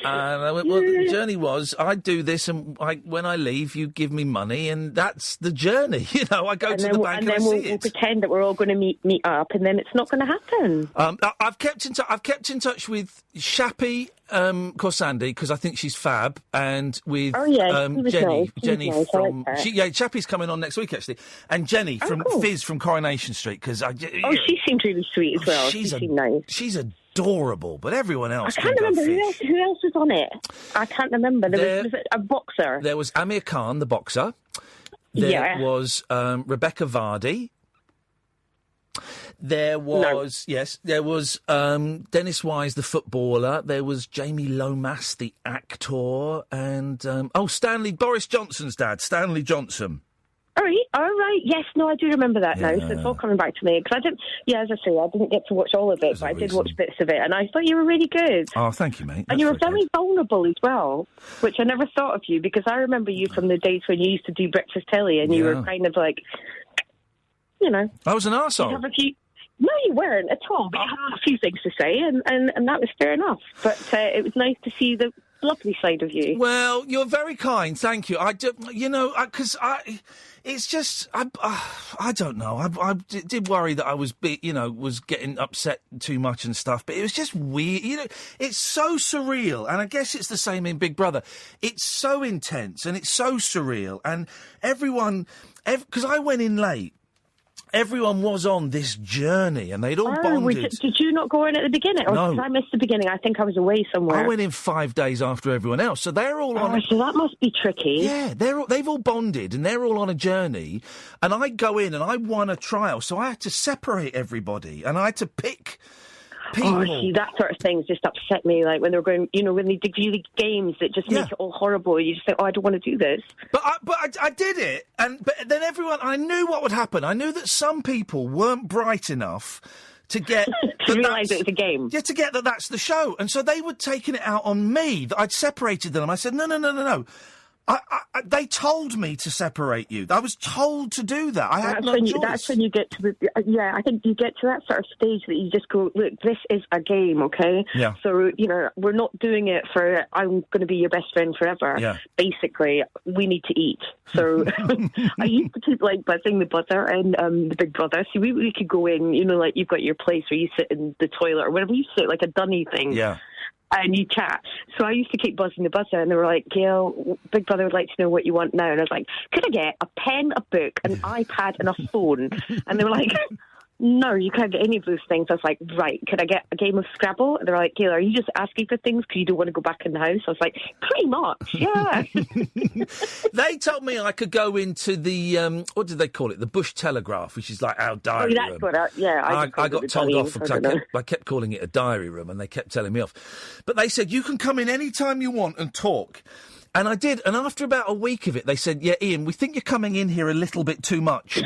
The journey was, I do this, and when I leave, you give me money, and that's the journey. You know, I go to the bank and I see it. We'll pretend that we're all going to meet up, and then it's not going to happen. I've kept in touch with Shappy Corsandi, because I think she's fab, and with Jenny. Jenny nice. from Shappy's coming on next week actually, and Jenny from Fizz from Coronation Street, because she seemed really sweet as well. She seemed nice. She's adorable, but everyone else. I can't remember who else was on it. I can't remember. There was a boxer. There was Amir Khan, the boxer. There was Rebecca Vardy. There was Dennis Wise, the footballer. There was Jamie Lomas, the actor, and Boris Johnson's dad, Stanley Johnson. All right. Yes, no, I do remember that now. So it's all coming back to me because I didn't. Yeah, as I say, I didn't get to watch all of it, but I did watch bits of it, and I thought you were really good. Oh, thank you, mate. And you were very vulnerable as well, which I never thought of you, because I remember you from the days when you used to do breakfast telly, and you were kind of like, I was an arsehole. No, you weren't at all, but you had a few things to say, and that was fair enough. But it was nice to see the lovely side of you. Well, you're very kind, thank you. It's just, I don't know. I did worry that I was getting upset too much and stuff, but it was just weird. It's so surreal, and I guess it's the same in Big Brother. It's so intense, and it's so surreal, and everyone, because I went in late, everyone was on this journey, and they'd all bonded. Did you not go in at the beginning? No. Or I missed the beginning. I think I was away somewhere. I went in 5 days after everyone else, so they're all on. So that must be tricky. Yeah, they've all bonded, and they're all on a journey. And I go in, and I won a trial, so I had to separate everybody, and I had to pick people. Oh, see, that sort of thing just upset me. Like when they were going, when they give you the games that just make it all horrible. You just think, I don't want to do this. But I did it, but then everyone, I knew what would happen. I knew that some people weren't bright enough to get to realise it was a game. Yeah, to get that's the show, and so they were taking it out on me. That I'd separated them. I said, no. They told me to separate you. I was told to do that. I had no choice. That's when you get to I think you get to that sort of stage that you just go, look, this is a game, okay? Yeah. So, we're not doing it for, I'm going to be your best friend forever. Yeah. Basically, we need to eat. So I used to keep, buzzing the buzzer and the Big Brother. See, we could go in, you've got your place where you sit in the toilet or whatever you sit, like a dunny thing. Yeah. And you chat. So I used to keep buzzing the buzzer, and they were like, Gail, Big Brother would like to know what you want now. And I was like, could I get a pen, a book, an iPad, and a phone? And they were like, no, you can't get any of those things. I was like, right, could I get a game of Scrabble? And they're like, Gail, are you just asking for things because you don't want to go back in the house? I was like, pretty much, yeah. They told me I could go into the, what did they call it? The Bush Telegraph, which is like our diary room. That's what I got told off because I kept calling it a diary room, and they kept telling me off. But they said, you can come in any time you want and talk. And I did, and after about a week of it, they said, yeah, Ian, we think you're coming in here a little bit too much.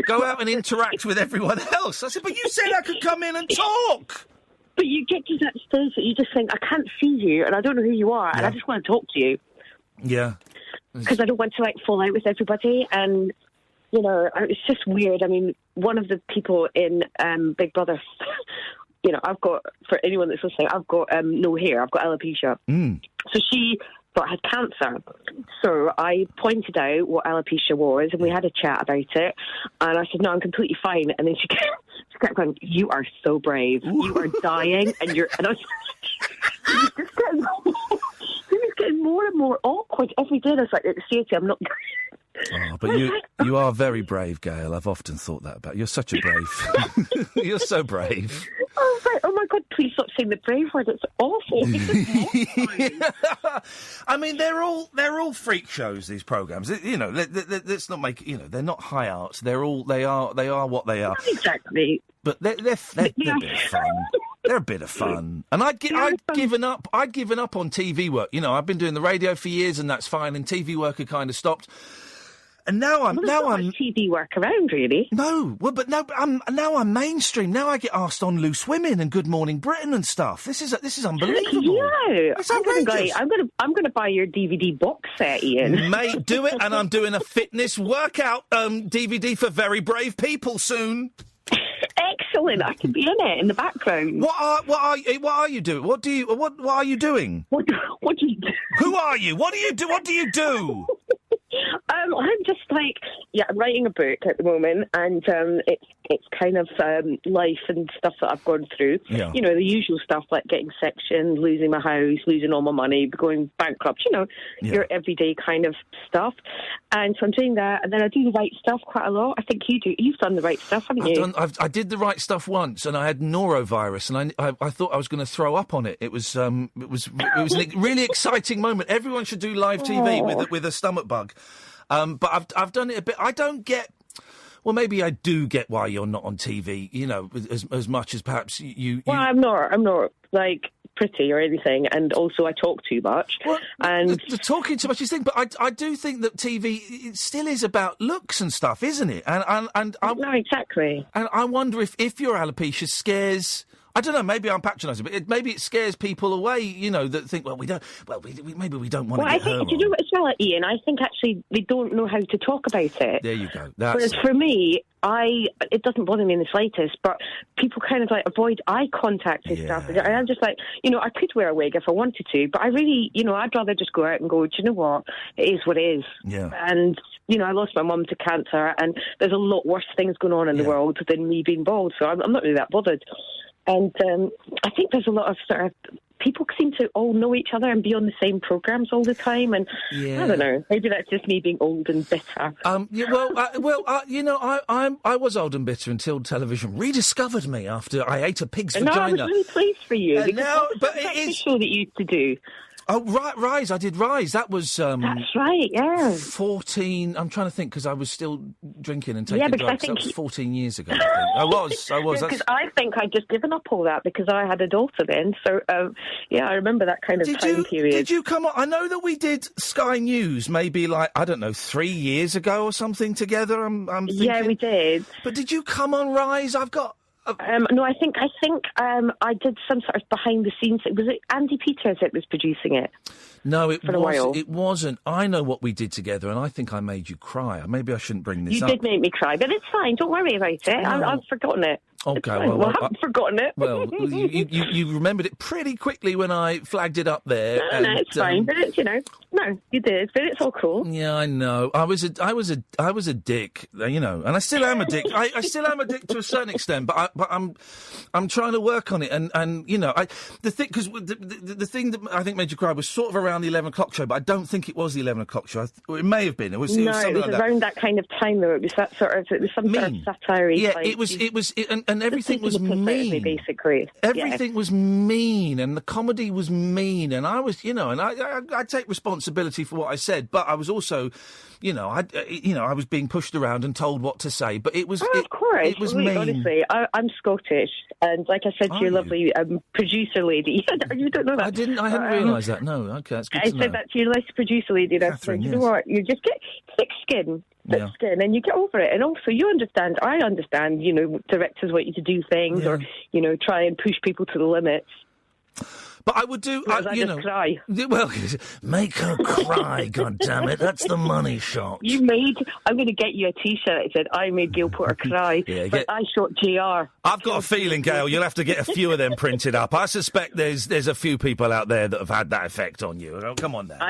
Go out and interact with everyone else. I said, but you said I could come in and talk. But you get to that stage that you just think, I can't see you, and I don't know who you are, and I just want to talk to you. Yeah. Because I don't want to, fall out with everybody, and, it's just weird. I mean, one of the people in Big Brother, I've got, for anyone that's listening, I've got no hair. I've got alopecia. So she thought I had cancer. So I pointed out what alopecia was, and we had a chat about it. And I said, no, I'm completely fine. And then she kept going, you are so brave. You are dying, and I was it was getting more and more awkward every day. I was like, seriously, I'm not... Oh, but you are very brave, Gail. I've often thought that about you. You're such a brave. You're so brave. Oh my God! Please stop saying the brave word. It's awful. I mean, they're all freak shows. These programs, you know. Let's not make, you know, they're not high arts. They are what they are. Not exactly. But they're a bit of fun. They're a bit of fun. And I'd given up on TV work. You know, I've been doing the radio for years, and that's fine. And TV work had kind of stopped. And now I'm TV work around, really. No, well, but now I'm mainstream. Now I get asked on Loose Women and Good Morning Britain and stuff. This is unbelievable. Yeah, It's outrageous. I'm going to buy your DVD box set, Ian. Mate, do it, and I'm doing a fitness workout DVD for very brave people soon. Excellent. I can be in it in the background. What are you doing? What are you doing? What do you do? Who are you? What do you do? What do you do? I'm just I'm writing a book at the moment, and it's kind of life and stuff that I've gone through. Yeah. You know, the usual stuff like getting sectioned, losing my house, losing all my money, going bankrupt. You know, your everyday kind of stuff. And so I'm doing that, and then I do the right stuff quite a lot. I think you do. You've done the right stuff, haven't you? I did the right stuff once, and I had norovirus, and I thought I was going to throw up on it. It was a really exciting moment. Everyone should do live TV with a stomach bug. But I've done it a bit. I don't get. Well, maybe I do get why you're not on TV. You know, as much as perhaps you. Well, I'm not like pretty or anything, and also I talk too much. Well, and the talking too much is the thing, but I do think that TV it still is about looks and stuff, isn't it? And no, exactly. And I wonder if your alopecia scares. I don't know. Maybe I'm patronising, but maybe it scares people away. You know, that think, well, we don't. Well, maybe we don't want to get her. Do you know what as well, Ian? I think actually they don't know how to talk about it. There you go. Whereas for me, it doesn't bother me in the slightest. But people kind of like avoid eye contact and stuff. And I'm just like, you know, I could wear a wig if I wanted to, but I really, you know, I'd rather just go out and go. Do you know what? It is what it is. Yeah. And you know, I lost my mum to cancer, and there's a lot worse things going on in the world than me being bald. So I'm not really that bothered. And I think there's a lot of sort of people seem to all know each other and be on the same programmes all the time. And I don't know, maybe that's just me being old and bitter. You know, I was old and bitter until television rediscovered me after I ate a pig's vagina. I was really pleased for you. But it is the show that you used to do. Oh, Rise. I did Rise. That was... That's right, yeah. 14... I'm trying to think, because I was still drinking and taking drugs. That was 14 years ago, I think. I was. Because I think I'd just given up all that because I had a daughter then. So, I remember that kind of time period. Did you come on... I know that we did Sky News maybe, 3 years ago or something together, I'm thinking. Yeah, we did. But did you come on Rise? I've got... No, I think I did some sort of behind the scenes. Was it Andy Peters that was producing it? No, it wasn't. I know what we did together, and I think I made you cry. Maybe I shouldn't bring this up. You did make me cry, but it's fine. Don't worry about it. No. I've forgotten it. Okay, I haven't forgotten it. Well, you remembered it pretty quickly when I flagged it up there. No, it's fine. But it's, no, you did. But it's all cool. Yeah, I know. I was a dick, and I still am a dick. I still am a dick to a certain extent, but I'm trying to work on it. And the thing that I think made you cry was sort of around the 11 o'clock show, but I don't think it was the 11 o'clock show. It may have been. It was something like that. Around that kind of time though. It was that sort of. It was some sort of satire. Yeah, it was. And everything was mean. Basically, everything was mean, and the comedy was mean, and I was, and I take responsibility for what I said, but I was also, I was being pushed around and told what to say, but it was, of course, it was mean. Honestly, I'm Scottish, and like I said to your lovely producer lady, you don't know that. I hadn't realised that. No, okay, that's good to know. I said that to your nice producer lady. Catherine, you know what? You just get thick skin. And you get over it. And also, I understand, directors want you to do things or, try and push people to the limits. But I would do, I just cry. Well, make her cry, goddammit. That's the money shot. I'm going to get you a T-shirt that said, I made Gail Porter cry, but I shot JR. I've got a feeling, Gail, you'll have to get a few of them printed up. I suspect there's a few people out there that have had that effect on you. Oh, come on now.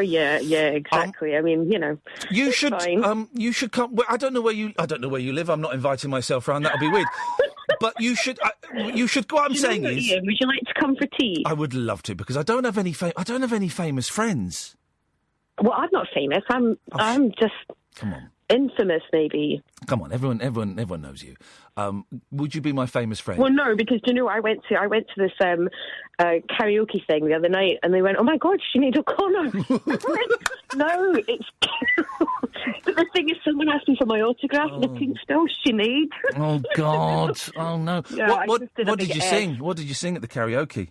Yeah, exactly. You should come. Well, I don't know where you live. I'm not inviting myself around. That'll be weird. But you should. What I'm saying is, Ian, would you like to come for tea? I would love to because I don't have any famous friends. Well, I'm not famous. I'm just Come on. infamous, maybe. Come on, everyone knows you. Would you be my famous friend? Well, no, because you know, I went to this karaoke thing the other night, and they went, "Oh my God, Sinead O'Connor!" No, it's. But the thing is, someone asked me for my autograph, and I couldn't spell Sinead. Oh God! Oh no! Yeah, What did you sing? What did you sing at the karaoke?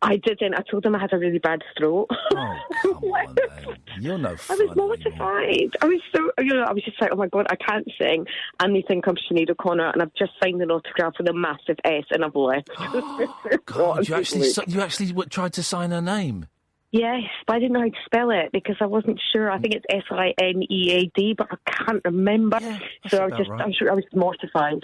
I didn't. I told them I had a really bad throat. Oh, come on, then. You're no fun. I was mortified. I was so, I was just like, oh my God, I can't sing. And they think I'm Sinead O'Connor, and I've just signed an autograph with a massive S, and I've left. God, you actually tried to sign her name? Yes, but I didn't know how to spell it because I wasn't sure. I think it's Sinead, but I can't remember. Yeah, so I was mortified.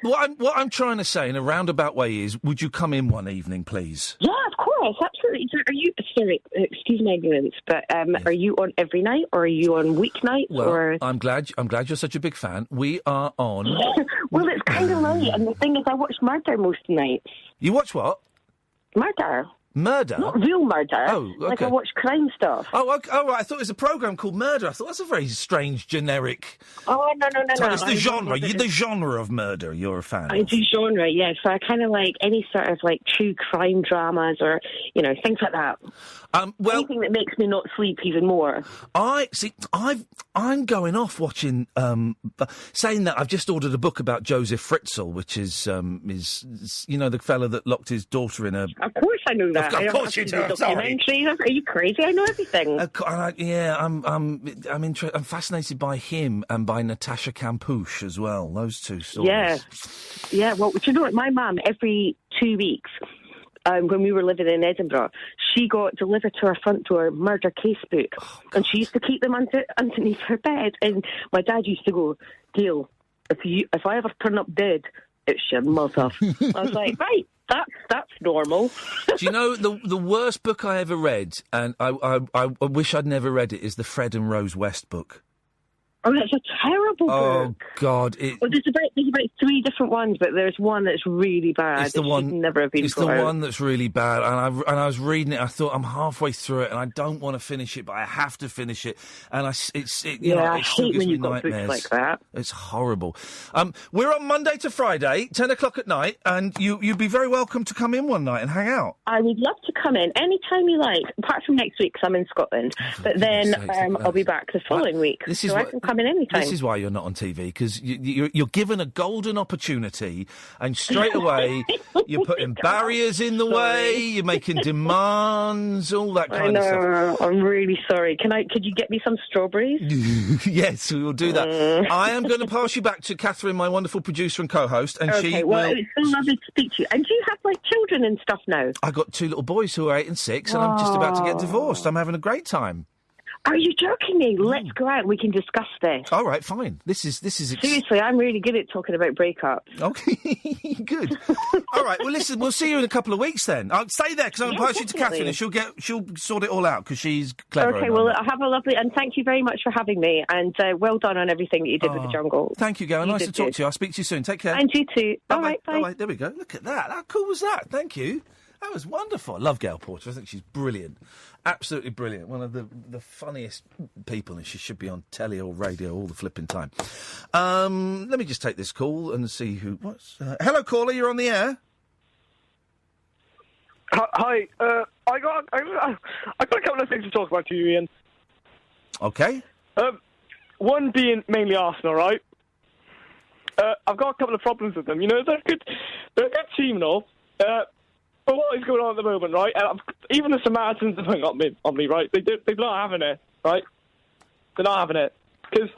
What I'm trying to say in a roundabout way is, would you come in one evening, please? Yeah, of course, absolutely. So are you? Sorry, excuse my ignorance, but are you on every night, or are you on weeknights? Well, or I'm glad you're such a big fan. We are on. Well, it's kind of late, and the thing is, I watch Murder most nights. You watch what? Murder. Murder? Not real murder. Oh, okay. Like I watch crime stuff. Oh, okay. Oh, right. I thought it was a programme called Murder. I thought that's a very strange, generic... Oh, no. It's the genre. You're the genre of murder you're a fan I do genre, yeah. So I kind of like any sort of like true crime dramas or, things like that. Anything that makes me not sleep even more. I'm going off watching... saying that, I've just ordered a book about Joseph Fritzl, which is the fella that locked his daughter in a... Of course I know that. Of course you do. I'm sorry. Are you crazy? I know everything. I'm fascinated by him and by Natasha Campouche as well. Those two stories. Yeah. Well, do you know what? My mum, every 2 weeks, when we were living in Edinburgh, she got delivered to her front door murder case book, and she used to keep them underneath her bed. And my dad used to go, "Gail, if I ever turn up dead, it's your mother." I was like, right. That's normal. Do you know the worst book I ever read, and I wish I'd never read it, is the Fred and Rose West book. Oh, that's a terrible book. Oh, God. Well, there's about 3 different ones, but there's one that's really bad. It's the one. Never have been It's the one that's really bad, and I was reading it. I thought, I'm halfway through it, and I don't want to finish it, but I have to finish it. And I hate when you've got books like that. It's horrible. We're on Monday to Friday, 10 o'clock at night, and you'd be very welcome to come in one night and hang out. I would love to come in any time you like, apart from next week because I'm in Scotland. But then I'll be back the following week, I can come in any time. This is why you're not on TV, because you're given a golden opportunity, and straight away you're putting barriers in the way, you're making demands, all that kind of stuff. I'm really sorry. Could you get me some strawberries? Yes, we will do that. I am going to pass you back to Catherine, my wonderful producer and co-host, and she will... it's so lovely to speak to you. And do you have, children and stuff now? I got 2 little boys who are 8 and 6, and I'm just about to get divorced. I'm having a great time. Are you joking me? Let's go out and we can discuss this. All right, fine. This is Seriously, I'm really good at talking about breakups. Okay, good. All right, well, listen, we'll see you in a couple of weeks then. I'll stay there because I'm going to pass you to Catherine, and she'll sort it all out because she's clever. Okay, well, have a lovely... And thank you very much for having me, and well done on everything that you did with the jungle. Thanking you, Gail. Nice to talk to you. I'll speak to you soon. Take care. And you too. All right, bye. Bye. There we go. Look at that. How cool was that? Thank you. That was wonderful. I love Gail Porter. I think she's brilliant. Absolutely brilliant. One of the funniest people, and she should be on telly or radio all the flipping time. Let me just take this call and see who... hello, caller, you're on the air. Hi. I got a couple of things to talk about to you, Iain. Okay. One being mainly Arsenal, right? I've got a couple of problems with them. They're a good team and all. But what is going on at the moment, right? Even the Samaritans have hung up on me, right? They're not having it, right? They're not having it because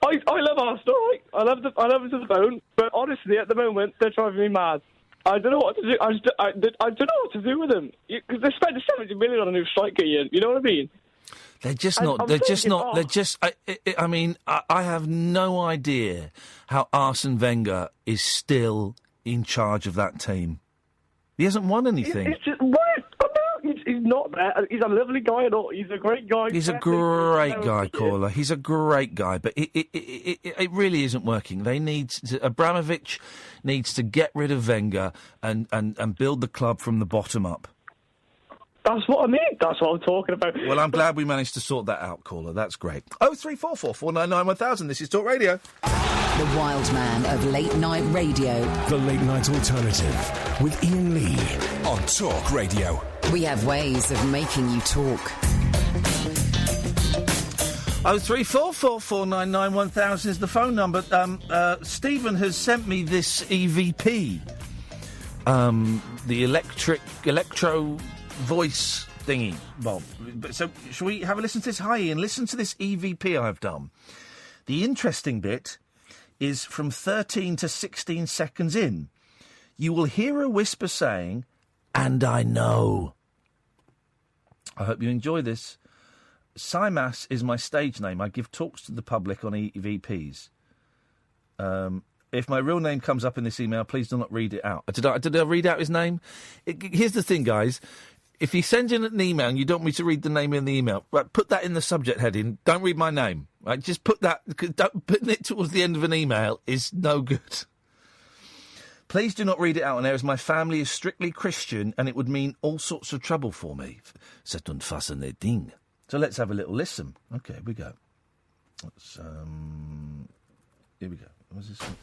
I love Arsenal, right? I love them to the bone. But honestly, at the moment, they're driving me mad. I don't know what to do. I don't know what to do with them because they spent 70 million on a new striker, Iain. You know what I mean? They're just not. They're just not. They're just. I mean, I have no idea how Arsene Wenger is still in charge of that team. He hasn't won anything. It's just, what? Oh, no, he's not that. He's a lovely guy and all. He's a great guy. He's a great guy, caller. He's a great guy, but it really isn't working. Abramovich needs to get rid of Wenger and build the club from the bottom up. That's what I mean. That's what I'm talking about. Well, I'm glad we managed to sort that out, caller. That's great. 0344 499 1000. This is Talk Radio. The wild man of late night radio. The Late Night Alternative with Iain Lee on Talk Radio. We have ways of making you talk. 0344 499 1000 is the phone number. Stephen has sent me this EVP. The electro voice thingy, Bob. So, shall we have a listen to this? Hi, Ian. Listen to this EVP I've done. The interesting bit is from 13 to 16 seconds in. You will hear a whisper saying, "And I know." I hope you enjoy this. Simas is my stage name. I give talks to the public on EVPs. If my real name comes up in this email, please do not read it out. Did I read out his name? Here's the thing, guys. If you send in an email and you don't want me to read the name in the email, right, put that in the subject heading. Don't read my name. Right? Just put that. Putting it towards the end of an email is no good. Please do not read it out on air, as my family is strictly Christian and it would mean all sorts of trouble for me. C'est fascinating. So let's have a little listen. Okay, here we go. Here we go. What's this one?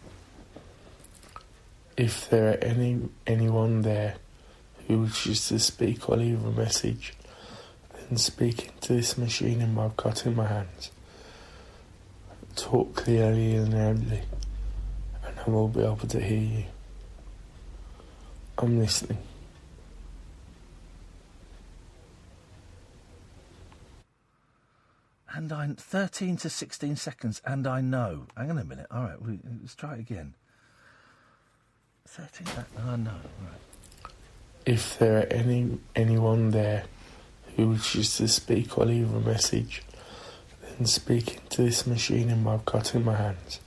If there are anyone there who wishes to speak or leave a message, then speak into this machine I've got in my hands. Talk clearly and loudly, and I will be able to hear you. I'm listening. And 13 to 16 seconds, and I know. Hang on a minute. All right, let's try it again. 13 seconds, and I know. Right. If there are anyone there who wishes to speak or leave a message, then speak into this machine I've got in my hands.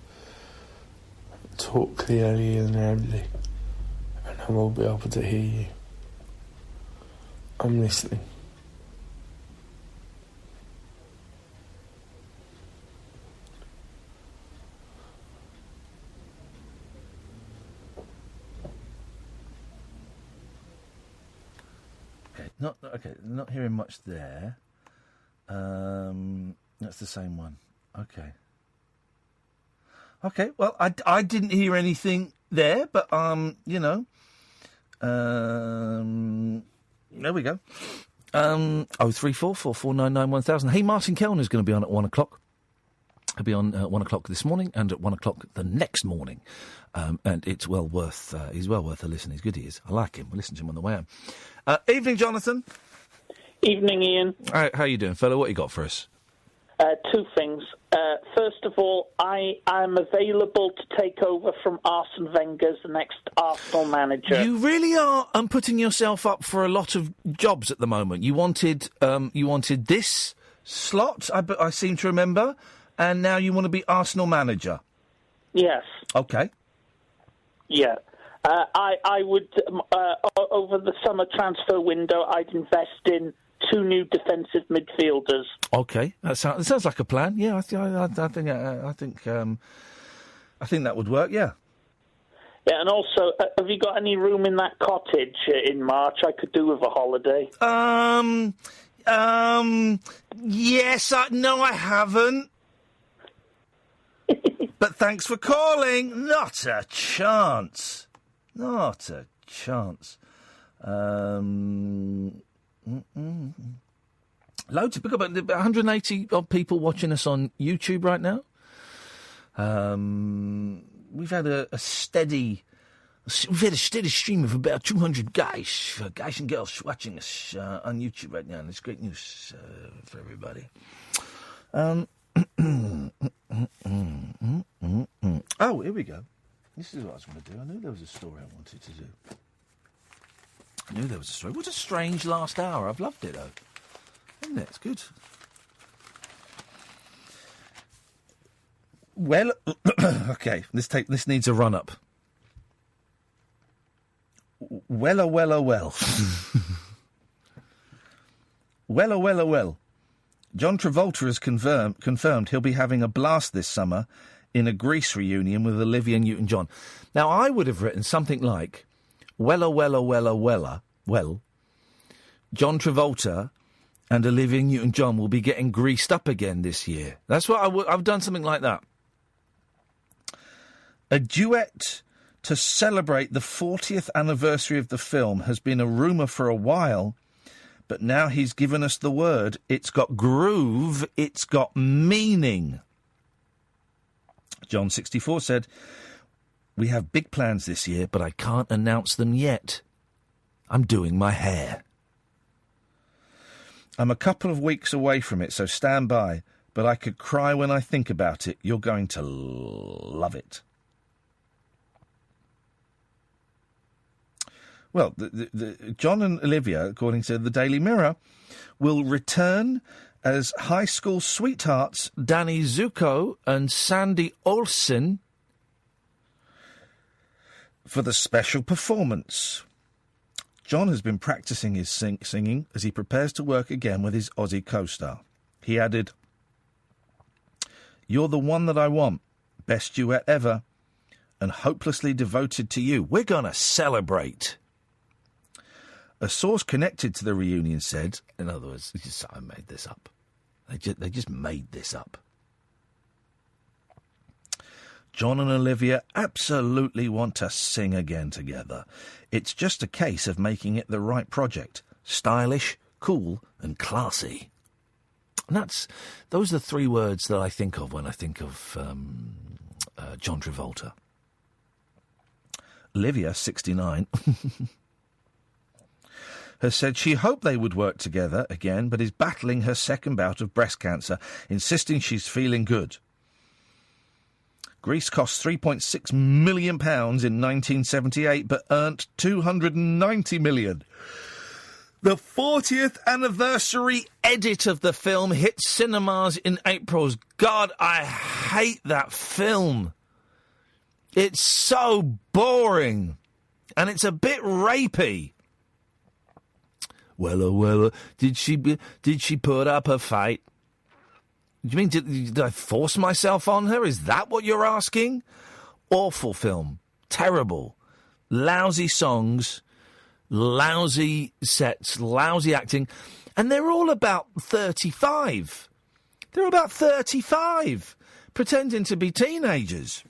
Talk clearly and loudly, and I will be able to hear you. I'm listening. Not hearing much there. That's the same one. Okay, well, I didn't hear anything there, but, there we go. 0344 499 1000. Hey, Martin Kellner's going to be on at 1 o'clock. He'll be on 1 o'clock this morning and at 1 o'clock the next morning. And it's well worth, he's well worth a listen. He's good, he is. I like him. We'll listen to him on the way home. Evening, Jonathan. Evening, Ian. How you doing, fella? What you got for us? Two things. First of all, I am available to take over from Arsene Wenger's next Arsenal manager. You really are putting yourself up for a lot of jobs at the moment. You wanted this slot, I seem to remember, and now you want to be Arsenal manager. Yes. Okay. Yeah. I would, over the summer transfer window, I'd invest in 2 new defensive midfielders. Okay, that sounds like a plan. Yeah, I think that would work. Yeah. Yeah, and also, have you got any room in that cottage in March? I could do with a holiday. Yes. No, I haven't. But thanks for calling. Not a chance. Not a chance. Loads of people, about 180 odd people watching us on YouTube right now. We've had a steady stream of about 200 guys and girls watching us on YouTube right now, and it's great news for everybody. Oh, here we go. This is what I was going to do. I knew there was a story I wanted to do. What a strange last hour. I've loved it, though. Isn't it? It's good. Well, okay. This needs a run-up. Well. Well. John Travolta has confirmed he'll be having a blast this summer in a Grease reunion with Olivia Newton-John. Now, I would have written something like, well, John Travolta and Olivia Newton-John will be getting greased up again this year. That's what I've done something like that. A duet to celebrate the 40th anniversary of the film has been a rumour for a while, but now he's given us the word. It's got groove, it's got meaning. John 64 said, "We have big plans this year, but I can't announce them yet. I'm doing my hair. I'm a couple of weeks away from it, so stand by, but I could cry when I think about it. You're going to love it." Well, John and Olivia, according to the Daily Mirror, will return as high school sweethearts Danny Zuko and Sandy Olsen for the special performance. John has been practising his singing as he prepares to work again with his Aussie co-star. He added, "You're the one that I want, best duet ever, and hopelessly devoted to you. We're going to celebrate." A source connected to the reunion said, in other words, I made this up. They just made this up. John and Olivia absolutely want to sing again together. It's just a case of making it the right project. Stylish, cool, and classy. And those are the three words that I think of when I think of John Travolta. Olivia, 69, has said she hoped they would work together again, but is battling her second bout of breast cancer, insisting she's feeling good. Greece cost £3.6 million in 1978, but earned $290 million. The 40th anniversary edit of the film hit cinemas in April. God, I hate that film. It's so boring, and it's a bit rapey. Well, did she put up a fight? Do you mean, did I force myself on her? Is that what you're asking? Awful film. Terrible. Lousy songs, lousy sets, lousy acting. And they're all about 35. They're about 35, pretending to be teenagers.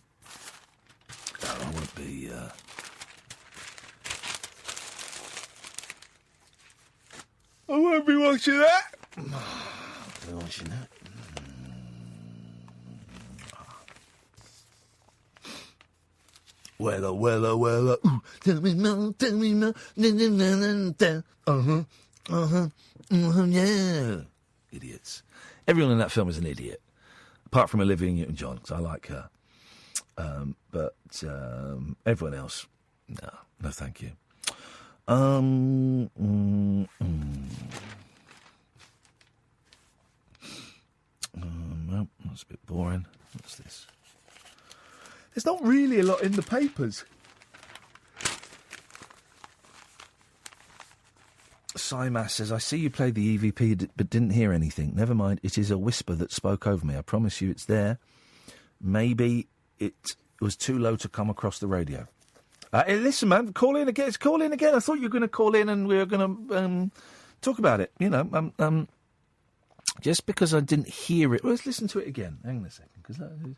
I won't be... I won't be watching that. I'll be watching that. Well, ooh, tell me more, yeah. Idiots. Everyone in that film is an idiot, apart from Olivia Newton-John, because I like her. But everyone else, no, thank you. No, that's a bit boring. What's this? There's not really a lot in the papers. Simas says, "I see you played the EVP but didn't hear anything. Never mind, it is a whisper that spoke over me. I promise you it's there. Maybe it was too low to come across the radio." Hey, listen, man, call in again. Call in again. I thought you were going to call in and we were going to talk about it. You know, just because I didn't hear it. Well, let's listen to it again. Hang on a second.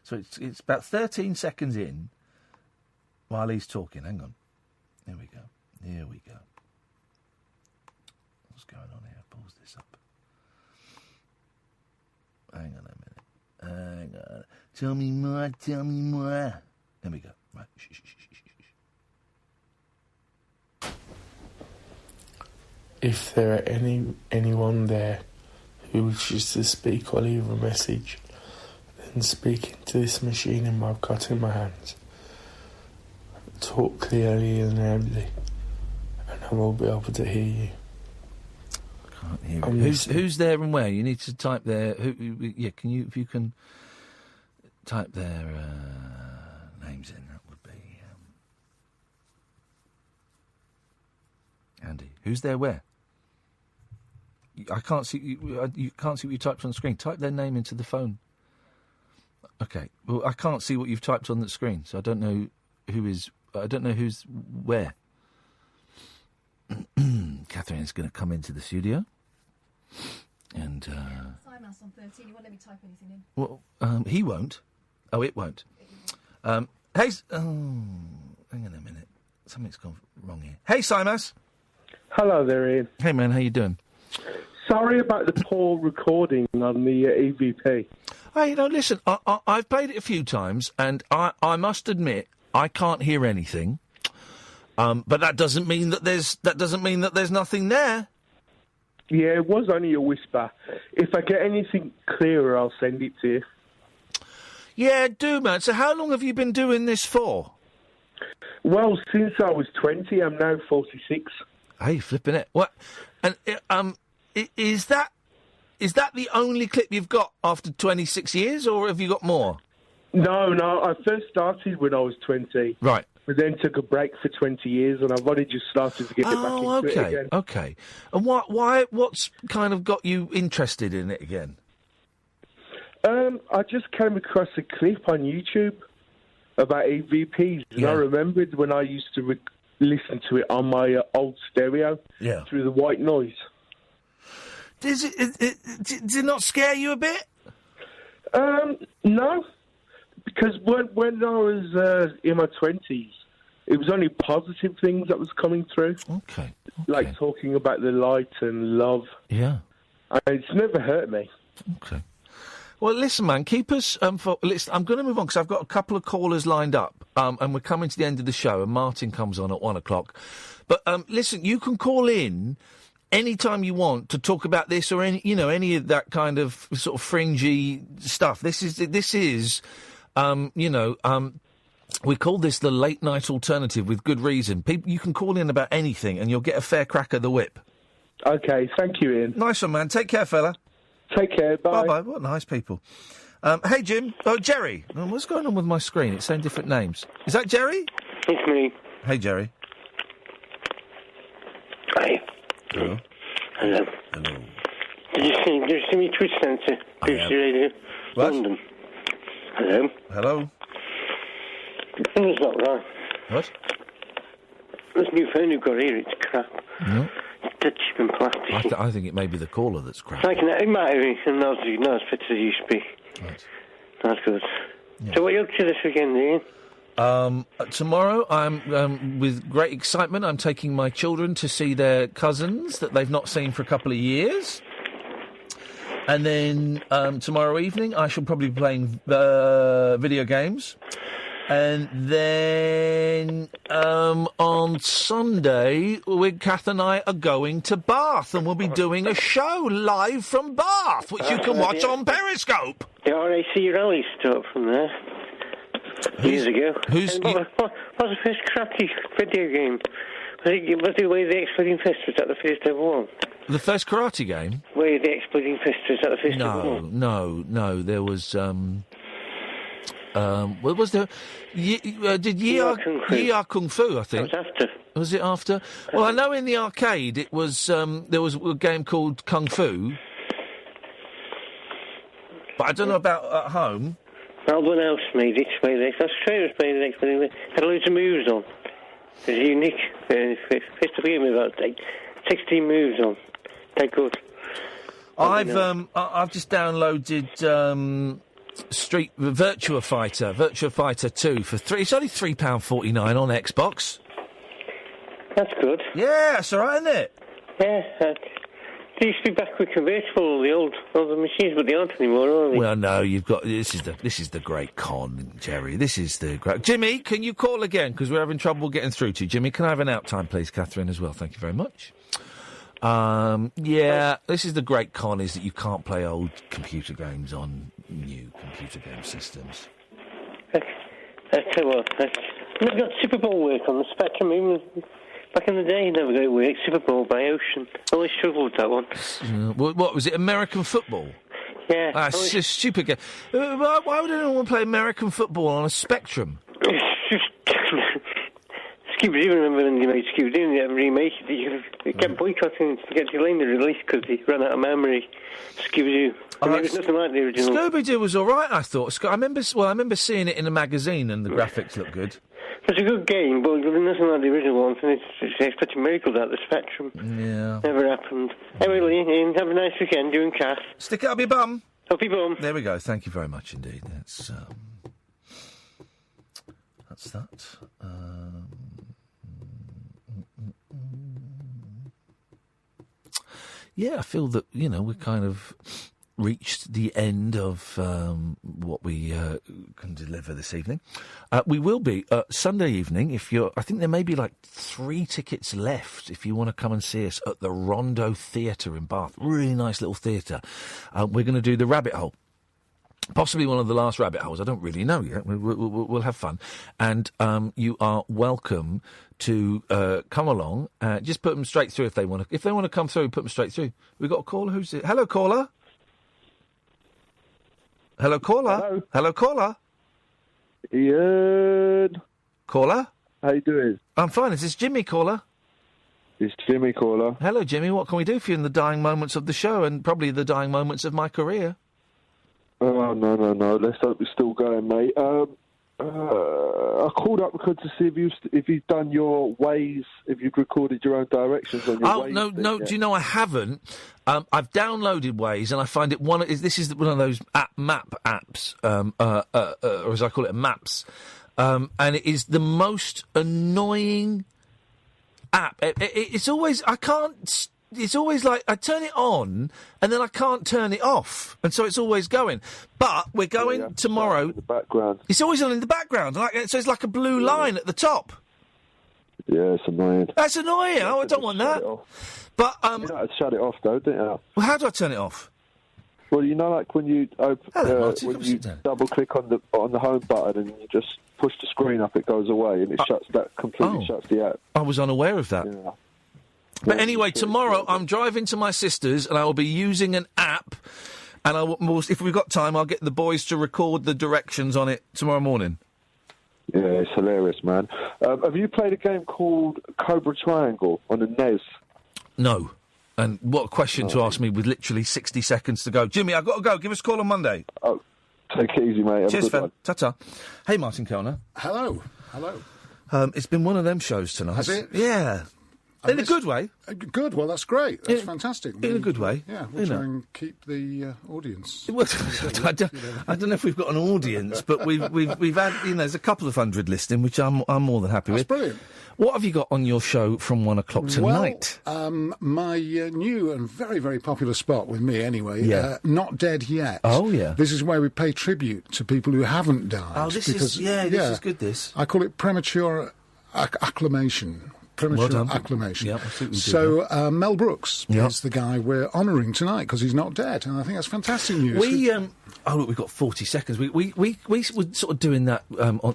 So it's about 13 seconds in while he's talking. Hang on. Here we go. What's going on here? Pause this up. Hang on a minute. Hang on. Tell me more. There we go. Right. Shh. If there are anyone there who wishes to speak or leave a message, then speak into this machine I've got in my hands. Talk clearly and loudly, and I will be able to hear you. Can't hear you. Who's there and where? You need to type their... if you can type their names in, that would be handy. Who's there where? I can't see you can't see what you typed on the screen. Type their name into the phone. Okay. Well, I can't see what you've typed on the screen, so I don't know who is. I don't know who's where. Can Catherine is going to come into the studio. And, Simas on 13, he won't let me type anything in. well, he won't. Oh, it won't. Hey, hang on a minute. Something's gone wrong here. Hey, Simas. Hello there, Ian. Hey, man, how you doing? Sorry about the poor recording on the EVP. Hey, listen, I've played it a few times, and I must admit, I can't hear anything. But that doesn't mean that there's nothing there. Yeah, it was only a whisper. If I get anything clearer, I'll send it to you. Yeah, do, man. So how long have you been doing this for? Well, since I was 20, I'm now 46. Hey, flipping it. What? And is that the only clip you've got after 26 years, or have you got more? No. I first started when I was 20. Right. But then took a break for 20 years, and I've only just started to get it back into it again. Okay. And what's kind of got you interested in it again? I just came across a clip on YouTube about EVPs, and I remembered when I used to listen to it on my old stereo through the white noise. Does it not scare you a bit? No, because when I was in my 20s, it was only positive things that was coming through. Okay. Like talking about the light and love. Yeah. And it's never hurt me. Okay. Well, listen, man, keep us... listen, I'm going to move on because I've got a couple of callers lined up, and we're coming to the end of the show, and Martin comes on at 1 o'clock. But, listen, you can call in any time you want to talk about this or any of that kind of sort of fringy stuff. This is we call this the late night alternative with good reason. People, you can call in about anything, and you'll get a fair crack of the whip. Okay, thank you, Ian. Nice one, man. Take care, fella. Take care, bye. Bye-bye. What nice people. Hey, Jim. Oh, Jerry. What's going on with my screen? It's saying different names. Is that Jerry? It's me. Hey, Jerry. Hi. Hello. Hello. Hello. Did you see me Twitch Centre? BBC Radio, what? London. Hello. Hello. The phone's not right. What? This new phone you've got here, it's crap. No. It's dead cheap and plastic. I think it may be the caller that's crap. It might be, not as fit as it used to be. Right. That's good. Yeah. So what are you up to this weekend, Ian? Tomorrow, I'm with great excitement. I'm taking my children to see their cousins that they've not seen for a couple of years. And then tomorrow evening, I shall probably be playing video games. And then on Sunday, Kath and I are going to Bath, and we'll be doing a show live from Bath, which you can watch on Periscope. The RAC rally start from there. Years ago. What was the first cracky video game? Was it Where the Exploding Fist? Was that the first ever one? The first karate game? Where the Exploding Fist? Was that the first ever one? No. There was... what was there? Did Ye Are Kung Fu, I think. That was after. Was it after? Well, I know in the arcade it was... there was a game called Kung Fu. But I don't know about at home. Someone else made it. That's true. It was made it. Had loads of moves on. It was unique. First to begin with, about 16 moves on. They're good. I've just downloaded Virtua Fighter 2 for £3. It's only £3.49 on Xbox. That's good. Yeah, that's all right, isn't it? Yeah. They used to be backward convertible, the old machines, but they aren't anymore, are they? Well, no, you've got this is the great con, Jerry. This is the great. Jimmy, can you call again? Because we're having trouble getting through to you. Jimmy, can I have an out time, please, Catherine, as well? Thank you very much. This is the great con, is that you can't play old computer games on new computer game systems. I tell you what, we've got Super Bowl work on the Spectrum. Even back in the day, never got it work. Super Bowl by Ocean. I always struggled with that one. What was it? American football? Yeah. It's a stupid game. Why would anyone want to play American football on a Spectrum? Scooby-Doo, remember when they made Scooby-Doo, they had a remake. They kept boycotting to get delaying the release because they ran out of memory. Scooby-Doo. It was nothing like the original. Scooby-Doo was all right, I thought. I remember seeing it in a magazine and the graphics looked good. It's a good game, but nothing like the original one. And it's expecting miracles out of the Spectrum. Yeah. Never happened. Anyway, Ian, have a nice weekend doing Cass. Stick it up your bum. Up your bum. There we go. Thank you very much indeed. That's that. Yeah, I feel that, we kind of reached the end of what we can deliver this evening. We will be Sunday evening. I think there may be like 3 tickets left if you want to come and see us at the Rondo Theatre in Bath. Really nice little theatre. We're going to do the Rabbit Hole. Possibly one of the last rabbit holes. I don't really know yet. We'll have fun. And you are welcome to come along. Just put them straight through if they want to. If they want to come through, put them straight through. We've got a caller. Who's it? Hello, caller. Hello, caller. Hello, caller. Ian. Caller. How you doing? I'm fine. Is this Jimmy, caller? It's Jimmy, caller. Hello, Jimmy. What can we do for you in the dying moments of the show and probably the dying moments of my career? Oh, no. Let's hope it's still going, mate. I called up because to see if you've done your Waze, if you've recorded your own directions on your Waze. No. Do you know I haven't? I've downloaded Waze and I find it this is one of those map apps, or as I call it, maps. And it is the most annoying app. It's always It's always like I turn it on and then I can't turn it off, and so it's always going. But we're going tomorrow. In the background. It's always on in the background, so it's like a blue line at the top. Yeah, it's annoying. That's annoying. I don't want that. But you know how to shut it off, though, don't you? Well, how do I turn it off? Well, like when you double click on the home button and you just push the screen up, it goes away and it completely shuts the app. I was unaware of that. Yeah. But anyway, tomorrow I'm driving to my sister's and I will be using an app, and if we've got time, I'll get the boys to record the directions on it tomorrow morning. Yeah, it's hilarious, man. Have you played a game called Cobra Triangle on the NES? No. And what a question to ask me with literally 60 seconds to go. Jimmy, I've got to go. Give us a call on Monday. Oh, take it easy, mate. Cheers, Fen. Ta-ta. Hey, Martin Kellner. Hello. It's been one of them shows tonight. Has it? Yeah. In a good way. Good, well, that's great. That's fantastic. In a good way. Yeah, we'll try and keep the audience. Well, I don't know if we've got an audience, but we've had, there's a couple of hundred listening, which I'm more than happy with. That's brilliant. What have you got on your show from 1 o'clock tonight? Well, my new and very, very popular spot with me anyway, Not Dead Yet. Oh, yeah. This is where we pay tribute to people who haven't died. Oh, this is good, this. I call it premature acclamation. Premature acclamation. Yep, so Mel Brooks is the guy we're honouring tonight because he's not dead, and I think that's fantastic news. Look, we've got 40 seconds. We were sort of doing that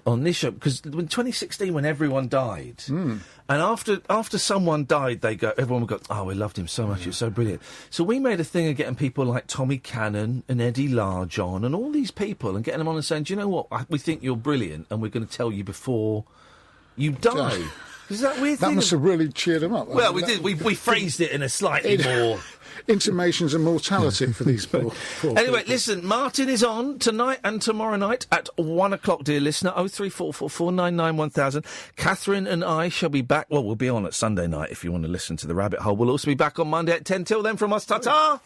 on this show because in 2016 when everyone died, and after someone died, everyone would go, "Oh, we loved him so much; it was so brilliant." So we made a thing of getting people like Tommy Cannon and Eddie Large on, and all these people, and getting them on and saying, "Do you know what? We think you're brilliant, and we're going to tell you before you die." Is that weird? That must have really cheered him up. Well, we did. We phrased it in a slightly more intimations of mortality for these poor Anyway, people. listen, Martin is on tonight and tomorrow night at 1 o'clock, dear listener. 03444991000. Catherine and I shall be back. Well, we'll be on at Sunday night if you want to listen to The Rabbit Hole. We'll also be back on Monday at 10. Till then, from us, ta-ta!